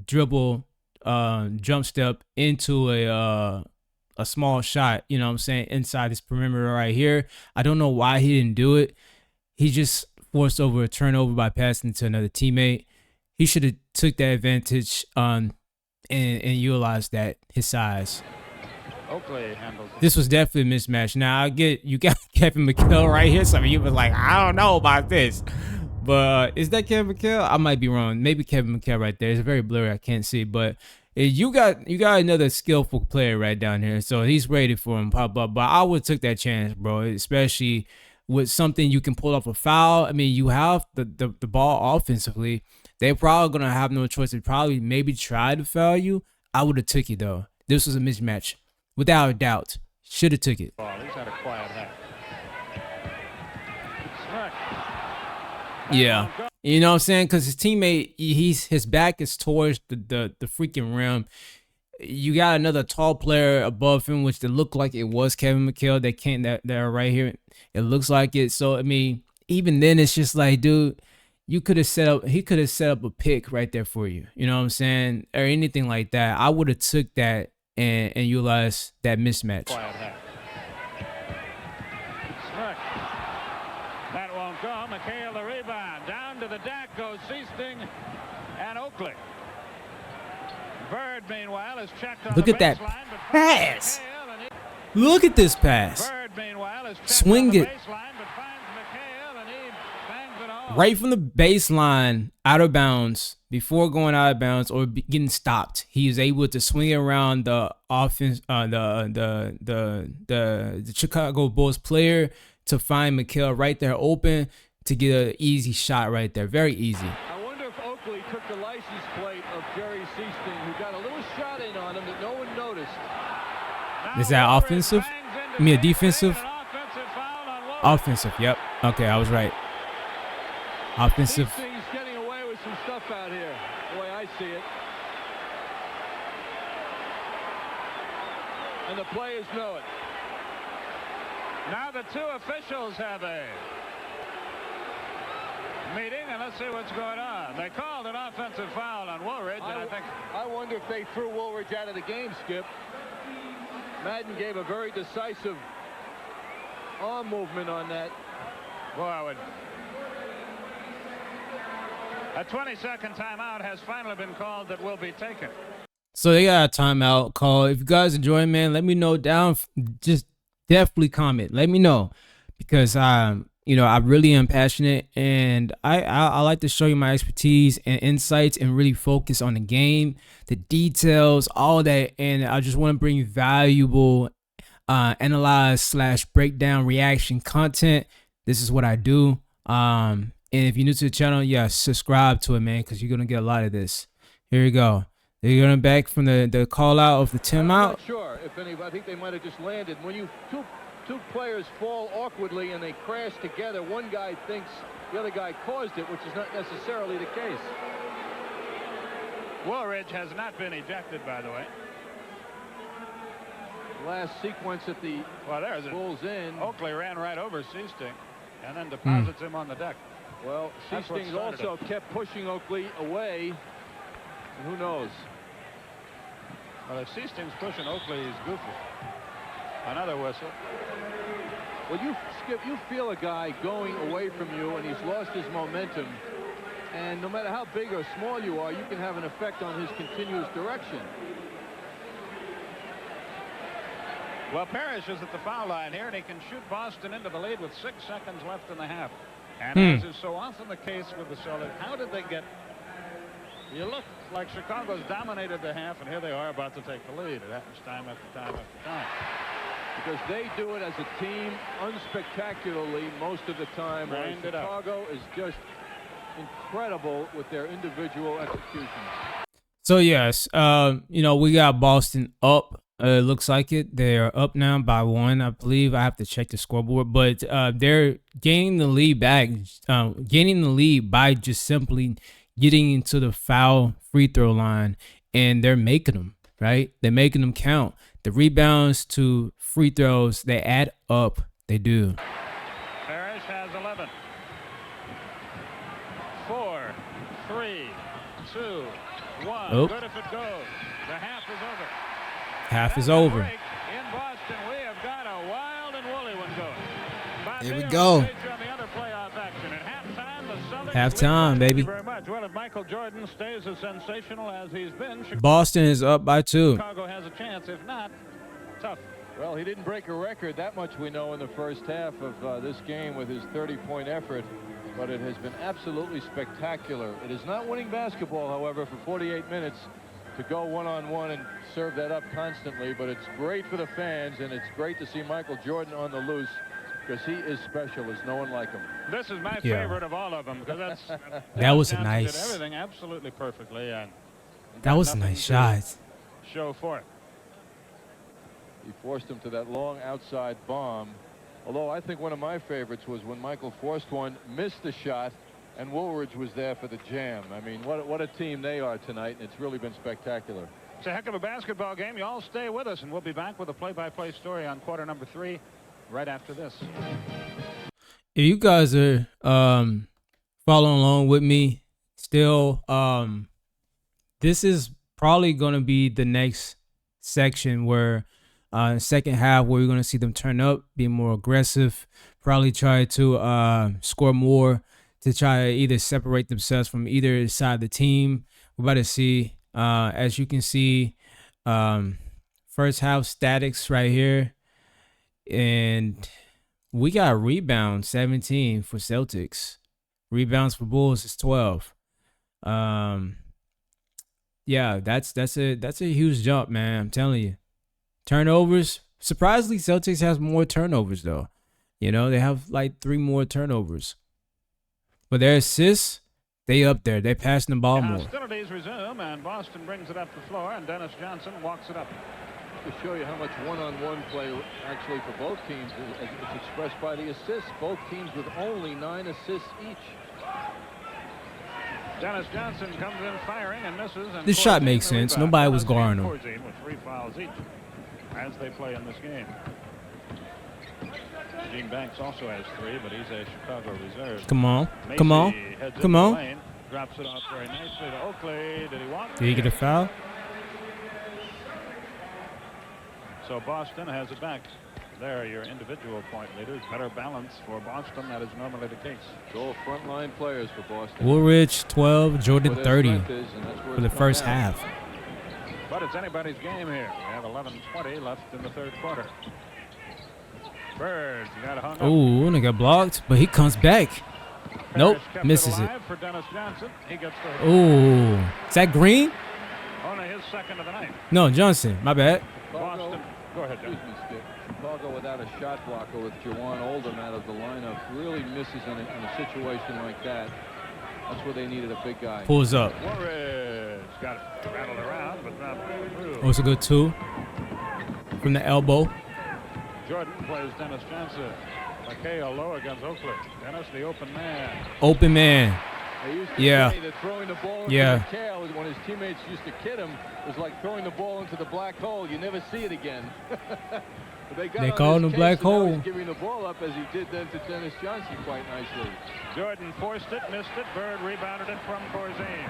[SPEAKER 1] dribble jump step into a small shot, you know what I'm saying, inside this perimeter right here. I don't know why he didn't do it. He just forced over a turnover by passing to another teammate. He should have took that advantage and utilized that, his size.
[SPEAKER 2] Oakley handles it.
[SPEAKER 1] This was definitely a mismatch. Now, I get you got Kevin McHale right here. Some of you was like, I don't know about this. But is that Kevin McHale? I might be wrong. Maybe Kevin McHale right there. It's very blurry. I can't see. But you got another skillful player right down here. So he's ready for him pop up. But I would took that chance, bro, especially with something you can pull off a foul. I mean, you have the ball offensively. They're probably going to have no choice. They probably maybe try to foul you. I would have took it, though. This was a mismatch. Without a doubt. Should have took it.
[SPEAKER 2] He's had a quiet half.
[SPEAKER 1] Yeah. You know what I'm saying? Because his teammate, his back is towards the freaking rim. You got another tall player above him, which looked like it was Kevin McHale. That are right here. It looks like it. So, I mean, even then, it's just like, dude, he could have set up a pick right there for you. You know what I'm saying? Or anything like that. I would have took that and utilized that mismatch.
[SPEAKER 2] Quiet half. Smrek. That won't go. McHale the rebound. Down to the deck goes Seasting and Oakley. Bird, meanwhile, is checked on
[SPEAKER 1] Look
[SPEAKER 2] the
[SPEAKER 1] at that
[SPEAKER 2] baseline, but
[SPEAKER 1] pass.
[SPEAKER 2] McHale,
[SPEAKER 1] Look at this pass.
[SPEAKER 2] Bird, meanwhile, is checked
[SPEAKER 1] Swing
[SPEAKER 2] on the
[SPEAKER 1] it.
[SPEAKER 2] baseline, but finds McHale, and he bangs it home.
[SPEAKER 1] Right from the baseline, out of bounds, before going out of bounds or getting stopped. He is able to swing it around the offense, the Chicago Bulls player to find McHale right there open to get an easy shot right there. Very easy.
[SPEAKER 4] I wonder if Oakley took the license plate of Jerry Seasting, who got a little shot in on him that no one noticed.
[SPEAKER 1] Is that offensive? I mean, a defensive? Offensive, yep. Okay, I was right. Offensive.
[SPEAKER 4] Seasting's getting away with some stuff out here, the way I see it. And the players know it.
[SPEAKER 2] Now the two officials have a meeting, and let's see what's going on. They called an offensive foul on Woolridge, and
[SPEAKER 4] I wonder if they threw Woolridge out of the game, Skip. Madden gave a very decisive arm movement on that.
[SPEAKER 2] Boy, a 20-second timeout has finally been called that will be taken.
[SPEAKER 1] So they got a timeout call. If you guys enjoy, man, let me know down. Just definitely comment. Let me know, because I really am passionate, and I like to show you my expertise and insights and really focus on the game, the details, all that. And I just want to bring you valuable analyze / breakdown reaction content. This is what I do. And if you're new to the channel, yeah, subscribe to it, man, because you're going to get a lot of this. Here we go. They're going back from the call out of the
[SPEAKER 4] I'm
[SPEAKER 1] timeout.
[SPEAKER 4] not sure if any. I think they might have just landed. When you two players fall awkwardly and they crash together, one guy thinks the other guy caused it, which is not necessarily the case.
[SPEAKER 2] Woolridge has not been ejected, by the way.
[SPEAKER 4] Last sequence at the Bulls in.
[SPEAKER 2] Oakley ran right over Seasting and then deposits him on the deck.
[SPEAKER 4] Well, Seasting also kept pushing Oakley away. And who knows?
[SPEAKER 2] Well, if Seasting's pushing Oakley, he's goofy. Another whistle.
[SPEAKER 4] Well, Skip, you feel a guy going away from you and he's lost his momentum. And no matter how big or small you are, you can have an effect on his continuous direction.
[SPEAKER 2] Well, Parrish is at the foul line here, and he can shoot Boston into the lead with 6 seconds left in the half. And as is so often the case with the Celtics, how did they get... You look like Chicago's dominated the half, and here they are about to take the lead. It happens time after time after time.
[SPEAKER 4] Because they do it as a team unspectacularly most of the time. And Chicago is just incredible with their individual executions.
[SPEAKER 1] So, yes, you know, we got Boston up. It looks like it. They're up now by 1, I believe. I have to check the scoreboard, but they're gaining the lead back, gaining the lead by just simply getting into the foul free throw line, and they're making them, right? They're making them count. The rebounds to free throws, they add up. They do.
[SPEAKER 2] Parrish has 11. 4, 3, 2, 1.
[SPEAKER 1] Oh.
[SPEAKER 2] Good if it goes. The half is over.
[SPEAKER 1] Half is over.
[SPEAKER 2] In Boston, we have got a wild and woolly one going.
[SPEAKER 1] Here we go. Halftime, baby.
[SPEAKER 2] Very much. Well, if Michael Jordan stays as sensational as he's been,
[SPEAKER 1] Boston is up by 2.
[SPEAKER 2] Chicago has a chance. If not, tough.
[SPEAKER 4] Well, he didn't break a record, that much we know, in the first half of this game with his 30-point effort, but it has been absolutely spectacular. It is not winning basketball, however, for 48 minutes to go one-on-one and serve that up constantly, but it's great for the fans, and it's great to see Michael Jordan on the loose, because he is special. There's no one like him.
[SPEAKER 2] This is my favorite of all of them, because that's
[SPEAKER 1] that was a
[SPEAKER 2] did
[SPEAKER 1] nice.
[SPEAKER 2] everything absolutely perfectly, and
[SPEAKER 1] that was a nice shot.
[SPEAKER 2] Show for it.
[SPEAKER 4] He forced him to that long outside bomb. Although I think one of my favorites was when Michael forced one, missed the shot, and Woolridge was there for the jam. I mean, what a team they are tonight, and it's really been spectacular.
[SPEAKER 2] It's a heck of a basketball game. You all stay with us, and we'll be back with a play-by-play story on quarter number 3 right after this.
[SPEAKER 1] If you guys are following along with me still, this is probably going to be the next section where second half where we're going to see them turn up, be more aggressive, probably try to score more to try to either separate themselves from either side of the team. We're about to see, as you can see, first half statics right here. And we got rebounds 17 for Celtics. Rebounds for Bulls is 12. Yeah, that's a huge jump, man. I'm telling you. Turnovers. Surprisingly, Celtics has more turnovers though. You know, they have like 3 more turnovers. But their assists, they up there. They're passing the ball more.
[SPEAKER 2] Hostilities resume, and Boston brings it up the floor, and Dennis Johnson walks it up.
[SPEAKER 4] To show you how much one-on-one play actually for both teams is expressed by the assists. Both teams with only 9 assists each.
[SPEAKER 2] Dennis Johnson comes in firing and misses. And
[SPEAKER 1] this shot makes sense. Nobody was guarding him.
[SPEAKER 2] With 3 fouls each as they play in this game. Gene Banks also has 3, but he's a Chicago reserve.
[SPEAKER 1] Come on.
[SPEAKER 2] Macy
[SPEAKER 1] Come on. Come on.
[SPEAKER 2] Lane, drops it off very nicely to Oakley. Did he walk?
[SPEAKER 1] Did he get a foul?
[SPEAKER 2] So Boston has it back. There, your individual point leaders. Better balance for Boston. That is normally the case.
[SPEAKER 4] It's all frontline players for Boston.
[SPEAKER 1] Woolridge 12, Jordan 30 for the first
[SPEAKER 2] out.
[SPEAKER 1] half.
[SPEAKER 2] But it's anybody's game here. We have 11:20 left in the third quarter. Bird got hung up.
[SPEAKER 1] Ooh, and it got blocked, but he comes back. Nope, misses it.
[SPEAKER 2] For Dennis Johnson. He gets the
[SPEAKER 1] Ooh, is that Green?
[SPEAKER 2] only his second of the night.
[SPEAKER 1] No, Johnson. My bad.
[SPEAKER 2] Boston. Go ahead, John.
[SPEAKER 4] Excuse me, Skip. Chicago without a shot blocker with Jawan Oldham out of the lineup really misses in a situation like that. That's where they needed a big guy.
[SPEAKER 1] Pulls up.
[SPEAKER 2] Woolridge got it rattled around.
[SPEAKER 1] was a good 2 from the elbow.
[SPEAKER 2] Jordan plays Dennis Johnson. McHale low against Oakley. Dennis, the open man.
[SPEAKER 1] Open man.
[SPEAKER 4] They used to
[SPEAKER 1] Yeah.
[SPEAKER 4] say that throwing the ball into
[SPEAKER 1] Yeah.
[SPEAKER 4] McHale when his teammates used to kid him was like throwing the ball into the black hole. You never see it again. But
[SPEAKER 1] They call him the black
[SPEAKER 4] so now
[SPEAKER 1] hole.
[SPEAKER 4] he's giving the ball up as he did then to Dennis Johnson quite nicely.
[SPEAKER 2] Jordan forced it, missed it. Bird rebounded it from Corzine.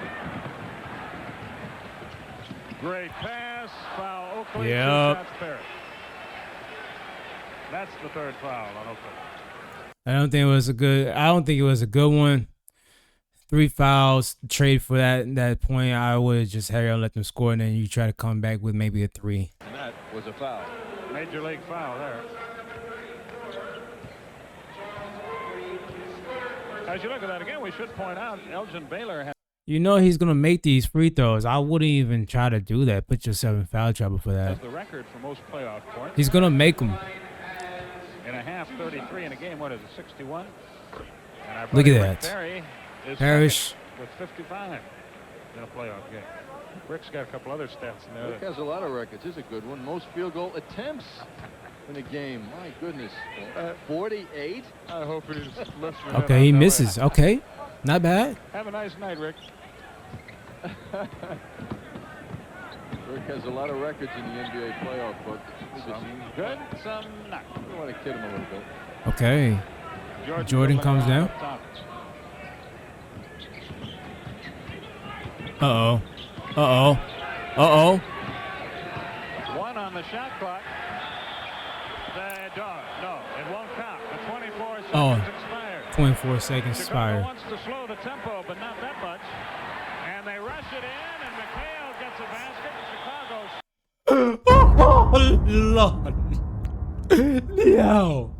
[SPEAKER 2] Great pass. Foul Oakley.
[SPEAKER 1] Yep.
[SPEAKER 2] 2 shots Perry. That's the 3rd foul on Oakley.
[SPEAKER 1] I don't think it was a good one. 3 fouls, trade for that point. I would just hurry up, let them score, and then you try to come back with maybe a 3.
[SPEAKER 4] And that was a foul.
[SPEAKER 2] Major league foul there. As you look at that again, we should point out Elgin Baylor has
[SPEAKER 1] You know he's gonna make these free throws. I wouldn't even try to do that. Put yourself in foul trouble for that.
[SPEAKER 2] the record for most playoff points.
[SPEAKER 1] He's gonna make them.
[SPEAKER 2] In a half, 33 in a game. What is it, 61? And our
[SPEAKER 1] Look
[SPEAKER 2] buddy
[SPEAKER 1] at
[SPEAKER 2] Rick
[SPEAKER 1] that.
[SPEAKER 2] Perry is
[SPEAKER 1] Parrish.
[SPEAKER 2] second with 55 in a playoff game. Rick's got a couple other stats in there.
[SPEAKER 4] Rick has a lot of records. This is a good one. Most field goal attempts in a game. My goodness. 48?
[SPEAKER 2] I hope he's listening.
[SPEAKER 1] Okay, he misses. Okay, not bad.
[SPEAKER 2] Have a nice night, Rick.
[SPEAKER 4] Rick has a lot of records in the NBA playoff book.
[SPEAKER 2] Some good, some not.
[SPEAKER 4] I want to kid him a little bit.
[SPEAKER 1] Okay, Jordan comes down. Uh-oh. Uh-oh. Uh-oh.
[SPEAKER 2] 1 on the shot clock. No, it won't count. The 24 seconds expired.
[SPEAKER 1] 24 seconds
[SPEAKER 2] Chicago
[SPEAKER 1] expired.
[SPEAKER 2] wants to slow the tempo, but not that much. And they rush it in, and McHale gets a basket, and Chicago.
[SPEAKER 1] Oh, Lord. Yo.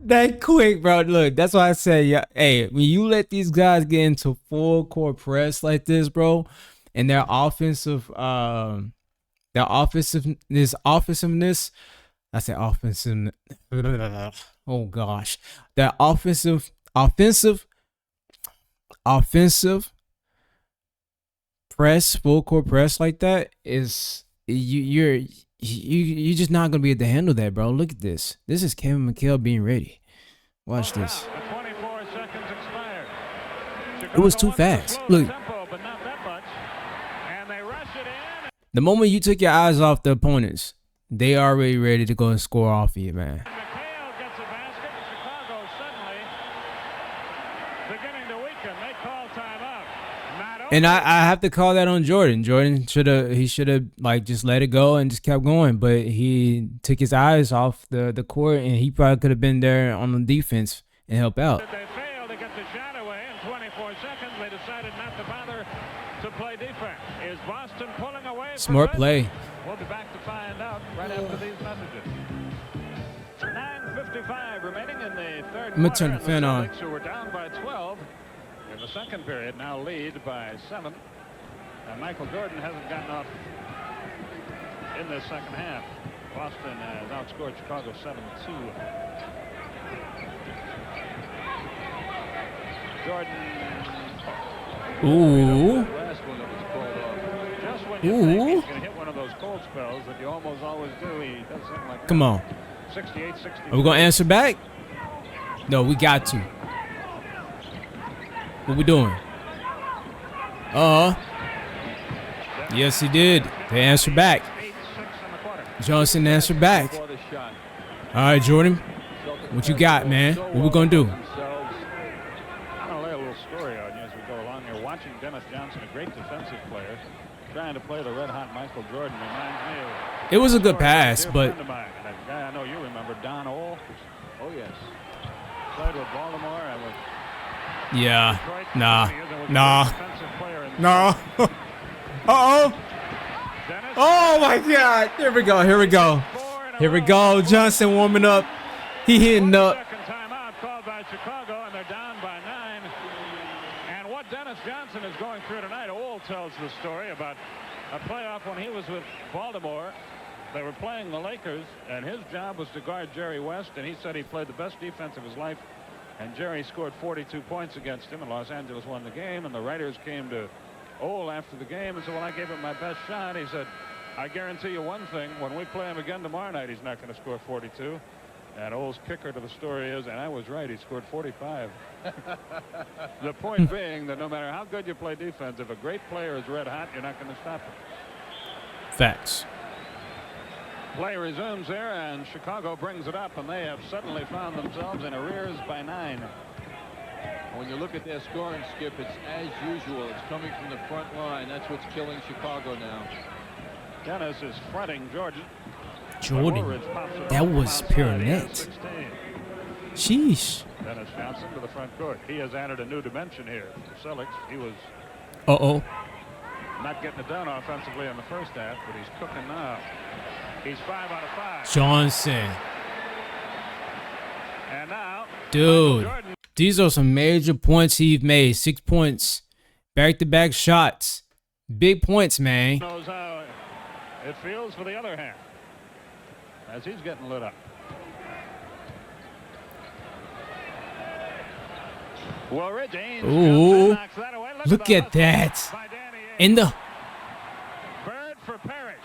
[SPEAKER 1] That quick, bro. Look, that's why I said, yeah, hey, when you let these guys get into full court press like this, bro, and their offensiveness, I say offensive. Oh gosh, that offensive press, full court press like that is you're just not gonna be able to handle that, bro. Look at this. This is Kevin McHale being ready. Watch this.
[SPEAKER 2] The 24 seconds expired.
[SPEAKER 1] It was too fast. Look.
[SPEAKER 2] Tempo, but not that much. And they rush it in.
[SPEAKER 1] The moment you took your eyes off the opponents, they already ready to go and score off of you, man.
[SPEAKER 2] McHale gets a basket, and Chicago suddenly beginning to weaken. They call timeout.
[SPEAKER 1] And I have to call that on Jordan. Jordan should have like just let it go and just kept going, but he took his eyes off the court, and he probably could have been there on the defense and help out.
[SPEAKER 2] They failed to get the shot away in 24 seconds. They decided not to bother to play defense. Is Boston pulling away?
[SPEAKER 1] Smart play.
[SPEAKER 2] We'll be back to find out right after these messages. 9:55 remaining in the third
[SPEAKER 1] I'm gonna
[SPEAKER 2] quarter.
[SPEAKER 1] turn the fan on.
[SPEAKER 2] Celtics, who were down by 12 in the second period, now lead by 7. And Michael Jordan hasn't gotten off in the second half. Boston has outscored Chicago 7-2. Jordan.
[SPEAKER 1] Ooh.
[SPEAKER 4] Last one that was called off.
[SPEAKER 2] Just when you think he's going to hit one of those cold spells that you almost always do, he does something like that.
[SPEAKER 1] Come on.
[SPEAKER 2] 68, 60.
[SPEAKER 1] Are we gonna answer back? No, we got to. What we doing? Yes, he did. They answered back.
[SPEAKER 2] 8-6 in the quarter.
[SPEAKER 1] Johnson answered back.
[SPEAKER 4] Before the shot.
[SPEAKER 1] All right, Jordan.
[SPEAKER 4] Celtics
[SPEAKER 1] What you
[SPEAKER 4] have
[SPEAKER 1] got,
[SPEAKER 4] played
[SPEAKER 1] man?
[SPEAKER 4] so
[SPEAKER 1] What we
[SPEAKER 4] well
[SPEAKER 1] gonna do?
[SPEAKER 4] themselves.
[SPEAKER 2] I'm going to lay a little story on you as we go along here. Watching Dennis Johnson, a great defensive player, trying to play the red-hot Michael Jordan reminds me of
[SPEAKER 1] It was a good
[SPEAKER 2] story of
[SPEAKER 1] pass,
[SPEAKER 2] dear
[SPEAKER 1] but
[SPEAKER 2] friend of mine, and a guy I know you remember, Don Ohl,
[SPEAKER 4] Oh, yes.
[SPEAKER 2] played with Baltimore and with
[SPEAKER 1] yeah,
[SPEAKER 2] Detroit.
[SPEAKER 1] nah,
[SPEAKER 2] He was a
[SPEAKER 1] nah,
[SPEAKER 2] great defensive player in the
[SPEAKER 1] no.
[SPEAKER 2] Dennis,
[SPEAKER 1] Oh my God! Here we go. Here we go.
[SPEAKER 2] 4 in a
[SPEAKER 1] Here we
[SPEAKER 2] row.
[SPEAKER 1] go. Johnson warming up. He hitting up.
[SPEAKER 2] Second timeout called by Chicago, and they're down by 9. And what Dennis Johnson is going through tonight, Ohl tells the story about a playoff when he was with Baltimore. They were playing the Lakers, and his job was to guard Jerry West, and he said he played the best defense of his life. And Jerry scored 42 points against him, and Los Angeles won the game. And the writers came to Ohl after the game and said, well, I gave him my best shot. He said, I guarantee you one thing, when we play him again tomorrow night, he's not going to score 42. And Old's kicker to the story is, and I was right, he scored 45. The point being that no matter how good you play defense, if a great player is red hot, you're not going to stop him.
[SPEAKER 1] Facts.
[SPEAKER 2] Play resumes there, and Chicago brings it up, and they have suddenly found themselves in arrears by 9.
[SPEAKER 4] When you look at their scoring, Skip, it's as usual. It's coming from the front line. That's what's killing Chicago now.
[SPEAKER 2] Dennis is fronting Jordan.
[SPEAKER 1] That was pure net. Sheesh.
[SPEAKER 2] Dennis Johnson to the front court. He has added a new dimension here for Celtics. He was not getting it done offensively in the first half, but he's cooking now. He's 5 out of 5.
[SPEAKER 1] Johnson.
[SPEAKER 2] And now,
[SPEAKER 1] dude, these are some major points he's made. 6 points. Back-to-back shots. Big points, man.
[SPEAKER 2] Knows how it feels for the other hand as he's getting lit up. Woolridge,
[SPEAKER 1] ooh,
[SPEAKER 2] knocks that away.
[SPEAKER 1] look at that. In the
[SPEAKER 2] Bird for Parrish.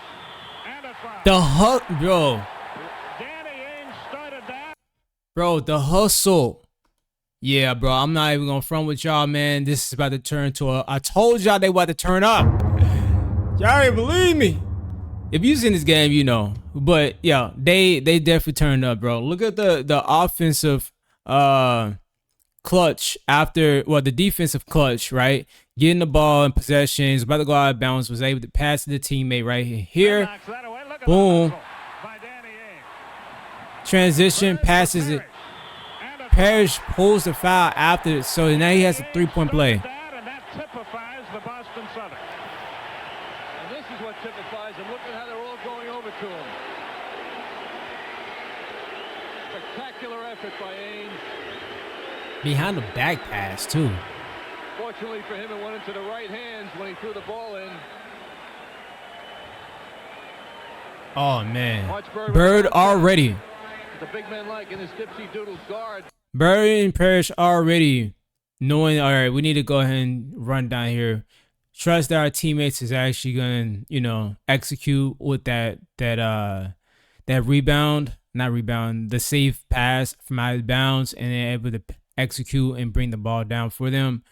[SPEAKER 2] And a foul.
[SPEAKER 1] the hustle, bro.
[SPEAKER 2] Danny Ainge started that.
[SPEAKER 1] Bro, the hustle. Yeah, bro, I'm not even gonna front with y'all, man. This is about to turn to a. I told y'all they about to turn up. Y'all ain't believe me. If you seen this game, you know. But yeah, they definitely turned up, bro. Look at the offensive clutch after, well, the defensive clutch, right? Getting the ball in possession, he's about to go out of bounds, was able to pass to the teammate right here. Boom. Transition, passes it. Parrish pulls the foul after, so now he has a 3-point play.
[SPEAKER 2] And that typifies the Boston Celtics.
[SPEAKER 4] And this is what typifies them. Look at how they're all going over to him. Spectacular effort by Ainge.
[SPEAKER 1] Behind the back pass, too.
[SPEAKER 4] Fortunately for him, it went into the right hands when he threw the ball in.
[SPEAKER 1] Oh, man. Bird already.
[SPEAKER 4] The big man like in his dipsy doodle guard.
[SPEAKER 1] Bird and Parrish already knowing, all right, we need to go ahead and run down here. Trust that our teammates is actually going to, you know, execute with that rebound, not rebound, the safe pass from out of bounds, and then able to execute and bring the ball down for them.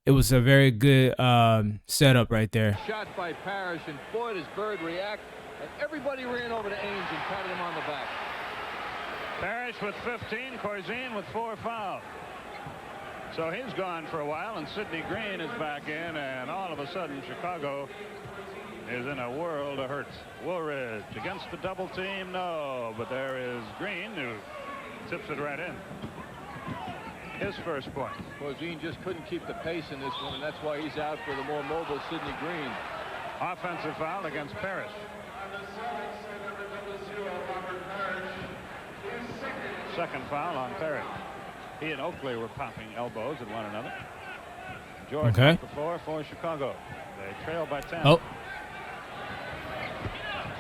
[SPEAKER 1] It was a very good setup right there.
[SPEAKER 4] Shot by Parrish, and boy, does Bird react. And everybody ran over to Ainge and patted him on the back.
[SPEAKER 2] Parrish with 15, Corzine with 4 fouls. So he's gone for a while, and Sidney Green is back in, and all of a sudden Chicago is in a world of hurt. Woolridge against the double team, no, but there is Green who tips it right in. His first point.
[SPEAKER 4] Corzine just couldn't keep the pace in this one, and that's why he's out for the more mobile Sidney Green.
[SPEAKER 2] Offensive foul against Parrish. Second foul on Parrish. He and Oakley were popping elbows at one another. George
[SPEAKER 1] okay.
[SPEAKER 2] The floor for Chicago. They trail by 10.
[SPEAKER 1] Oh.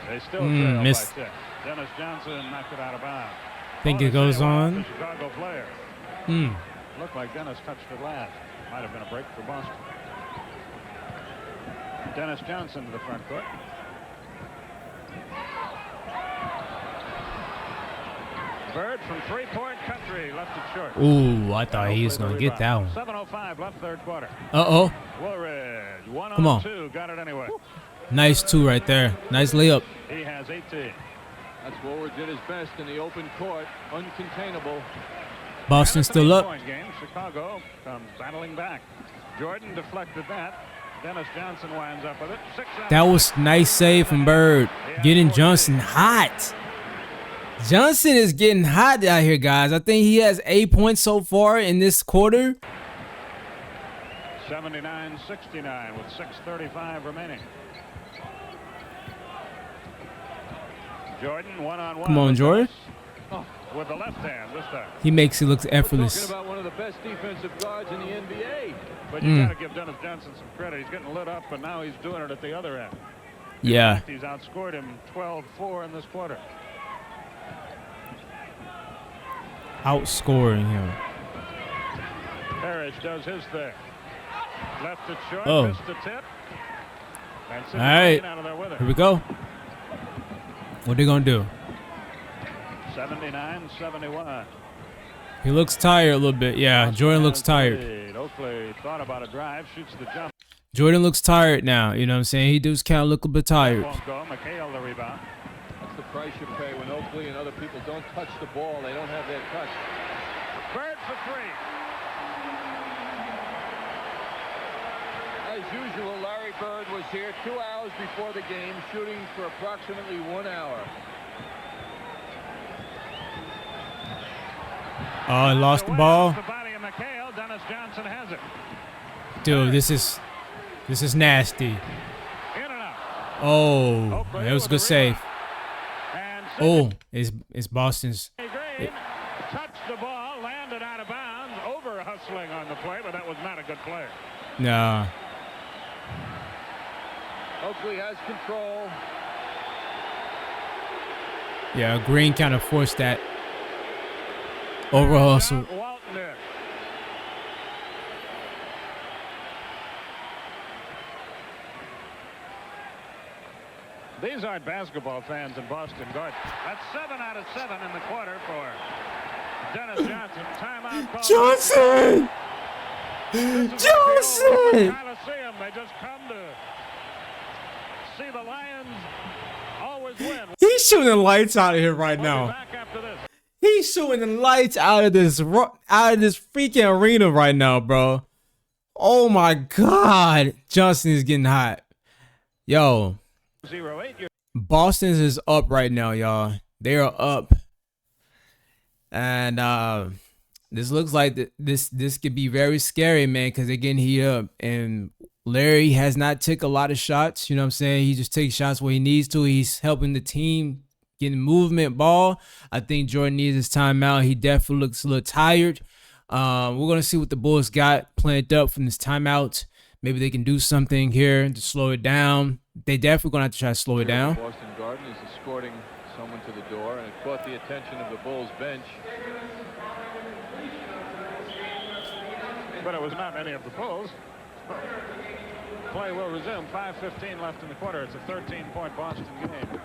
[SPEAKER 2] They still trail
[SPEAKER 1] missed.
[SPEAKER 2] by 10. Dennis Johnson knocked it out of bounds.
[SPEAKER 1] Think it goes on.
[SPEAKER 2] Chicago player. Looked like Dennis touched it last. Might have been a break for Boston. Dennis Johnson to the front court. Bird from Freeport Country left it short.
[SPEAKER 1] Ooh, I thought he was going to get that one.
[SPEAKER 2] 7:05 left third quarter.
[SPEAKER 1] Uh-oh.
[SPEAKER 2] Woolridge, 1
[SPEAKER 1] Come on.
[SPEAKER 2] 2, got it anyway.
[SPEAKER 1] Nice 2 right there. Nice layup.
[SPEAKER 2] He has 18.
[SPEAKER 4] That's Woolridge did his best in the open court, uncontainable.
[SPEAKER 1] Boston still up.
[SPEAKER 2] Point game. Chicago comes battling back. Jordan deflected that. Dennis Johnson winds up with it.
[SPEAKER 1] That was nice save from Bird. Getting Johnson hot. Johnson is getting hot out here, guys. I think he has 8 points so far in this quarter.
[SPEAKER 2] 79-69 with 6:35 remaining. Jordan one-on-one.
[SPEAKER 1] Come on, Jordan.
[SPEAKER 2] With the left hand this time.
[SPEAKER 1] He makes it look effortless.
[SPEAKER 4] Talking about one of the best defensive guards in the NBA.
[SPEAKER 2] But you got to give Dennis Johnson some credit. He's getting lit up, and now he's doing it at the other end.
[SPEAKER 1] Yeah.
[SPEAKER 2] He's outscored him 12-4 in this quarter.
[SPEAKER 1] Outscoring him.
[SPEAKER 2] Parrish does his thing. Left it short,
[SPEAKER 1] Oh.
[SPEAKER 2] missed the tip. And
[SPEAKER 1] All right.
[SPEAKER 2] out of there with it.
[SPEAKER 1] Here we go. What they gonna do?
[SPEAKER 2] 79-71.
[SPEAKER 1] He looks tired a little bit. Yeah, Jordan looks tired.
[SPEAKER 2] Oakley thought about a drive, shoots the jump.
[SPEAKER 1] Jordan looks tired now. You know what I'm saying? He does kind of look a bit tired.
[SPEAKER 2] Won't go. McHale the rebound.
[SPEAKER 4] That's the price you pay when Oakley and other people don't touch the ball. They don't have their touch.
[SPEAKER 2] Bird for three.
[SPEAKER 4] As usual, Larry Bird was here 2 hours before the game, shooting for approximately 1 hour.
[SPEAKER 1] Oh, he lost the ball.
[SPEAKER 2] The body of McHale. Dennis Johnson has it.
[SPEAKER 1] Dude, this is nasty.
[SPEAKER 2] In and out.
[SPEAKER 1] Oh, that was a good save.
[SPEAKER 2] And
[SPEAKER 1] Oh, it's Boston's.
[SPEAKER 2] Green touched the ball, landed out of bounds, over hustling on the play, but that was not a good play.
[SPEAKER 1] Nah.
[SPEAKER 4] Oakley has control.
[SPEAKER 1] Yeah, Green kind of forced that over hustle.
[SPEAKER 2] Walton there. These aren't basketball fans in Boston Garden. That's 7 out of 7 in the quarter for Dennis Johnson. Timeout call.
[SPEAKER 1] Johnson! Johnson!
[SPEAKER 2] Coliseum. They just come to see the Lions always win.
[SPEAKER 1] He's shooting the lights out of here right
[SPEAKER 2] We'll be
[SPEAKER 1] now.
[SPEAKER 2] back after this.
[SPEAKER 1] He's shooting the lights out of this freaking arena right now, bro. Oh my God, Johnson is getting hot. Yo,
[SPEAKER 2] 0-8.
[SPEAKER 1] Boston is up right now, y'all. They are up, and this looks like this could be very scary, man, because they're getting heat up. And Larry has not took a lot of shots. You know what I'm saying? He just takes shots where he needs to. He's helping the team getting movement ball. I think Jordan needs his timeout. He definitely looks a little tired. We're going to see what the Bulls got planned up from this timeout. Maybe they can do something here to slow it down. They definitely going to have to try to slow it down.
[SPEAKER 4] Boston Garden is escorting someone to the door, and it caught the attention of the Bulls bench.
[SPEAKER 2] But it was not any of the Bulls. Play will resume. 5:15 left in the quarter. It's a 13-point Boston game.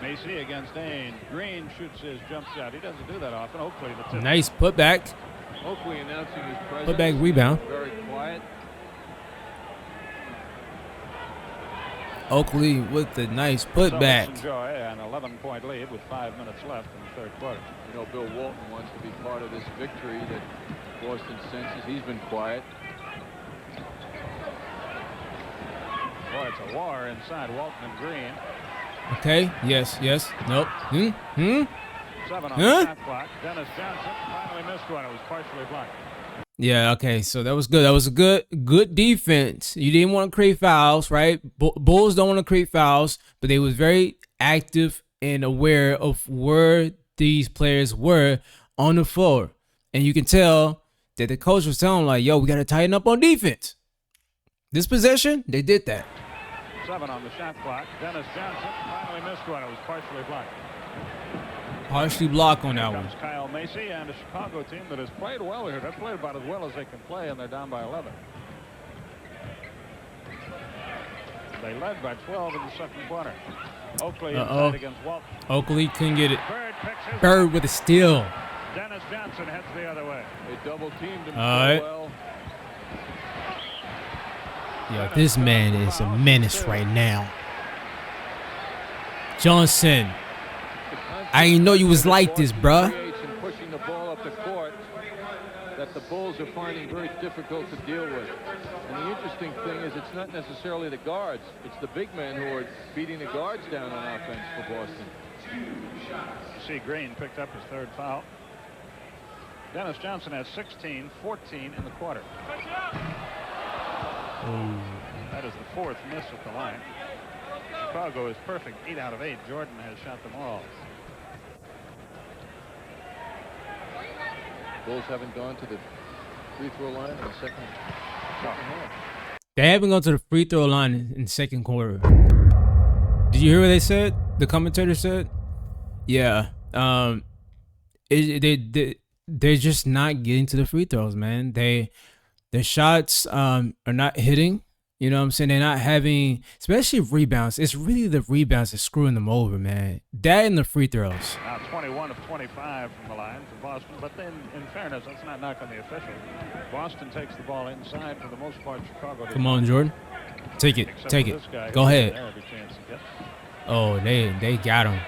[SPEAKER 2] Macy against Ain. Green shoots his jump shot. He doesn't do that often. Oakley the tip.
[SPEAKER 1] Nice putback.
[SPEAKER 4] Oakley announcing his presence.
[SPEAKER 1] Putback rebound.
[SPEAKER 4] Very quiet.
[SPEAKER 1] Oakley with the nice putback.
[SPEAKER 2] So enjoy an 11-point lead with 5 minutes left in the third quarter.
[SPEAKER 4] You know, Bill Walton wants to be part of this victory that Boston senses. He's been quiet.
[SPEAKER 2] Boy, it's a war inside Walton and Green.
[SPEAKER 1] Okay. Yes. Nope.
[SPEAKER 2] 7 on
[SPEAKER 1] Huh?
[SPEAKER 2] the shot clock. Dennis Johnson finally missed one. It was partially blocked.
[SPEAKER 1] Yeah, okay, so that was good. That was a good defense. You didn't want to create fouls, right? Bulls don't want to create fouls, but they was very active and aware of where these players were on the floor. And you can tell that the coach was telling them, like, yo, we got to tighten up on defense. This possession, they did that.
[SPEAKER 2] 7 on the shot clock. Dennis Johnson finally missed one. It was partially blocked.
[SPEAKER 1] Partially block on that
[SPEAKER 2] Here
[SPEAKER 1] one.
[SPEAKER 2] comes Kyle Macy and a Chicago team that has played well here. They've played about as well as they can play, and they're down by 11. They led by 12 in the second quarter. Oakley inside against Walton.
[SPEAKER 1] Oakley couldn't get it.
[SPEAKER 2] Bird picks his
[SPEAKER 1] Bird with a steal.
[SPEAKER 2] Dennis Johnson heads the other way.
[SPEAKER 4] They double teamed him
[SPEAKER 1] All right.
[SPEAKER 4] well.
[SPEAKER 1] Yo, this man is a menace right now. Johnson. I didn't know you was like this, bruh.
[SPEAKER 4] And pushing the ball up the court that the Bulls are finding very difficult to deal with. And the interesting thing is it's not necessarily the guards. It's the big men who are beating the guards down on offense for Boston.
[SPEAKER 2] You see Green picked up his third foul. Dennis Johnson has 16, 14 in the quarter. That is the fourth miss at the line. Chicago is perfect, 8 out of 8. Jordan has shot them all.
[SPEAKER 4] Bulls haven't gone to the free throw line in the second half.
[SPEAKER 1] They haven't gone to the free throw line in the second quarter. Did you hear what they said? The commentator said, yeah, they're just not getting to the free throws, man. Their shots are not hitting. You know what I'm saying? They're not having, especially rebounds. It's really the rebounds that's screwing them over, man. That and the free throws.
[SPEAKER 2] Now 21 of 25 from the line for Boston, but then in fairness, let's not knock on the official. Boston takes the ball inside for the most part. Chicago.
[SPEAKER 1] Come on, Jordan. Take it. Take it. Go ahead. Oh, they got him.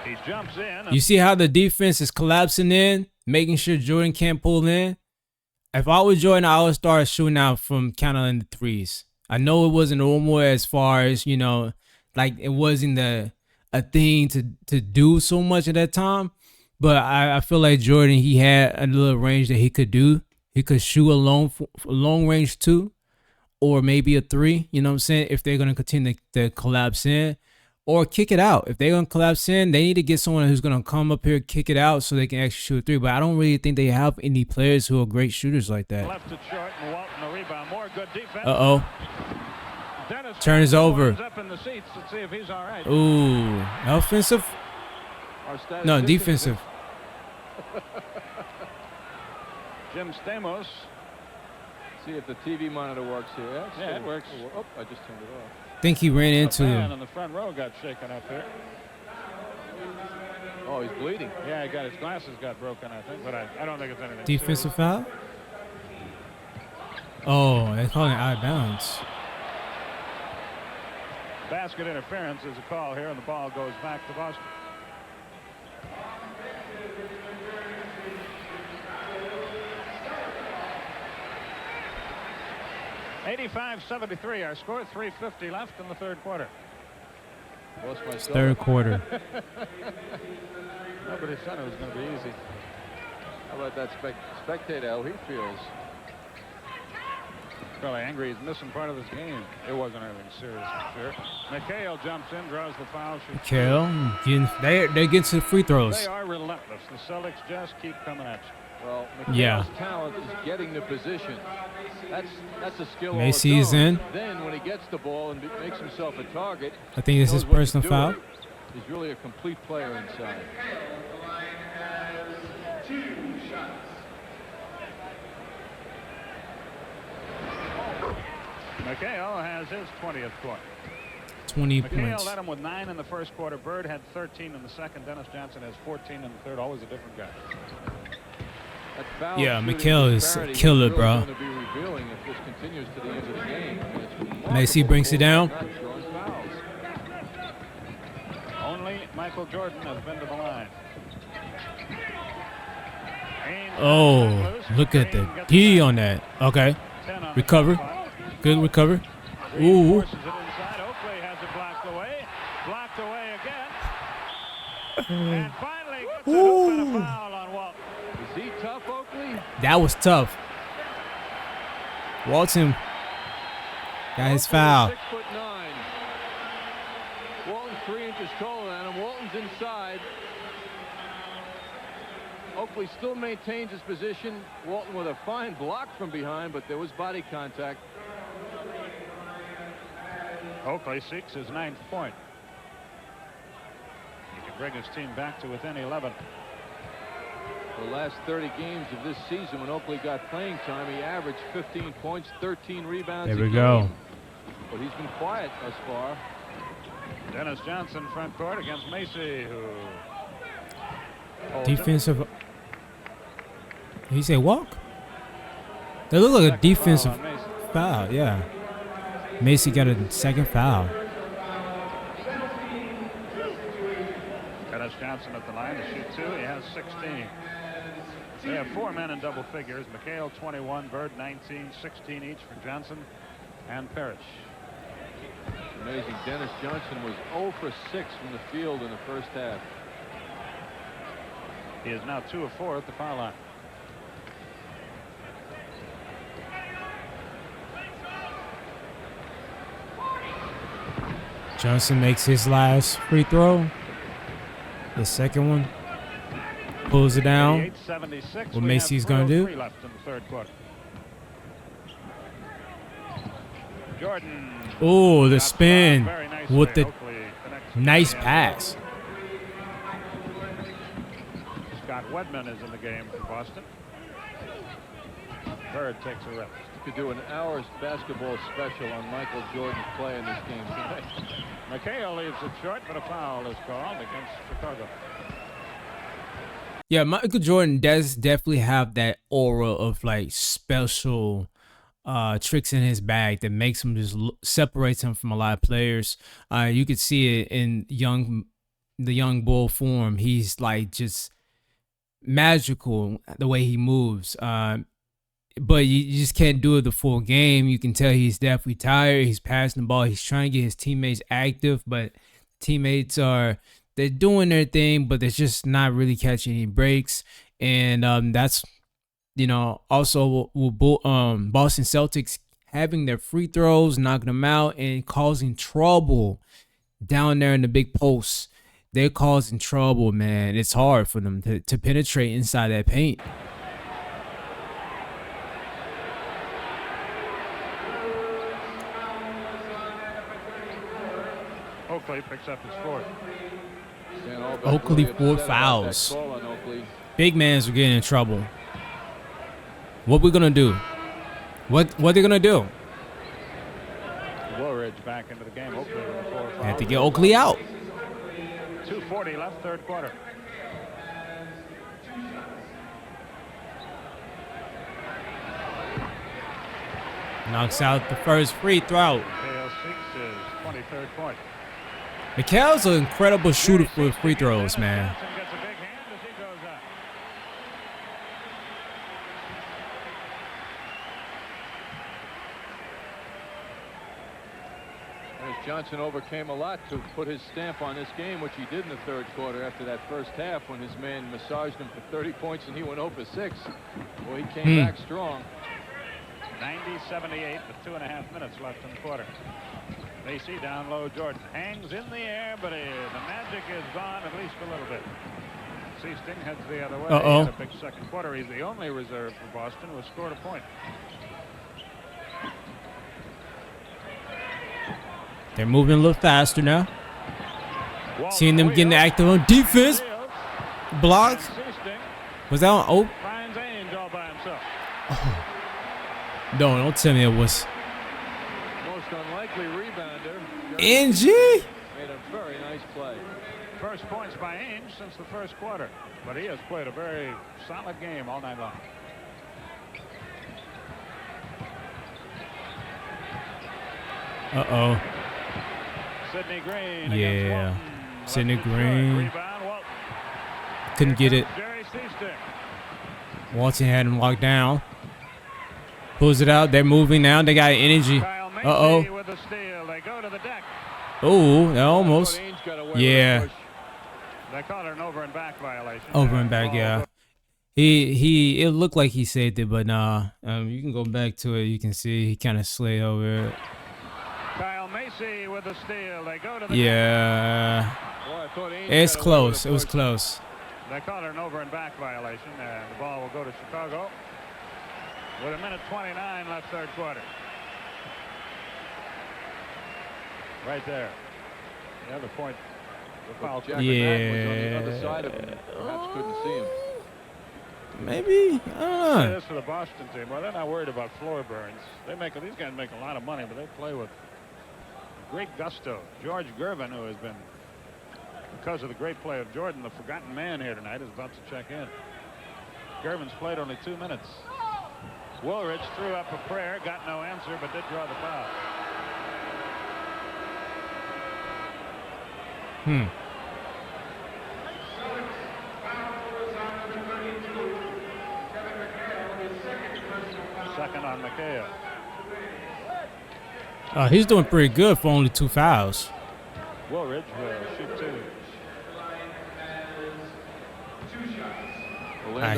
[SPEAKER 2] He jumps in.
[SPEAKER 1] You see how the defense is collapsing in, making sure Jordan can't pull in? If I was Jordan, I would start shooting out from countering the threes. I know it wasn't normal as far as, you know, like it wasn't a thing to do so much at that time. But I feel like Jordan, he had a little range that he could do. He could shoot a long range 2 or maybe a 3, you know what I'm saying, if they're going to continue to collapse in. Or kick it out. If they're going to collapse in, they need to get someone who's going to come up here, kick it out so they can actually shoot a 3. But I don't really think they have any players who are great shooters like that.
[SPEAKER 2] Left it short, and Walton the rebound. More good defense.
[SPEAKER 1] Uh-oh. Turns over.
[SPEAKER 2] Up in the seats to see if he's all right.
[SPEAKER 1] Ooh. Offensive? No, defensive.
[SPEAKER 2] Jim Stamos.
[SPEAKER 4] See if the TV monitor works here.
[SPEAKER 2] Yeah, it works.
[SPEAKER 4] Oh, I just turned it off.
[SPEAKER 1] I think he ran into
[SPEAKER 2] the man
[SPEAKER 1] him.
[SPEAKER 2] in the front row got shaken up here.
[SPEAKER 4] Oh, he's bleeding.
[SPEAKER 2] Yeah, he got his glasses got broken, I think, but I don't think it's anything.
[SPEAKER 1] Defensive foul? Oh, they're calling it out of bounds.
[SPEAKER 2] Basket interference is a call here, and the ball goes back to Boston. $85-73 our score. 3:50 left in the third quarter.
[SPEAKER 1] Third quarter.
[SPEAKER 2] Nobody said it was going to be easy.
[SPEAKER 4] How about that spectator? How he feels.
[SPEAKER 2] Probably angry. He's missing part of his game. It wasn't anything serious, for sure. McHale jumps in, draws the foul.
[SPEAKER 1] McHale, they get to the free throws.
[SPEAKER 2] They are relentless. The Celtics just keep coming at you.
[SPEAKER 4] Well, McHale's talent is getting the position. That's a skill.
[SPEAKER 1] Macy is in.
[SPEAKER 4] Then when he gets the ball and makes himself a target,
[SPEAKER 1] I think this is personal foul.
[SPEAKER 4] He's really a complete player inside.
[SPEAKER 2] McHale has his 20th point.
[SPEAKER 1] 20
[SPEAKER 2] McHale
[SPEAKER 1] points.
[SPEAKER 2] led him with 9 in the first quarter. Bird had 13 in the second. Dennis Johnson has 14 in the third. Always a different guy.
[SPEAKER 1] Yeah, McHale is a killer, bro. Macy brings it down.
[SPEAKER 2] Only Michael Jordan has been to the line.
[SPEAKER 1] Oh, look at the D on that. Okay. Recover. Good recover. Ooh.
[SPEAKER 2] Oakley has it blocked away. Blocked away again. And finally gets a hoop and a foul on Walton.
[SPEAKER 4] Is he tough, Oakley?
[SPEAKER 1] That was tough. Walton got his foul.
[SPEAKER 4] 6'9". Walton's 3 inches taller than him. Walton's inside. Oakley still maintains his position. Walton with a fine block from behind, but there was body contact.
[SPEAKER 2] Oakley seeks his 9th point. He can bring his team back to within 11.
[SPEAKER 4] The last 30 games of this season, when Oakley got playing time, he averaged 15 points, 13 rebounds.
[SPEAKER 1] There we go.
[SPEAKER 4] But he's been quiet thus far.
[SPEAKER 2] Dennis Johnson front court against Macy, who
[SPEAKER 1] defensive. He said walk. That looked like a defensive foul. Yeah. Macy got a second foul.
[SPEAKER 2] Dennis Johnson at the line to shoot 2. He has 16. They have 4 men in double figures. McHale 21, Bird 19, 16 each for Johnson and Parrish.
[SPEAKER 4] Amazing. Dennis Johnson was 0 for 6 from the field in the first half.
[SPEAKER 2] He is now 2 of 4 at the foul line.
[SPEAKER 1] Johnson makes his last free throw. The second one. Pulls it down. What Macy's going to do.
[SPEAKER 2] Left in the third quarter. Jordan.
[SPEAKER 1] Oh, the spin with the nice pass.
[SPEAKER 2] Scott Wedman is in the game for Boston. Bird takes a rest.
[SPEAKER 4] could do an hour's basketball special on Michael Jordan's play in this game tonight.
[SPEAKER 2] McHale leaves it short, but a foul is called against Chicago.
[SPEAKER 1] Yeah, Michael Jordan does definitely have that aura of like special tricks in his bag that makes him just separates him from a lot of players. You could see it in the young bull form. He's like just magical the way he moves. But you just can't do it the full game. You can tell he's definitely tired. He's passing the ball. He's trying to get his teammates active, but teammates they're doing their thing, but they're just not really catching any breaks. And that's, also with Boston Celtics having their free throws, knocking them out, and causing trouble down there in the big post. They're causing trouble, man. It's hard for them to penetrate inside that paint.
[SPEAKER 2] Oakley picks up his fourth.
[SPEAKER 1] Oakley 4 fouls. Big mans are getting in trouble. What we gonna do? What they gonna do?
[SPEAKER 2] Woolridge back into the game. Oakley with 4 fouls.
[SPEAKER 1] Have to get Oakley out.
[SPEAKER 2] 2:40 left, third quarter.
[SPEAKER 1] Knocks out the first free throw.
[SPEAKER 2] KL seeks his 23rd point.
[SPEAKER 1] McHale's an incredible shooter for free throws, man.
[SPEAKER 2] Johnson gets a big hand as he goes up.
[SPEAKER 4] As Johnson overcame a lot to put his stamp on this game, which he did in the third quarter after that first half when his man massaged him for 30 points and he went 0 for 6. Well, he came back strong.
[SPEAKER 2] 90-78 with 2.5 minutes left in the quarter. Macy down low. Jordan hangs in the air, but the magic is gone at least a little bit. Seasting heads the other way. He had a big second quarter. He's the only reserve for Boston who has scored a point.
[SPEAKER 1] They're moving a little faster now. Seeing them getting active on defense. Block. Was that on? Oh.
[SPEAKER 2] Finds Ainge all by himself.
[SPEAKER 1] Oh. No, don't tell me it was.
[SPEAKER 4] Most unlikely rebounder.
[SPEAKER 1] NG.
[SPEAKER 4] Made a very nice play.
[SPEAKER 2] First points by Ainge since the first quarter, but he has played a very solid game all night long.
[SPEAKER 1] Uh-oh.
[SPEAKER 2] Sidney Green.
[SPEAKER 1] Yeah. Sidney Green.
[SPEAKER 2] Rebound, Walton.
[SPEAKER 1] Couldn't get it.
[SPEAKER 2] Jerry Seasting.
[SPEAKER 1] Walton had him locked down. Pulls it out. They're moving now. They got energy. Uh-oh.
[SPEAKER 2] With the steal. They go to the deck.
[SPEAKER 1] Oh, almost. Yeah.
[SPEAKER 2] They caught an over and back violation.
[SPEAKER 1] Over and back, yeah. It looked like he saved it, but nah. You can go back to it. You can see he kind of slid over it.
[SPEAKER 2] Kyle Macy with the steal. They go to the
[SPEAKER 1] yeah. It's close. It was close.
[SPEAKER 2] They caught an over and back violation, and the ball will go to Chicago with 1:29 left, third quarter. Right there. The other point. The foul.
[SPEAKER 4] Jack was on the other side of him. Perhaps couldn't see him.
[SPEAKER 1] Maybe. I don't know.
[SPEAKER 2] This for the Boston team. Well, they're not worried about floor burns. These guys make a lot of money, but they play with great gusto. George Gervin, who has been, because of the great play of Jordan, the forgotten man here tonight, is about to check in. Gervin's played only 2 minutes. Woolridge threw up a prayer, got no answer, but did draw the foul. Second on McHale.
[SPEAKER 1] He's doing pretty good for only 2 fouls.
[SPEAKER 2] Woolridge will shoot 2.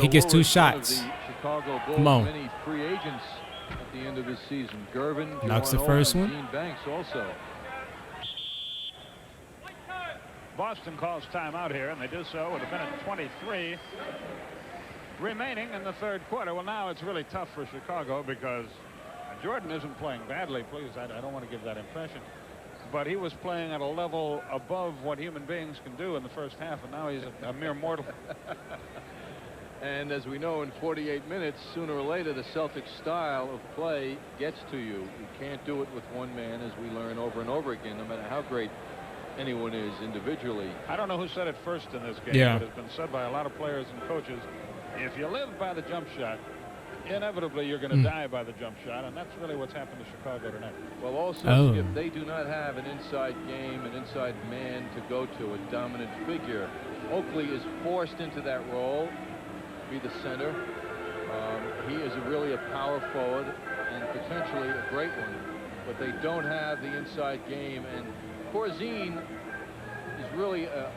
[SPEAKER 1] He gets 2 shots.
[SPEAKER 4] Chicago Bulls.
[SPEAKER 1] Come on.
[SPEAKER 4] Many free agents at the end of this season. Gervin
[SPEAKER 1] knocks the first one.
[SPEAKER 4] Gene Banks also.
[SPEAKER 2] Boston calls timeout here, and they do so with 1:23 remaining in the third quarter. Well, now it's really tough for Chicago because Jordan isn't playing badly. Please, I don't want to give that impression. But he was playing at a level above what human beings can do in the first half, and now he's a mere mortal.
[SPEAKER 4] And as we know, in 48 minutes, sooner or later, the Celtics style of play gets to you. You can't do it with one man, as we learn over and over again, no matter how great anyone is individually.
[SPEAKER 2] I don't know who said it first in this game,
[SPEAKER 1] Yeah.
[SPEAKER 2] but it's been said by a lot of players and coaches. If you live by the jump shot, inevitably you're going to die by the jump shot, and that's really what's happened to Chicago tonight.
[SPEAKER 4] Well, also,
[SPEAKER 1] Oh.
[SPEAKER 4] if they do not have an inside game, an inside man to go to, a dominant figure, Oakley is forced into that role, be the center. He is really a power forward and potentially a great one, but they don't have the inside game, and Corzine is really a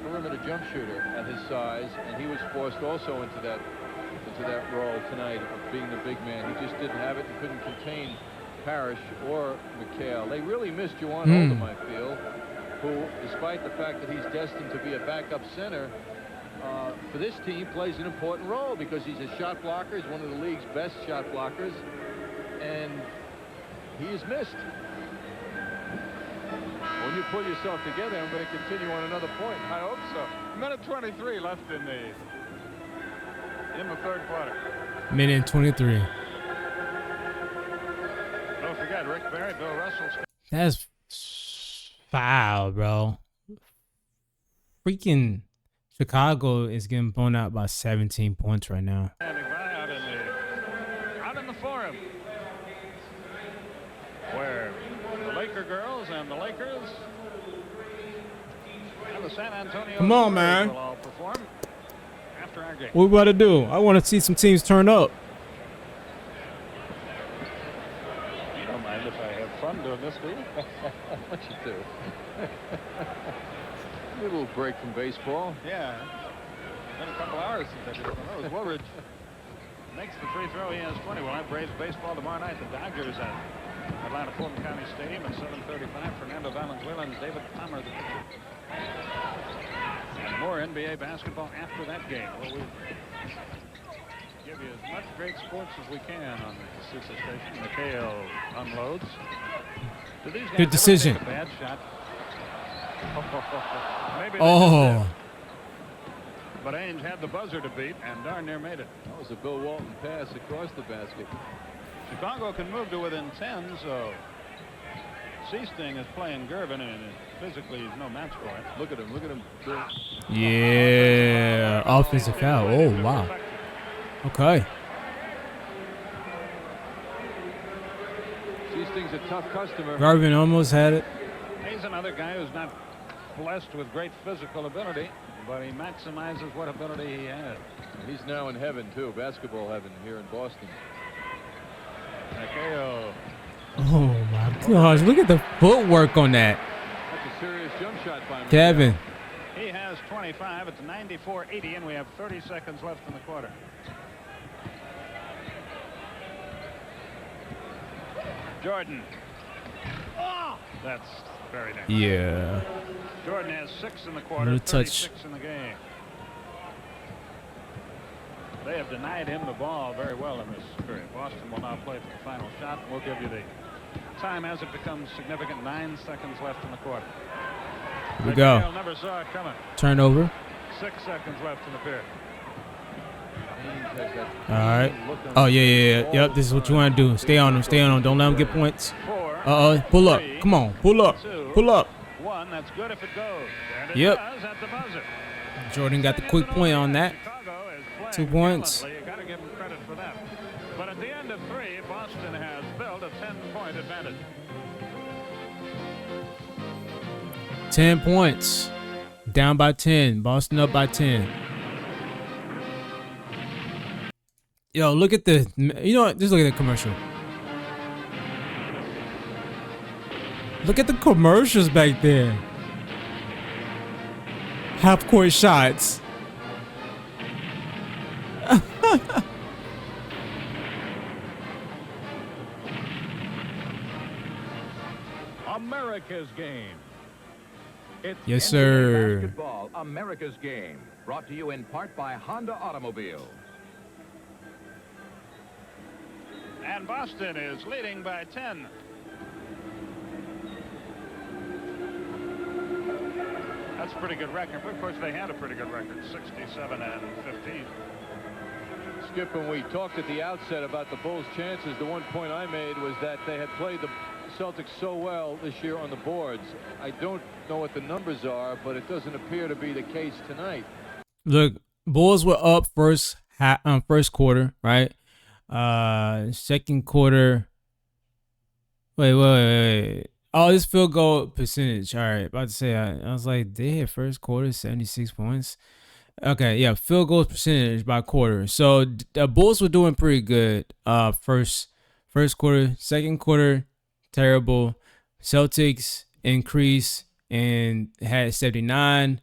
[SPEAKER 4] perimeter jump shooter at his size, and he was forced also into that role tonight of being the big man. He just didn't have it. He couldn't contain Parrish or McHale. They really missed Juwan Oldham, I feel, who, despite the fact that he's destined to be a backup center, for this team plays an important role because he's a shot blocker. He's one of the league's best shot blockers, and he is missed. When you pull yourself together, I'm going to continue on another point.
[SPEAKER 2] I hope so. Minute 23 left in the third quarter.
[SPEAKER 1] Minute 23.
[SPEAKER 2] Don't forget, Rick Barry, Bill Russell.
[SPEAKER 1] That's foul, bro. Freaking Chicago is getting blown out by 17 points right now.
[SPEAKER 2] Standing by out in the forum, where the Laker girls and the Lakers and the San Antonio
[SPEAKER 1] Come on,
[SPEAKER 2] Spurs
[SPEAKER 1] man.
[SPEAKER 2] will all perform after our game.
[SPEAKER 1] What we about to do? I want to see some teams turn up.
[SPEAKER 2] You don't mind if I have fun doing this, do you?
[SPEAKER 4] What you do? A little break from baseball.
[SPEAKER 2] Yeah. Been a couple hours since I did one of those. Woolridge makes the free throw. He has 20. We'll have Braves baseball tomorrow night. The Dodgers at Atlanta Fulton County Stadium at 7:35. Fernando Valenzuela and David Palmer, the pitcher. And more NBA basketball after that game. Well, we give you as much great sports as we can on the Super Station. McHale unloads. Do these guys
[SPEAKER 1] Good decision.
[SPEAKER 2] ever take a bad shot? Maybe they
[SPEAKER 1] Oh.
[SPEAKER 2] just did. But Ainge had the buzzer to beat and darn near made it.
[SPEAKER 4] That was a Bill Walton pass across the basket.
[SPEAKER 2] Chicago can move to within 10, so Seasting is playing Gervin, and physically he's no match for it.
[SPEAKER 4] Look at him. Look at him.
[SPEAKER 1] Yeah. Offensive foul. Oh, wow. Okay.
[SPEAKER 4] Seasting's a tough customer.
[SPEAKER 1] Garvin almost had it.
[SPEAKER 2] He's another guy who's not blessed with great physical ability, but he maximizes what ability he has.
[SPEAKER 4] He's now in heaven, too. Basketball heaven here in Boston.
[SPEAKER 2] Makeo.
[SPEAKER 1] Oh, my gosh. Look at the footwork on that.
[SPEAKER 4] That's a serious jump shot by him.
[SPEAKER 1] Kevin.
[SPEAKER 2] He has 25. It's 94-80, and we have 30 seconds left in the quarter. Jordan. Oh, that's very nice.
[SPEAKER 1] Yeah.
[SPEAKER 2] Jordan has 6 in the quarter,
[SPEAKER 1] No touch.
[SPEAKER 2] 36 in the game. They have denied him the ball very well in this period. Boston will now play for the final shot. We'll give you the time as it becomes significant. 9 seconds left in the quarter.
[SPEAKER 1] Here we go.
[SPEAKER 2] McHale never saw it coming.
[SPEAKER 1] Turnover.
[SPEAKER 2] 6 seconds left in the period.
[SPEAKER 1] All right. Oh, yeah. Yep, this is what you want to do. Stay on him. Stay on him. Don't let him get points.
[SPEAKER 2] 4,
[SPEAKER 1] Pull up.
[SPEAKER 2] 3,
[SPEAKER 1] Come on. Pull up.
[SPEAKER 2] 2,
[SPEAKER 1] Pull up.
[SPEAKER 2] 1. That's good if it goes. And it
[SPEAKER 1] Yep.
[SPEAKER 2] does at the buzzer.
[SPEAKER 1] Jordan got the quick point on that.
[SPEAKER 2] Chicago is playing
[SPEAKER 1] 2 points.
[SPEAKER 2] gallantly. You got to give him credit for that. But at the end of 3, Boston has built a 10-point advantage.
[SPEAKER 1] 10 points. Down by 10. Boston up by 10. Yo, look at the... You know what? Just look at the commercial. Look at the commercials back there. Half-court shots.
[SPEAKER 3] America's game. It's
[SPEAKER 1] Yes,
[SPEAKER 3] NBA
[SPEAKER 1] sir.
[SPEAKER 3] Basketball, America's game. Brought to you in part by Honda Automobiles.
[SPEAKER 2] And Boston is leading by 10. That's a pretty good record. But of course, they had a pretty good record, 67 and 15.
[SPEAKER 4] Skip, when we talked at the outset about the Bulls' chances, the one point I made was that they had played the Celtics so well this year on the boards. I don't know what the numbers are, but it doesn't appear to be the case tonight.
[SPEAKER 1] Look, Bulls were up first quarter, right? Second quarter. Wait. Oh, this field goal percentage. All right, about to say, I was like, they hit first quarter 76 points. Okay, yeah, field goal percentage by quarter. So the Bulls were doing pretty good. First quarter, second quarter, terrible. Celtics increased and had 79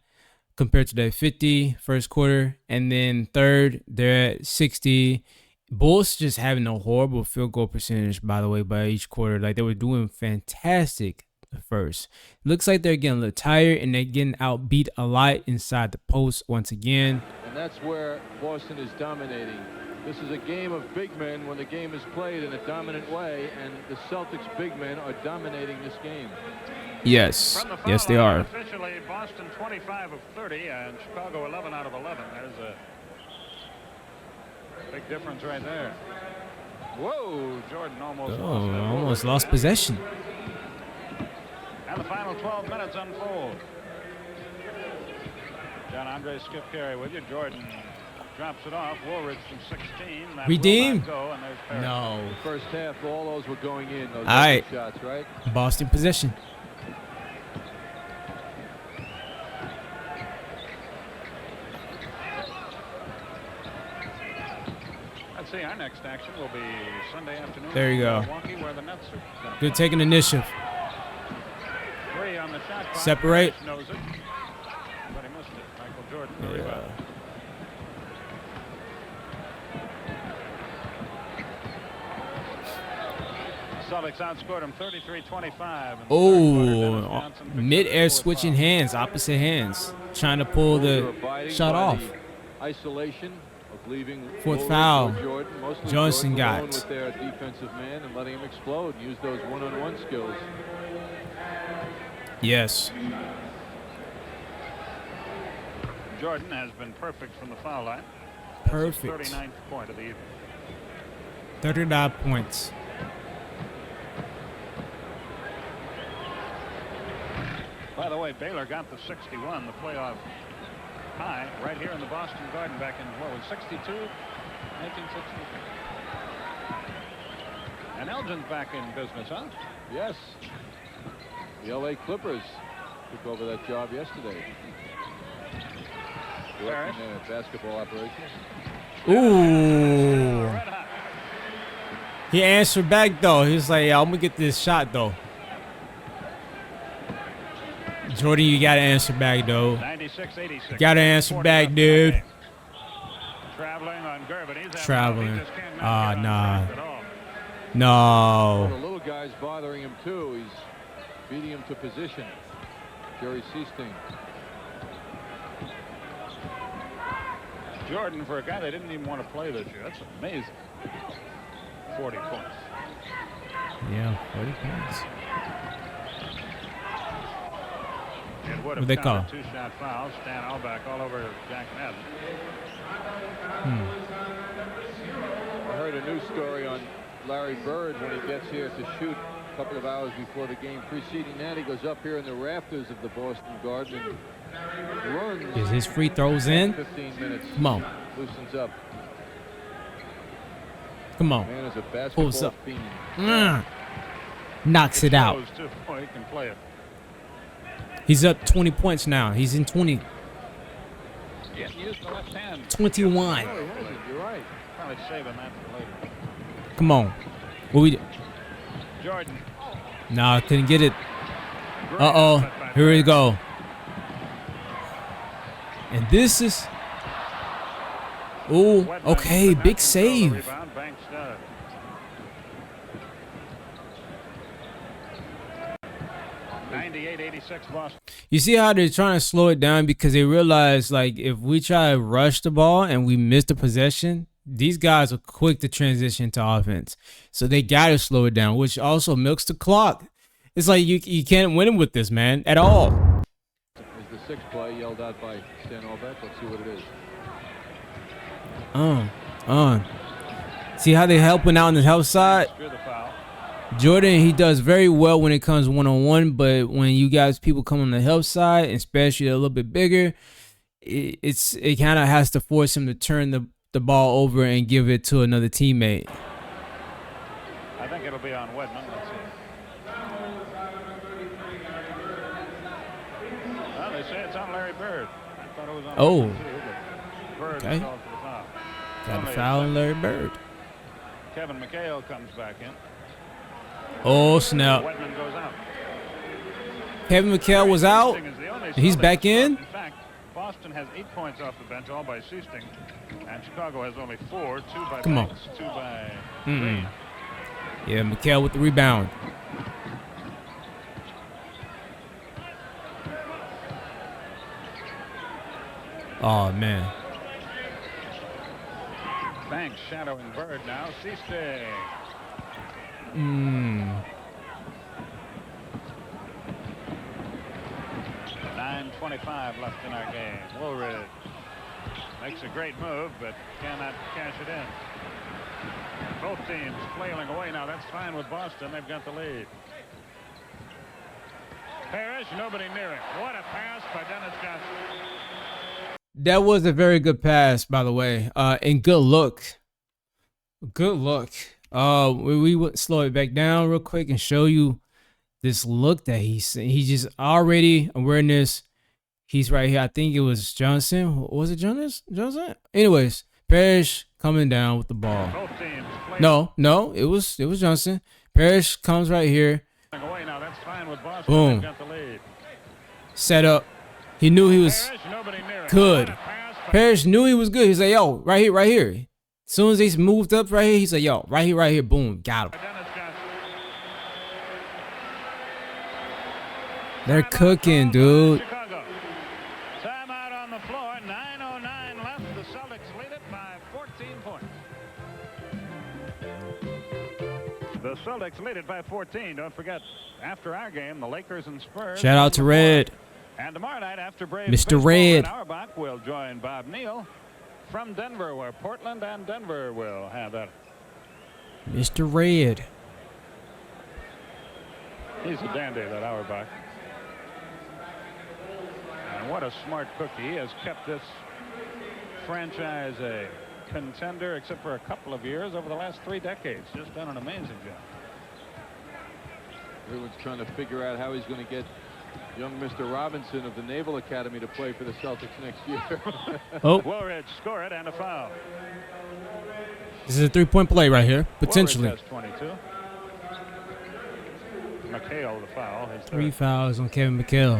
[SPEAKER 1] compared to their 50 first quarter, and then third they're at 60. Bulls just having a horrible field goal percentage, by the way, by each quarter. Like, they were doing fantastic the first. Looks like they're getting a little tired, and they're getting outbeat a lot inside the post once again.
[SPEAKER 4] And that's where Boston is dominating. This is a game of big men when the game is played in a dominant way, and the Celtics big men are dominating this game.
[SPEAKER 1] Yes, yes, they are.
[SPEAKER 2] Officially, Boston 25 of 30 and Chicago 11 out of 11. There's a big difference right there. Whoa, Jordan almost
[SPEAKER 1] lost possession.
[SPEAKER 2] And the final 12 minutes unfold. John Andre, Skip Carey with you. Jordan drops it off. Woolridge from 16. That
[SPEAKER 1] Redeem.
[SPEAKER 2] go, and there's Perry.
[SPEAKER 1] No.
[SPEAKER 4] First half, all those were going in. Those
[SPEAKER 1] all right.
[SPEAKER 4] Shots, right?
[SPEAKER 1] Boston possession.
[SPEAKER 2] Let's see, our next action will be Sunday afternoon.
[SPEAKER 1] There you go.
[SPEAKER 2] Milwaukee, where the Nets are
[SPEAKER 1] Good taking initiative.
[SPEAKER 2] 3 on the shot clock.
[SPEAKER 1] Separate.
[SPEAKER 2] Knows it, but he missed it. Michael Jordan. The rebound. Celtics outscored him 33-25.
[SPEAKER 1] Oh, mid-air switching hands, opposite hands, trying to pull the shot off.
[SPEAKER 4] Isolation of leaving.
[SPEAKER 1] Fourth foul.
[SPEAKER 4] Jordan,
[SPEAKER 1] Johnson got.
[SPEAKER 4] With their defensive man and letting him explode and use those one-on-one skills.
[SPEAKER 1] Yes.
[SPEAKER 2] Jordan has been perfect from the foul line.
[SPEAKER 1] Perfect.
[SPEAKER 2] His 39th point of the evening.
[SPEAKER 1] 39 points.
[SPEAKER 2] By the way, Baylor got the 61, the playoff high, right here in the Boston Garden back in, what was 62? 1962. And Elgin's back in business, huh?
[SPEAKER 4] Yes. The LA Clippers took over that job yesterday. Directing basketball operations.
[SPEAKER 1] Ooh. He answered back, though. He was like, yeah, I'm going to get this shot, though. Jordan, you got to answer back, though.
[SPEAKER 2] 96-86.
[SPEAKER 1] Got to answer back, dude.
[SPEAKER 2] Traveling on Gervin.
[SPEAKER 1] Traveling. Nah.
[SPEAKER 4] The
[SPEAKER 1] No.
[SPEAKER 4] little guy's bothering him, too. He's beating him to position. Jerry Seasting.
[SPEAKER 2] Jordan, for a guy that didn't even want to play this year, that's amazing. 40 points.
[SPEAKER 1] Yeah, 40 points.
[SPEAKER 2] It would
[SPEAKER 1] What'd
[SPEAKER 2] have
[SPEAKER 1] they call?
[SPEAKER 2] a 2-shot foul. Stan Albeck all over Jack Madden.
[SPEAKER 4] I heard a news story on Larry Bird when he gets here to shoot a couple of hours before the game preceding that. He goes up here in the rafters of the Boston Garden and runs.
[SPEAKER 1] Is his free throws in?
[SPEAKER 4] 15 minutes.
[SPEAKER 1] Come on.
[SPEAKER 4] Loosens up.
[SPEAKER 1] Come on.
[SPEAKER 4] Man is a
[SPEAKER 1] Pulls
[SPEAKER 4] basketball
[SPEAKER 1] up.
[SPEAKER 4] fiend.
[SPEAKER 1] Knocks it out.
[SPEAKER 2] Too. Boy, he can play it.
[SPEAKER 1] He's up 20 points now. He's in 20.
[SPEAKER 2] Yeah, he used the left hand.
[SPEAKER 1] 21.
[SPEAKER 4] Oh, he has it. You're right.
[SPEAKER 2] Probably saving that for later.
[SPEAKER 1] Come on. What we do?
[SPEAKER 2] Jordan.
[SPEAKER 1] Nah, couldn't get it. Uh-oh. Here we go. And this is... Oh, okay. Big save.
[SPEAKER 2] 98-86 Boston.
[SPEAKER 1] You see how they're trying to slow it down because they realize, like, if we try to rush the ball and we miss the possession, these guys are quick to transition to offense. So they got to slow it down, which also milks the clock. It's like you can't win with this, man, at all.
[SPEAKER 4] As the 6 play yelled out by Stan Orbeck. Let's see what it is.
[SPEAKER 1] See how they helping out on the help side? Jordan, he does very well when it comes one-on-one, but when you guys people come on the help side, especially a little bit bigger, it kind of has to force him to turn the ball over and give it to another teammate.
[SPEAKER 2] I think it'll be on Wedman. Let's see. Well, they say it's on Larry Bird. I thought it was on Bird.
[SPEAKER 1] Okay.
[SPEAKER 2] Called for the foul.
[SPEAKER 1] Got a foul on Larry Bird.
[SPEAKER 2] Kevin McHale comes back in.
[SPEAKER 1] Oh, snap.
[SPEAKER 2] Wedman goes out.
[SPEAKER 1] Kevin McHale was out. He's back in.
[SPEAKER 2] In fact, Boston has 8 points off the bench, all by Seasting, and Chicago has only 4, 2 by Banks, 2 by Green.
[SPEAKER 1] Yeah, McHale with the rebound. Oh, man.
[SPEAKER 2] Banks shadowing Bird now. Seasting. 9:25 left in our game. Woolridge makes a great move, but cannot cash it in. Both teams flailing away now. That's fine with Boston. They've got the lead. Parrish, nobody near it. What a pass by Dennis Johnson.
[SPEAKER 1] That was a very good pass, by the way, and good look. Good look. We would slow it back down real quick and show you this look that he just already awareness. He's right here. I think it was Johnson. Was it Johnson? Anyways, Parrish coming down with the ball. No, it was Johnson. Parrish comes right here. Boom. Set up. He knew he was good. Parrish knew he was good. He's like, yo, right here. As soon as he moved up right here, he's like, yo, right here, boom, got him. They're cooking, dude.
[SPEAKER 2] Timeout on the floor. 9:09 left. The Celtics lead it by 14 points. The Celtics lead it by 14. Don't forget, after our game, the Lakers and Spurs.
[SPEAKER 1] Shout out to Red.
[SPEAKER 2] And tomorrow night, after Braves
[SPEAKER 1] Mr. Red.
[SPEAKER 2] Auerbach will join Bob Neal from Denver, where Portland and Denver will have that.
[SPEAKER 1] Mr. Red.
[SPEAKER 2] He's a dandy, that Auerbach. And what a smart cookie. He has kept this franchise a contender, except for a couple of years, over the last 3 decades. Just done an amazing job.
[SPEAKER 4] Everyone's trying to figure out how he's going to get young Mr. Robinson of the Naval Academy to play for the Celtics next year.
[SPEAKER 2] Woolridge score it and a foul.
[SPEAKER 1] This is a 3-point play right here, potentially.
[SPEAKER 2] Woolridge has 22. McHale the foul.
[SPEAKER 1] 3 fouls on Kevin McHale.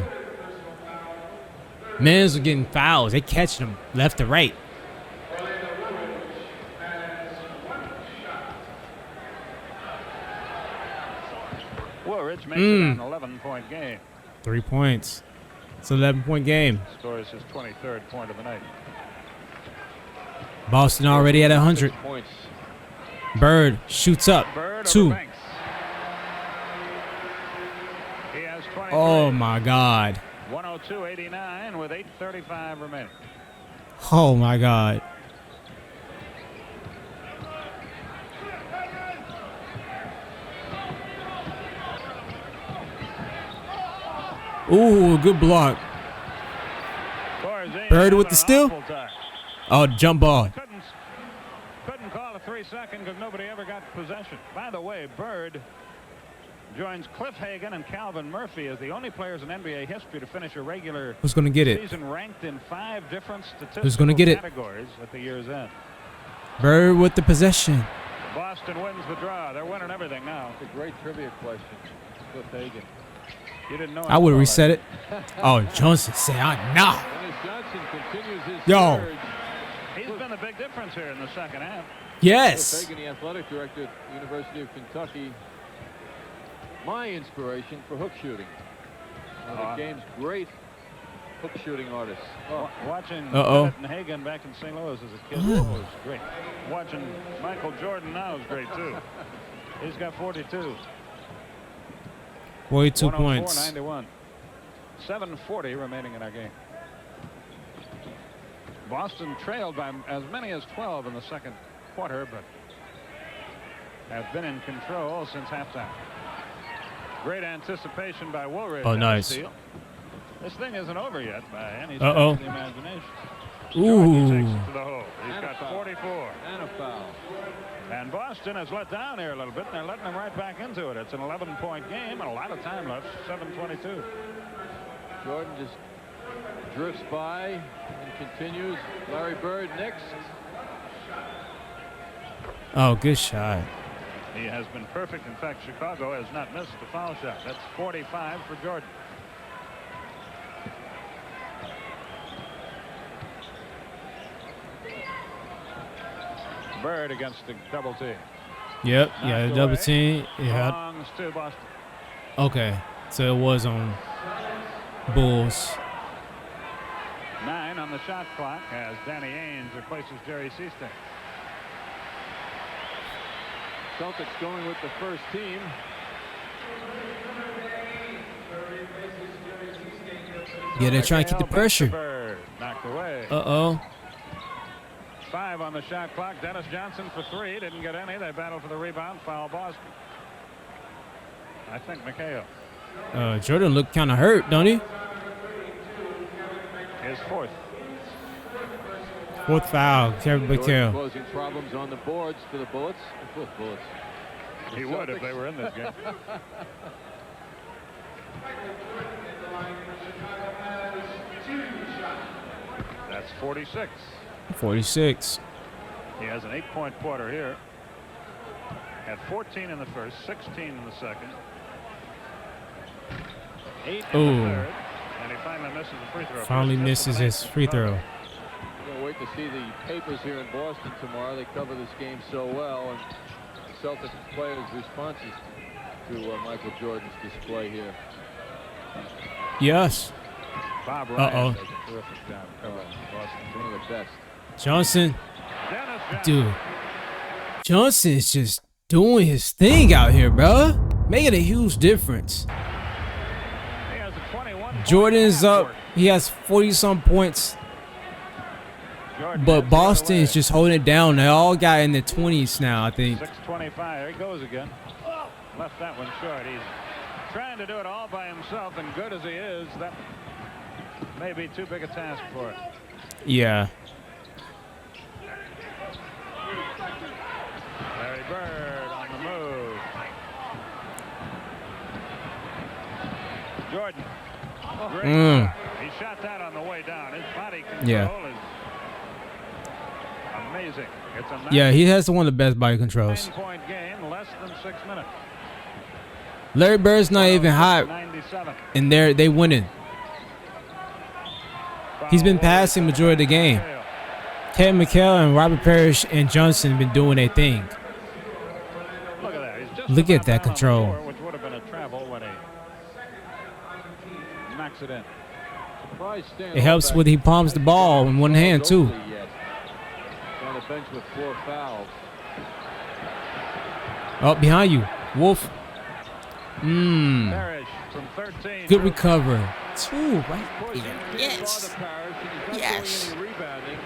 [SPEAKER 1] Men's are getting fouls. They catching them left to right.
[SPEAKER 2] Woolridge makes it an 11-point game.
[SPEAKER 1] 3 points. It's an 11-point game.
[SPEAKER 2] Scores his 23rd point of the night.
[SPEAKER 1] Boston already at 100.
[SPEAKER 4] Points.
[SPEAKER 1] Bird shoots up.
[SPEAKER 2] Bird
[SPEAKER 1] 2.
[SPEAKER 2] He has 23.
[SPEAKER 1] Oh, my God.
[SPEAKER 2] 102.89 with 8:35 remaining.
[SPEAKER 1] Oh, my God. Ooh, good block. Bird with the steal. Oh, jump ball.
[SPEAKER 2] Couldn't call a 3-second because nobody ever got possession. By the way, Bird joins Cliff Hagan and Calvin Murphy as the only players in NBA history to finish a regular
[SPEAKER 1] Who's going to get it?
[SPEAKER 2] season ranked in 5 different statistical
[SPEAKER 1] Who's going to get it?
[SPEAKER 2] categories at the year's end.
[SPEAKER 1] Bird with the possession.
[SPEAKER 2] Boston wins the draw. They're winning everything now.
[SPEAKER 4] It's a great trivia question. Cliff Hagan.
[SPEAKER 2] You didn't know.
[SPEAKER 1] I would reset it. Oh, Johnson said, nah.
[SPEAKER 4] Dennis Johnson continues his
[SPEAKER 1] Yo.
[SPEAKER 4] surge.
[SPEAKER 2] He's been the big difference here in the second half.
[SPEAKER 1] Yes.
[SPEAKER 4] Cliff Hagan, the athletic director at the University of Kentucky. My inspiration for hook shooting. One of the game's great hook shooting artists.
[SPEAKER 2] Watching Bennett and Hagan back in St. Louis as a kid was great. Watching Michael Jordan now is great too. He's got 42.
[SPEAKER 1] 42 points.
[SPEAKER 2] 91. 7:40 remaining in our game. Boston trailed by as many as 12 in the second quarter, but have been in control since halftime. Great anticipation by Woolridge.
[SPEAKER 1] Oh, nice.
[SPEAKER 2] This thing isn't over yet by any stretch
[SPEAKER 1] Uh-oh.
[SPEAKER 2] of the imagination.
[SPEAKER 1] Ooh.
[SPEAKER 2] Takes it to the hole. He's
[SPEAKER 4] And a
[SPEAKER 2] got
[SPEAKER 4] foul.
[SPEAKER 2] 44.
[SPEAKER 4] And a foul.
[SPEAKER 2] And Boston has let down here a little bit. And they're letting them right back into it. It's an 11-point game and a lot of time left. 7:22.
[SPEAKER 4] Jordan just drifts by and continues. Larry Bird next.
[SPEAKER 1] Oh, good shot.
[SPEAKER 2] He has been perfect. In fact, Chicago has not missed a foul shot. That's 45 for Jordan. Bird against the double team.
[SPEAKER 1] Yep. Yeah,
[SPEAKER 2] Knocked
[SPEAKER 1] double
[SPEAKER 2] away.
[SPEAKER 1] team. Yeah.
[SPEAKER 2] Belongs to Boston.
[SPEAKER 1] Okay. So it was on Bulls.
[SPEAKER 2] 9 on the shot clock as Danny Ainge replaces Jerry Seaston.
[SPEAKER 4] Celtics going with the first team.
[SPEAKER 1] Yeah, they're trying to keep the
[SPEAKER 2] Mikhail
[SPEAKER 1] pressure.
[SPEAKER 2] Bird knocked away.
[SPEAKER 1] Uh-oh.
[SPEAKER 2] 5 on the shot clock. Dennis Johnson for 3. Didn't get any. They battle for the rebound. Foul Boston. I think Mikhail.
[SPEAKER 1] Jordan looked kind of hurt, don't he?
[SPEAKER 2] His fourth.
[SPEAKER 1] Fourth foul. Kevin
[SPEAKER 4] Jordan
[SPEAKER 1] Mikhail.
[SPEAKER 4] causing problems on the boards for the Bullets. Bullets.
[SPEAKER 2] He would if they were in this game. That's 46.
[SPEAKER 1] 46.
[SPEAKER 2] He has an 8-point quarter here. Had 14 in the first, 16 in the second. 8 in
[SPEAKER 1] Ooh.
[SPEAKER 2] the third. And he finally misses the free throw.
[SPEAKER 1] Finally
[SPEAKER 2] First miss
[SPEAKER 1] misses
[SPEAKER 2] of the
[SPEAKER 1] his
[SPEAKER 2] night.
[SPEAKER 1] free throw.
[SPEAKER 4] Can't wait to see the papers here in Boston tomorrow. They cover this game so well, and the Celtics players' responses to Michael Jordan's display here.
[SPEAKER 1] Yes.
[SPEAKER 2] Bob
[SPEAKER 1] Uh-oh.
[SPEAKER 2] Ryan does a terrific job covering Boston.
[SPEAKER 4] One of the best.
[SPEAKER 1] Johnson.
[SPEAKER 2] Dennis Johnson.
[SPEAKER 1] Dude. Johnson is just doing his thing out here, bro. Making a huge difference.
[SPEAKER 2] He has a 21
[SPEAKER 1] Jordan's up. He has 40-some points.
[SPEAKER 2] Jordan
[SPEAKER 1] But
[SPEAKER 2] heads the
[SPEAKER 1] Boston
[SPEAKER 2] other
[SPEAKER 1] is just holding it down. They all got in the 20s now, I think.
[SPEAKER 2] 6:25. There he goes again. Left that one short. He's trying to do it all by himself, and good as he is, that may be too big a task for it.
[SPEAKER 1] Yeah.
[SPEAKER 2] Larry Bird on the move. Jordan. Great shot. He shot that on the way down. His body control
[SPEAKER 1] Yeah.
[SPEAKER 2] is amazing. It's a
[SPEAKER 1] Yeah, he has one of the best body controls.
[SPEAKER 2] 9-point game, less than 6 minutes.
[SPEAKER 1] Larry Bird's not even hot,
[SPEAKER 2] 97.
[SPEAKER 1] and they winning. He's been passing majority of the game. Kevin McHale and Robert Parrish and Johnson have been doing their thing.
[SPEAKER 2] Look at that. He's just
[SPEAKER 1] Look at
[SPEAKER 2] about
[SPEAKER 1] that
[SPEAKER 2] down on the
[SPEAKER 1] control.
[SPEAKER 2] floor, which would have been a travel when he knocks it in.
[SPEAKER 1] It helps when he palms the ball in one hand, too.
[SPEAKER 4] On the bench with 4 fouls.
[SPEAKER 1] Oh, behind you. Wolf.
[SPEAKER 2] Parrish from 13.
[SPEAKER 1] Good recovery. Two right
[SPEAKER 4] Pushing
[SPEAKER 1] there.
[SPEAKER 4] to
[SPEAKER 1] Yes.
[SPEAKER 4] the Parrish, and he's not
[SPEAKER 1] Yes.
[SPEAKER 4] doing any rebounding.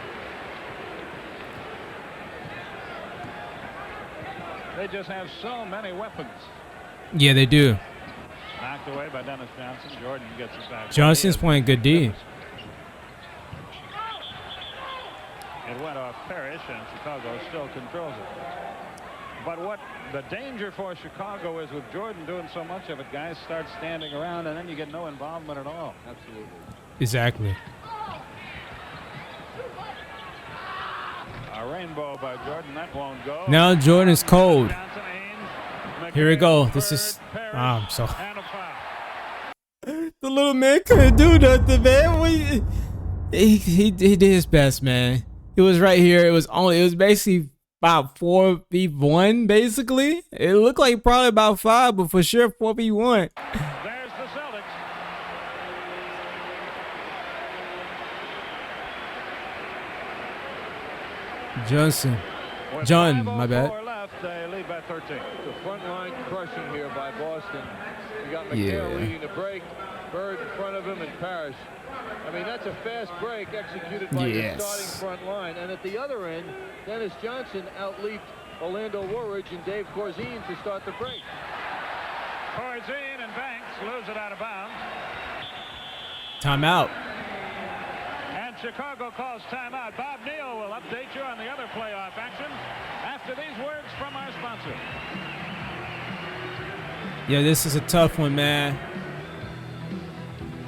[SPEAKER 2] They just have so many weapons.
[SPEAKER 1] Yeah, they do.
[SPEAKER 2] Knocked away by Dennis Johnson. Jordan gets it back.
[SPEAKER 1] Johnson's playing good D.
[SPEAKER 2] It went off Parrish, and Chicago still controls it. But what the danger for Chicago is with Jordan doing so much of it, guys start standing around, and then you get no involvement at all.
[SPEAKER 4] Absolutely.
[SPEAKER 1] Exactly.
[SPEAKER 2] A rainbow by Jordan, that won't go.
[SPEAKER 1] Now Jordan is cold.
[SPEAKER 2] Johnson, Ainge,
[SPEAKER 1] Here we go.
[SPEAKER 2] McHale,
[SPEAKER 1] This is.
[SPEAKER 2] Bird, Parrish,
[SPEAKER 1] I'm so.
[SPEAKER 2] and a foul.
[SPEAKER 1] The little man couldn't do nothing, man. He did his best, man. It was right here. It was basically about 4v1, basically. It looked like probably about 5, but for sure 4v1.
[SPEAKER 2] There's the Celtics.
[SPEAKER 1] Johnson.
[SPEAKER 2] With
[SPEAKER 1] John, my bad.
[SPEAKER 2] 5:04 left, they lead by
[SPEAKER 4] that 13.
[SPEAKER 6] The front line crushing here by Boston. You got McHale leading the break, Bird in front of him, and Parrish. I mean, that's a fast break executed by the starting front line. And at the other end, Dennis Johnson outleaped Orlando Woolridge and Dave Corzine to start the break.
[SPEAKER 2] Corzine and Banks lose it out of bounds.
[SPEAKER 1] Timeout.
[SPEAKER 2] And Chicago calls timeout. Bob Neal will update you on the other playoff action after these words from our sponsor.
[SPEAKER 1] Yeah, this is a tough one, man.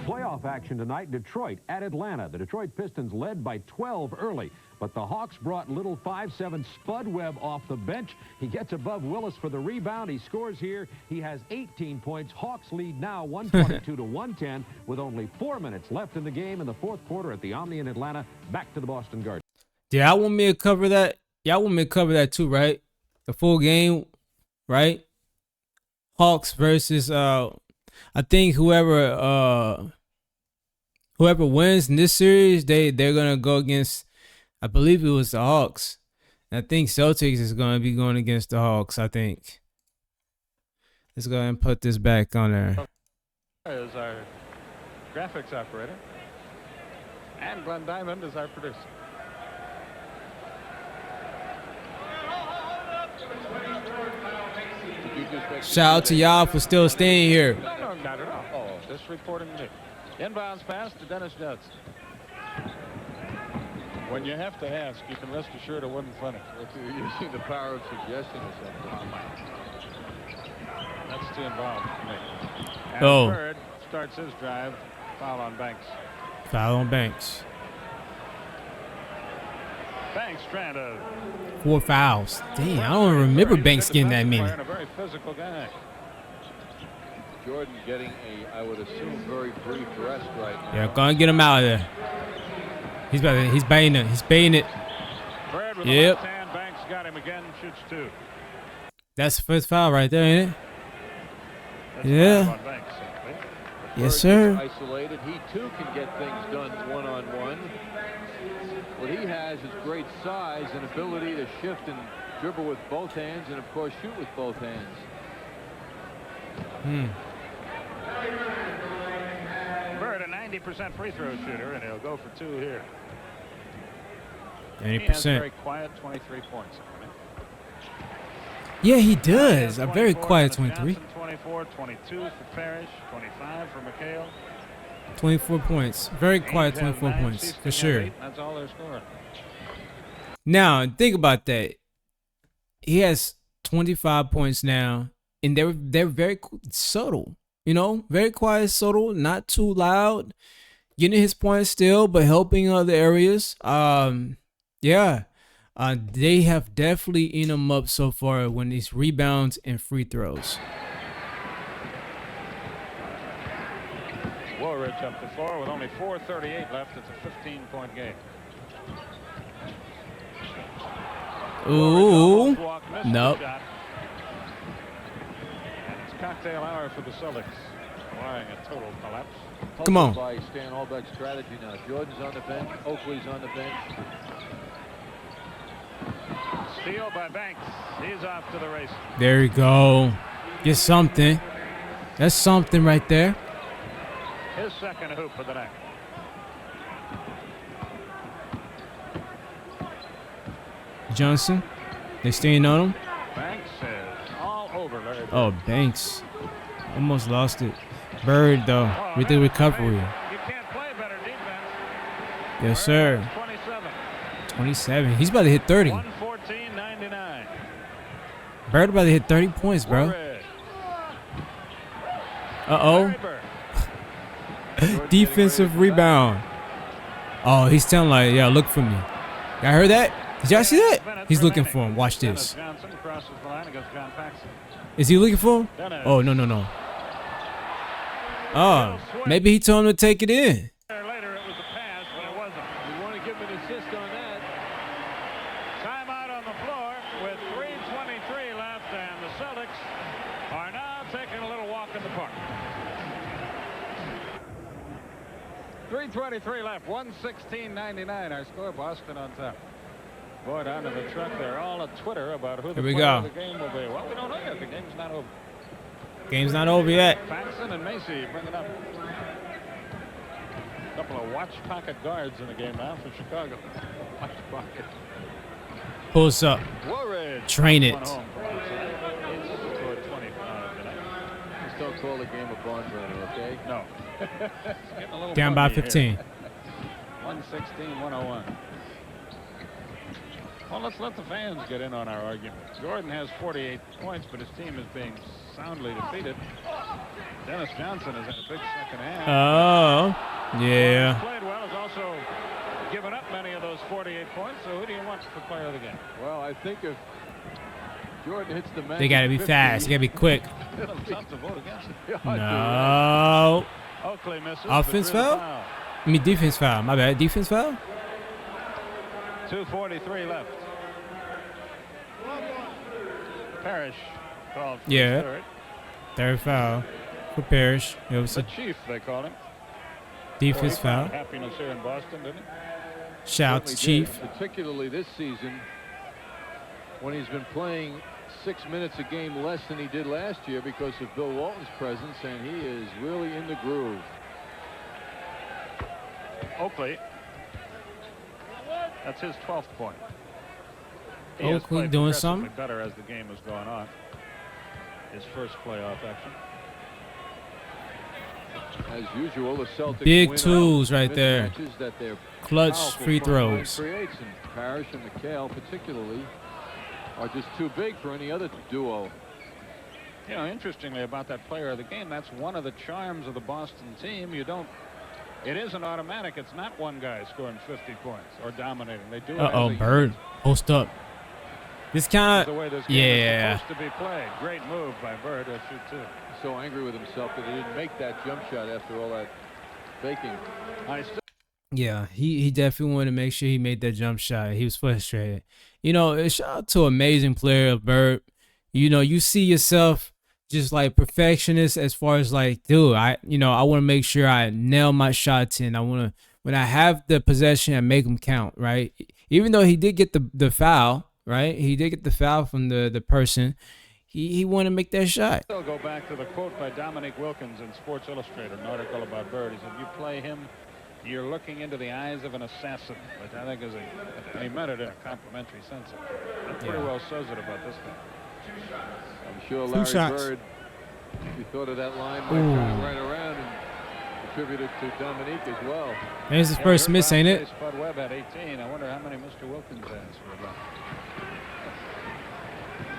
[SPEAKER 5] Playoff action tonight, Detroit at Atlanta. The Detroit Pistons led by 12 early, but the Hawks brought little 5'7" Spud Webb off the bench. He gets above Willis for the rebound. He scores here. He has 18 points. Hawks lead now 122 to 110 with only 4 minutes left in the game in the fourth quarter at the Omni in Atlanta. Back to the Boston Garden.
[SPEAKER 1] Yeah, I want me to cover that. Y'all want me to cover that too, right? The full game, right? Hawks versus I think whoever wins in this series, they're gonna go against, I believe it was the Hawks. And I think Celtics is gonna be going against the Hawks, I think. Let's go ahead and put this back on there.
[SPEAKER 4] Is our graphics operator. And Glenn Diamond is our producer.
[SPEAKER 1] Shout out to y'all for still staying here.
[SPEAKER 4] No, not at all. Oh, just reporting to me. Inbounds pass to Dennis Johnson. When you have to ask, you can rest assured it wasn't funny.
[SPEAKER 6] You're using the power of suggestion or something.
[SPEAKER 2] That's too involved for me. And Bird starts his drive. Foul on Banks.
[SPEAKER 1] Foul on Banks.
[SPEAKER 2] Banks trying to...
[SPEAKER 1] 4 fouls. Dang, I don't remember Banks getting that many.
[SPEAKER 2] A very physical guy.
[SPEAKER 6] Jordan getting a, I would assume, very brief rest right now.
[SPEAKER 1] Yeah, go and get him out of there. He's baiting it. He's baiting it.
[SPEAKER 2] Bird with the left hand. Banks got him again. Shoots 2.
[SPEAKER 1] That's the first foul right there, ain't it?
[SPEAKER 2] That's
[SPEAKER 1] yeah.
[SPEAKER 2] Banks,
[SPEAKER 1] yes, sir.
[SPEAKER 6] Isolated. He too can get things done one-on-one. What he has is great size and ability to shift and dribble with both hands, and of course shoot with both hands.
[SPEAKER 2] Bird, a 90% free throw shooter, and he'll go for 2 here.
[SPEAKER 1] 90%.
[SPEAKER 2] He has very quiet 23 points.
[SPEAKER 1] Yeah, he does. A very quiet 23.
[SPEAKER 2] Johnson, 24, 22 for Parrish, 25 for McHale.
[SPEAKER 1] 24 points. Very quiet 24 points, for sure.
[SPEAKER 2] That's all they're scoring.
[SPEAKER 1] Now, think about that. He has 25 points now, and they're very subtle. You know, very quiet, subtle, not too loud. Getting his points still, but helping other areas. Yeah. They have definitely eaten him up so far when these rebounds and free throws.
[SPEAKER 2] Woolridge up the floor with only 4:38 left. It's a 15-point game.
[SPEAKER 1] Ooh. Nope.
[SPEAKER 2] And it's cocktail hour for the Celtics. Barring a total collapse.
[SPEAKER 1] Come on.
[SPEAKER 6] By Stan Albeck's strategy now. Jordan's on the bench. Oakley's on the bench.
[SPEAKER 2] Steal by Banks. He's off to the race.
[SPEAKER 1] There you go. Get something. That's something right there.
[SPEAKER 2] His second hoop for the night.
[SPEAKER 1] Johnson. They staying on him.
[SPEAKER 2] Banks is all over Larry Bird.
[SPEAKER 1] Oh, Banks. Almost lost it. Bird, though, with the recovery.
[SPEAKER 2] You can't play better defense.
[SPEAKER 1] Yes, sir.
[SPEAKER 2] 27.
[SPEAKER 1] 27. He's about to hit 30.
[SPEAKER 2] 114.99.
[SPEAKER 1] Bird about to hit 30 points, bro. Uh-oh. Defensive rebound. Oh, he's telling like, yeah, look for me. Y'all heard that? Did y'all see that? He's looking for him. Watch this. Is he looking for him? Oh, no. Oh, maybe he told him to take it in.
[SPEAKER 2] Later, it was a pass, but it wasn't.
[SPEAKER 6] You want to give him an assist on that.
[SPEAKER 2] Timeout on the floor with 3:23 left, and the Celtics are now taking a little walk in the park. 3:23 left, 116.99 our score. Boston on top. Boy, down to the truck, they're all at Twitter about who the
[SPEAKER 1] Here we
[SPEAKER 2] player of
[SPEAKER 1] go.
[SPEAKER 2] the game will be. Well, we don't know yet. The game's not over.
[SPEAKER 1] Game's not over yet.
[SPEAKER 2] Paxson and Macy bring it up. A couple of watch pocket guards in the game now for Chicago. Watch pocket.
[SPEAKER 1] Pulls up.
[SPEAKER 2] Woolridge.
[SPEAKER 1] Train it.
[SPEAKER 2] One home for us. He's scored 25 tonight.
[SPEAKER 6] Just don't call the game a barn burner, okay?
[SPEAKER 2] No. It's getting a little
[SPEAKER 1] Down by
[SPEAKER 2] funky
[SPEAKER 1] 15.
[SPEAKER 2] here. 116-101. Well, let's let the fans get in on our argument. Jordan has 48 points, but his team is being soundly defeated. Dennis Johnson has had a big second half.
[SPEAKER 1] Oh, yeah.
[SPEAKER 2] Played well, has also given up many of those 48 points. So who do you want for player of the game?
[SPEAKER 6] Well, I think if Jordan hits the magic
[SPEAKER 1] They gotta be
[SPEAKER 6] 50,
[SPEAKER 1] fast. They gotta be quick.
[SPEAKER 2] It's tough to vote against him.
[SPEAKER 1] No.
[SPEAKER 2] Oakley misses.
[SPEAKER 1] Offense
[SPEAKER 2] but drew the
[SPEAKER 1] foul? I mean, defense foul. My bad. Defense foul?
[SPEAKER 2] 2:43 left. Parrish called for
[SPEAKER 1] Yeah.
[SPEAKER 2] his third.
[SPEAKER 1] Third foul for Parrish. It was
[SPEAKER 2] The
[SPEAKER 1] a
[SPEAKER 2] Chief, they call him.
[SPEAKER 1] defense
[SPEAKER 2] He
[SPEAKER 1] foul.
[SPEAKER 2] found happiness here in Boston, didn't he?
[SPEAKER 1] Shout out to
[SPEAKER 6] certainly
[SPEAKER 1] Chief.
[SPEAKER 6] did, particularly this season when he's been playing 6 minutes a game less than he did last year because of Bill Walton's presence, and he is really in the groove.
[SPEAKER 2] Oakley. That's his 12th point. He has
[SPEAKER 1] Oakley
[SPEAKER 2] played
[SPEAKER 1] doing
[SPEAKER 2] progressively
[SPEAKER 1] something?
[SPEAKER 2] better as the game has gone on. His first playoff action.
[SPEAKER 6] As usual, the Celtics
[SPEAKER 1] Big
[SPEAKER 6] win
[SPEAKER 1] tools
[SPEAKER 6] out
[SPEAKER 1] right
[SPEAKER 6] with
[SPEAKER 1] there.
[SPEAKER 6] matches that their
[SPEAKER 1] Clutch
[SPEAKER 6] powerful
[SPEAKER 1] free
[SPEAKER 6] front line
[SPEAKER 1] throws.
[SPEAKER 6] creates, and Parrish and McHale particularly are just too big for any other duo.
[SPEAKER 2] You know, interestingly about that player of the game, that's one of the charms of the Boston team. It isn't automatic. It's not one guy scoring 50 points or dominating. They do it
[SPEAKER 1] Uh-oh,
[SPEAKER 2] as a
[SPEAKER 1] Bird.
[SPEAKER 2] unit.
[SPEAKER 1] Post up. This kind
[SPEAKER 2] The way
[SPEAKER 1] of,
[SPEAKER 2] this game
[SPEAKER 1] yeah.
[SPEAKER 2] is supposed to be played. Great move by Bird. He'll shoot two.
[SPEAKER 6] So angry with himself that he didn't make that jump shot after all that faking.
[SPEAKER 1] Yeah, he definitely wanted to make sure he made that jump shot. He was frustrated. You know, shout out to amazing player, Bird. You know, you see yourself just like perfectionist as far as like, dude, I want to make sure I nail my shots in. I want to, when I have the possession, I make them count, right? Even though he did get the foul, right? He did get the foul from the person. He wanted to make that shot.
[SPEAKER 2] I'll go back to the quote by Dominique Wilkins in Sports Illustrated, an article about Bird. He said, you play him, you're looking into the eyes of an assassin, which I think is he meant it in a complimentary sense. That pretty well says it about this guy.
[SPEAKER 6] I'm sure
[SPEAKER 1] Two
[SPEAKER 6] Larry
[SPEAKER 1] shots.
[SPEAKER 6] Bird, if he thought of that line, might turn right around and attribute it to Dominique as well.
[SPEAKER 1] There's his first miss, ain't it?
[SPEAKER 2] Spud Webb had 18. I wonder how many Mr. Wilkins has for a run.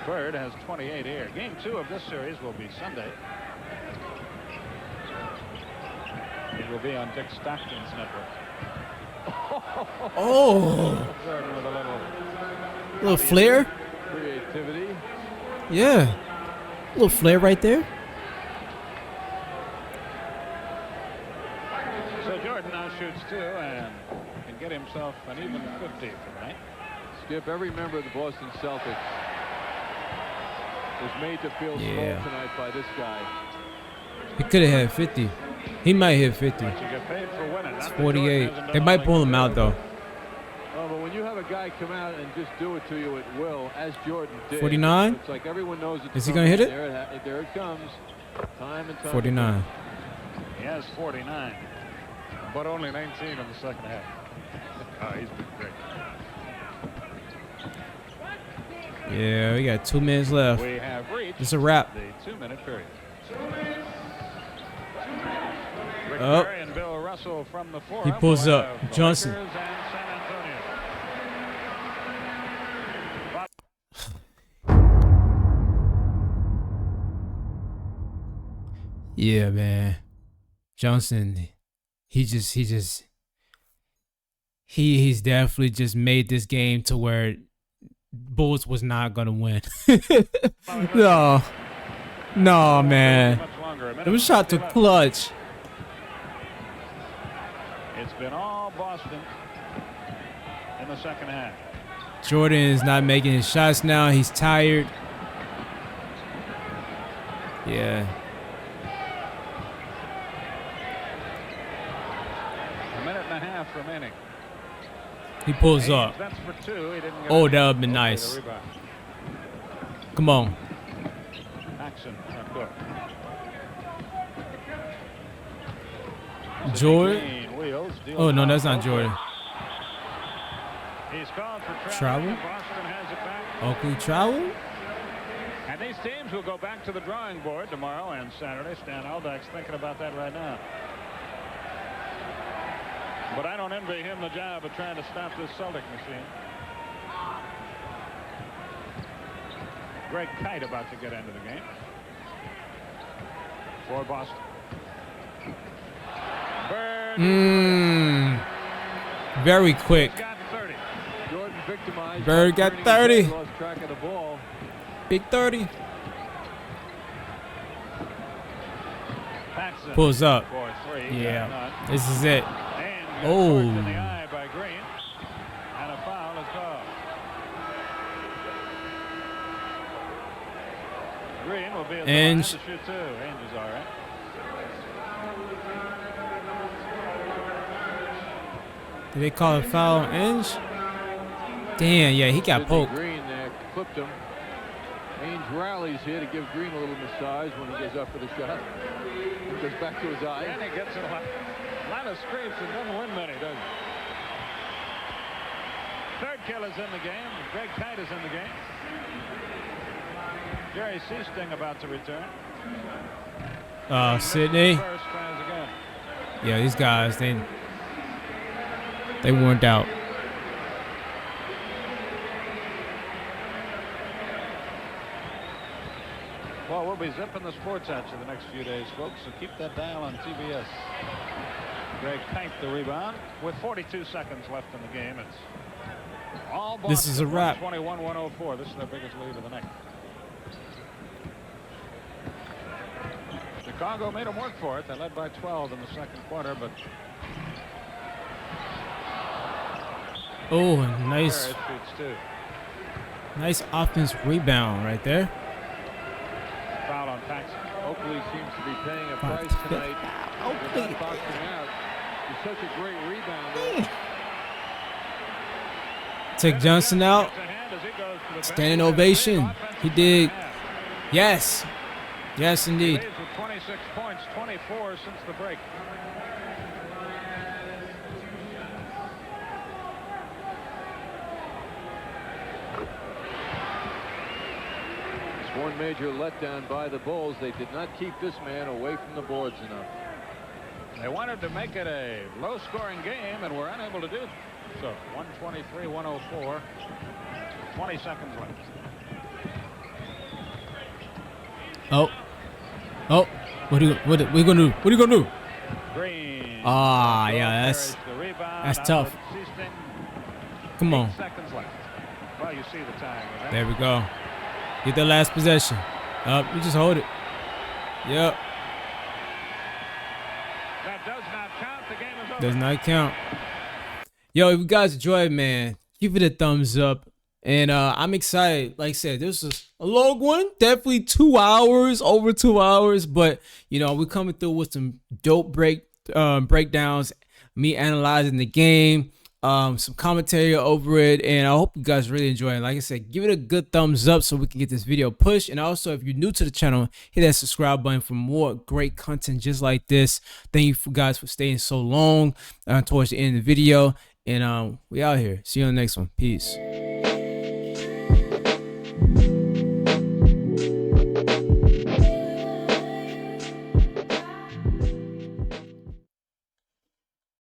[SPEAKER 2] Bird has 28 here. Game 2 of this series will be Sunday. It will be on Dick Stockton's network.
[SPEAKER 1] Oh,
[SPEAKER 2] Jordan with a
[SPEAKER 1] little flare.
[SPEAKER 6] Creativity.
[SPEAKER 1] Yeah, little flare right there.
[SPEAKER 2] So Jordan now shoots two and can get himself an even 50 tonight.
[SPEAKER 6] Skip, every member of the Boston Celtics was made to feel
[SPEAKER 1] Yeah.
[SPEAKER 6] small tonight by this guy.
[SPEAKER 1] He could have had 50. He might hit 50.
[SPEAKER 2] But you get paid for winning.
[SPEAKER 1] It's
[SPEAKER 2] Not that Jordan
[SPEAKER 1] 48.
[SPEAKER 2] hasn't
[SPEAKER 1] They
[SPEAKER 2] done
[SPEAKER 1] might
[SPEAKER 2] all
[SPEAKER 1] pull
[SPEAKER 2] he
[SPEAKER 1] him
[SPEAKER 2] can
[SPEAKER 1] out
[SPEAKER 2] do.
[SPEAKER 1] though.
[SPEAKER 6] Oh, but when you have a guy come out and just do it to you at will, as Jordan did,
[SPEAKER 1] 49?
[SPEAKER 6] it's like everyone knows it's
[SPEAKER 1] Is he
[SPEAKER 6] coming.
[SPEAKER 1] gonna hit it?
[SPEAKER 6] There it comes. Time and time.
[SPEAKER 1] 49.
[SPEAKER 2] He has 49, but only 19 in the second half. Oh, he's been great.
[SPEAKER 1] Yeah, we got 2 minutes left.
[SPEAKER 2] We have reached
[SPEAKER 1] It's a wrap.
[SPEAKER 2] the 2-minute period. Rick
[SPEAKER 1] Oh.
[SPEAKER 2] Perry and Bill Russell from the forum.
[SPEAKER 1] He pulls
[SPEAKER 2] will
[SPEAKER 1] up.
[SPEAKER 2] have the
[SPEAKER 1] Johnson.
[SPEAKER 2] Lakers and San Antonio.
[SPEAKER 1] Yeah, man. Johnson, he's definitely just made this game to where Bulls was not gonna win. No, man.
[SPEAKER 2] Much longer. A minute
[SPEAKER 1] It was shot to
[SPEAKER 2] 50 left.
[SPEAKER 1] clutch.
[SPEAKER 2] It's been all Boston in the second half.
[SPEAKER 1] Jordan is not making his shots now. He's tired. Yeah.
[SPEAKER 2] A minute and a half remaining.
[SPEAKER 1] He pulls up.
[SPEAKER 2] That's for two. He didn't get
[SPEAKER 1] Oh,
[SPEAKER 2] it.
[SPEAKER 1] that would've been
[SPEAKER 2] Okay,
[SPEAKER 1] nice.
[SPEAKER 2] the rebound.
[SPEAKER 1] Come on.
[SPEAKER 2] Paxson, Cook.
[SPEAKER 1] Jordan.
[SPEAKER 2] Green wheels, deals
[SPEAKER 1] Oh, no,
[SPEAKER 2] off
[SPEAKER 1] that's not
[SPEAKER 2] Oakley.
[SPEAKER 1] Jordan.
[SPEAKER 2] He's called for
[SPEAKER 1] Travel?
[SPEAKER 2] and Boston has it back.
[SPEAKER 1] Oakley travel?
[SPEAKER 2] And these teams will go back to the drawing board tomorrow and Saturday. Stan Aldack's thinking about that right now. But I don't envy him the job of trying to stop this Celtic machine. Greg Kite about to get into the game for Boston. Bird
[SPEAKER 1] Very quick.
[SPEAKER 2] got 30.
[SPEAKER 4] Jordan victimized.
[SPEAKER 1] Bird got 30.
[SPEAKER 4] Lost track of the ball.
[SPEAKER 1] Big 30.
[SPEAKER 2] Paxson
[SPEAKER 1] Pulls up.
[SPEAKER 2] for three.
[SPEAKER 1] Yeah.
[SPEAKER 2] Got none.
[SPEAKER 1] This is it.
[SPEAKER 2] And
[SPEAKER 1] Oh.
[SPEAKER 2] in the eye by Green. And a foul is called. Green will be at the line
[SPEAKER 1] Inge.
[SPEAKER 2] to shoot two. Ainge is all right.
[SPEAKER 1] Did they call a foul on Inge? Damn, yeah, he got
[SPEAKER 4] Sidney
[SPEAKER 1] poked.
[SPEAKER 4] Green there clipped him. Ainge rallies here to give Green a little massage when he goes up for the shot. He goes back to his eye.
[SPEAKER 2] And he gets a lot of scrapes and doesn't win many, does he? Third kill is in the game. Greg Kite is in the game. Jerry Seasting about to return.
[SPEAKER 1] Sydney.
[SPEAKER 2] First tries again.
[SPEAKER 1] Yeah, these guys, they weren't out.
[SPEAKER 2] Well, we'll be zipping the sports at you the next few days, folks, so keep that dial on TBS. Greg Kite the rebound with 42 seconds left in the game. It's all Boston.
[SPEAKER 1] This is a wrap.
[SPEAKER 2] 21-104. This is their biggest lead of the night. Chicago made them work for it. They led by 12 in the second quarter, but
[SPEAKER 1] Oh, nice,
[SPEAKER 2] Barrett shoots two.
[SPEAKER 1] nice offense rebound right there.
[SPEAKER 2] Foul on Paxson.
[SPEAKER 4] Oakley seems to be paying a price tonight. They're not boxing out. He's such a great rebounder.
[SPEAKER 1] Take Johnson out.
[SPEAKER 2] Gets a hand as he goes to the
[SPEAKER 1] Standing
[SPEAKER 2] bench.
[SPEAKER 1] ovation.
[SPEAKER 2] Offensive
[SPEAKER 1] He did.
[SPEAKER 2] half.
[SPEAKER 1] Yes. Yes,
[SPEAKER 2] He
[SPEAKER 1] indeed.
[SPEAKER 2] leads with 26 points, 24 since the break.
[SPEAKER 4] It's one major letdown by the Bulls. They did not keep this man away from the boards enough.
[SPEAKER 2] They wanted to make it a low-scoring game and were unable to do it. So 123-104. 20 seconds left.
[SPEAKER 1] Oh. Oh. What are we gonna do? What are you gonna do?
[SPEAKER 2] Green.
[SPEAKER 1] Ah, yeah, that's
[SPEAKER 2] Carries the rebound
[SPEAKER 1] that's
[SPEAKER 2] out
[SPEAKER 1] tough.
[SPEAKER 2] with Seasting.
[SPEAKER 1] Come
[SPEAKER 2] 8
[SPEAKER 1] on.
[SPEAKER 2] seconds left. Well, you see the time. Right?
[SPEAKER 1] There we go. Get the last possession. Up. You just hold it. Yep.
[SPEAKER 2] That does not count. The game is over.
[SPEAKER 1] Does not count. Yo, if you guys enjoyed, man, give it a thumbs up. And I'm excited. Like I said, this is a long one. Definitely 2 hours, over 2 hours. But, you know, we're coming through with some dope breakdowns. Me analyzing the game. Some commentary over it. And I hope you guys really enjoy it. Like I said, give it a good thumbs up so we can get this video pushed. And also, if you're new to the channel, hit that subscribe button for more great content just like this. Thank you guys for staying so long towards the end of the video. And we out here. See you on the next one. Peace.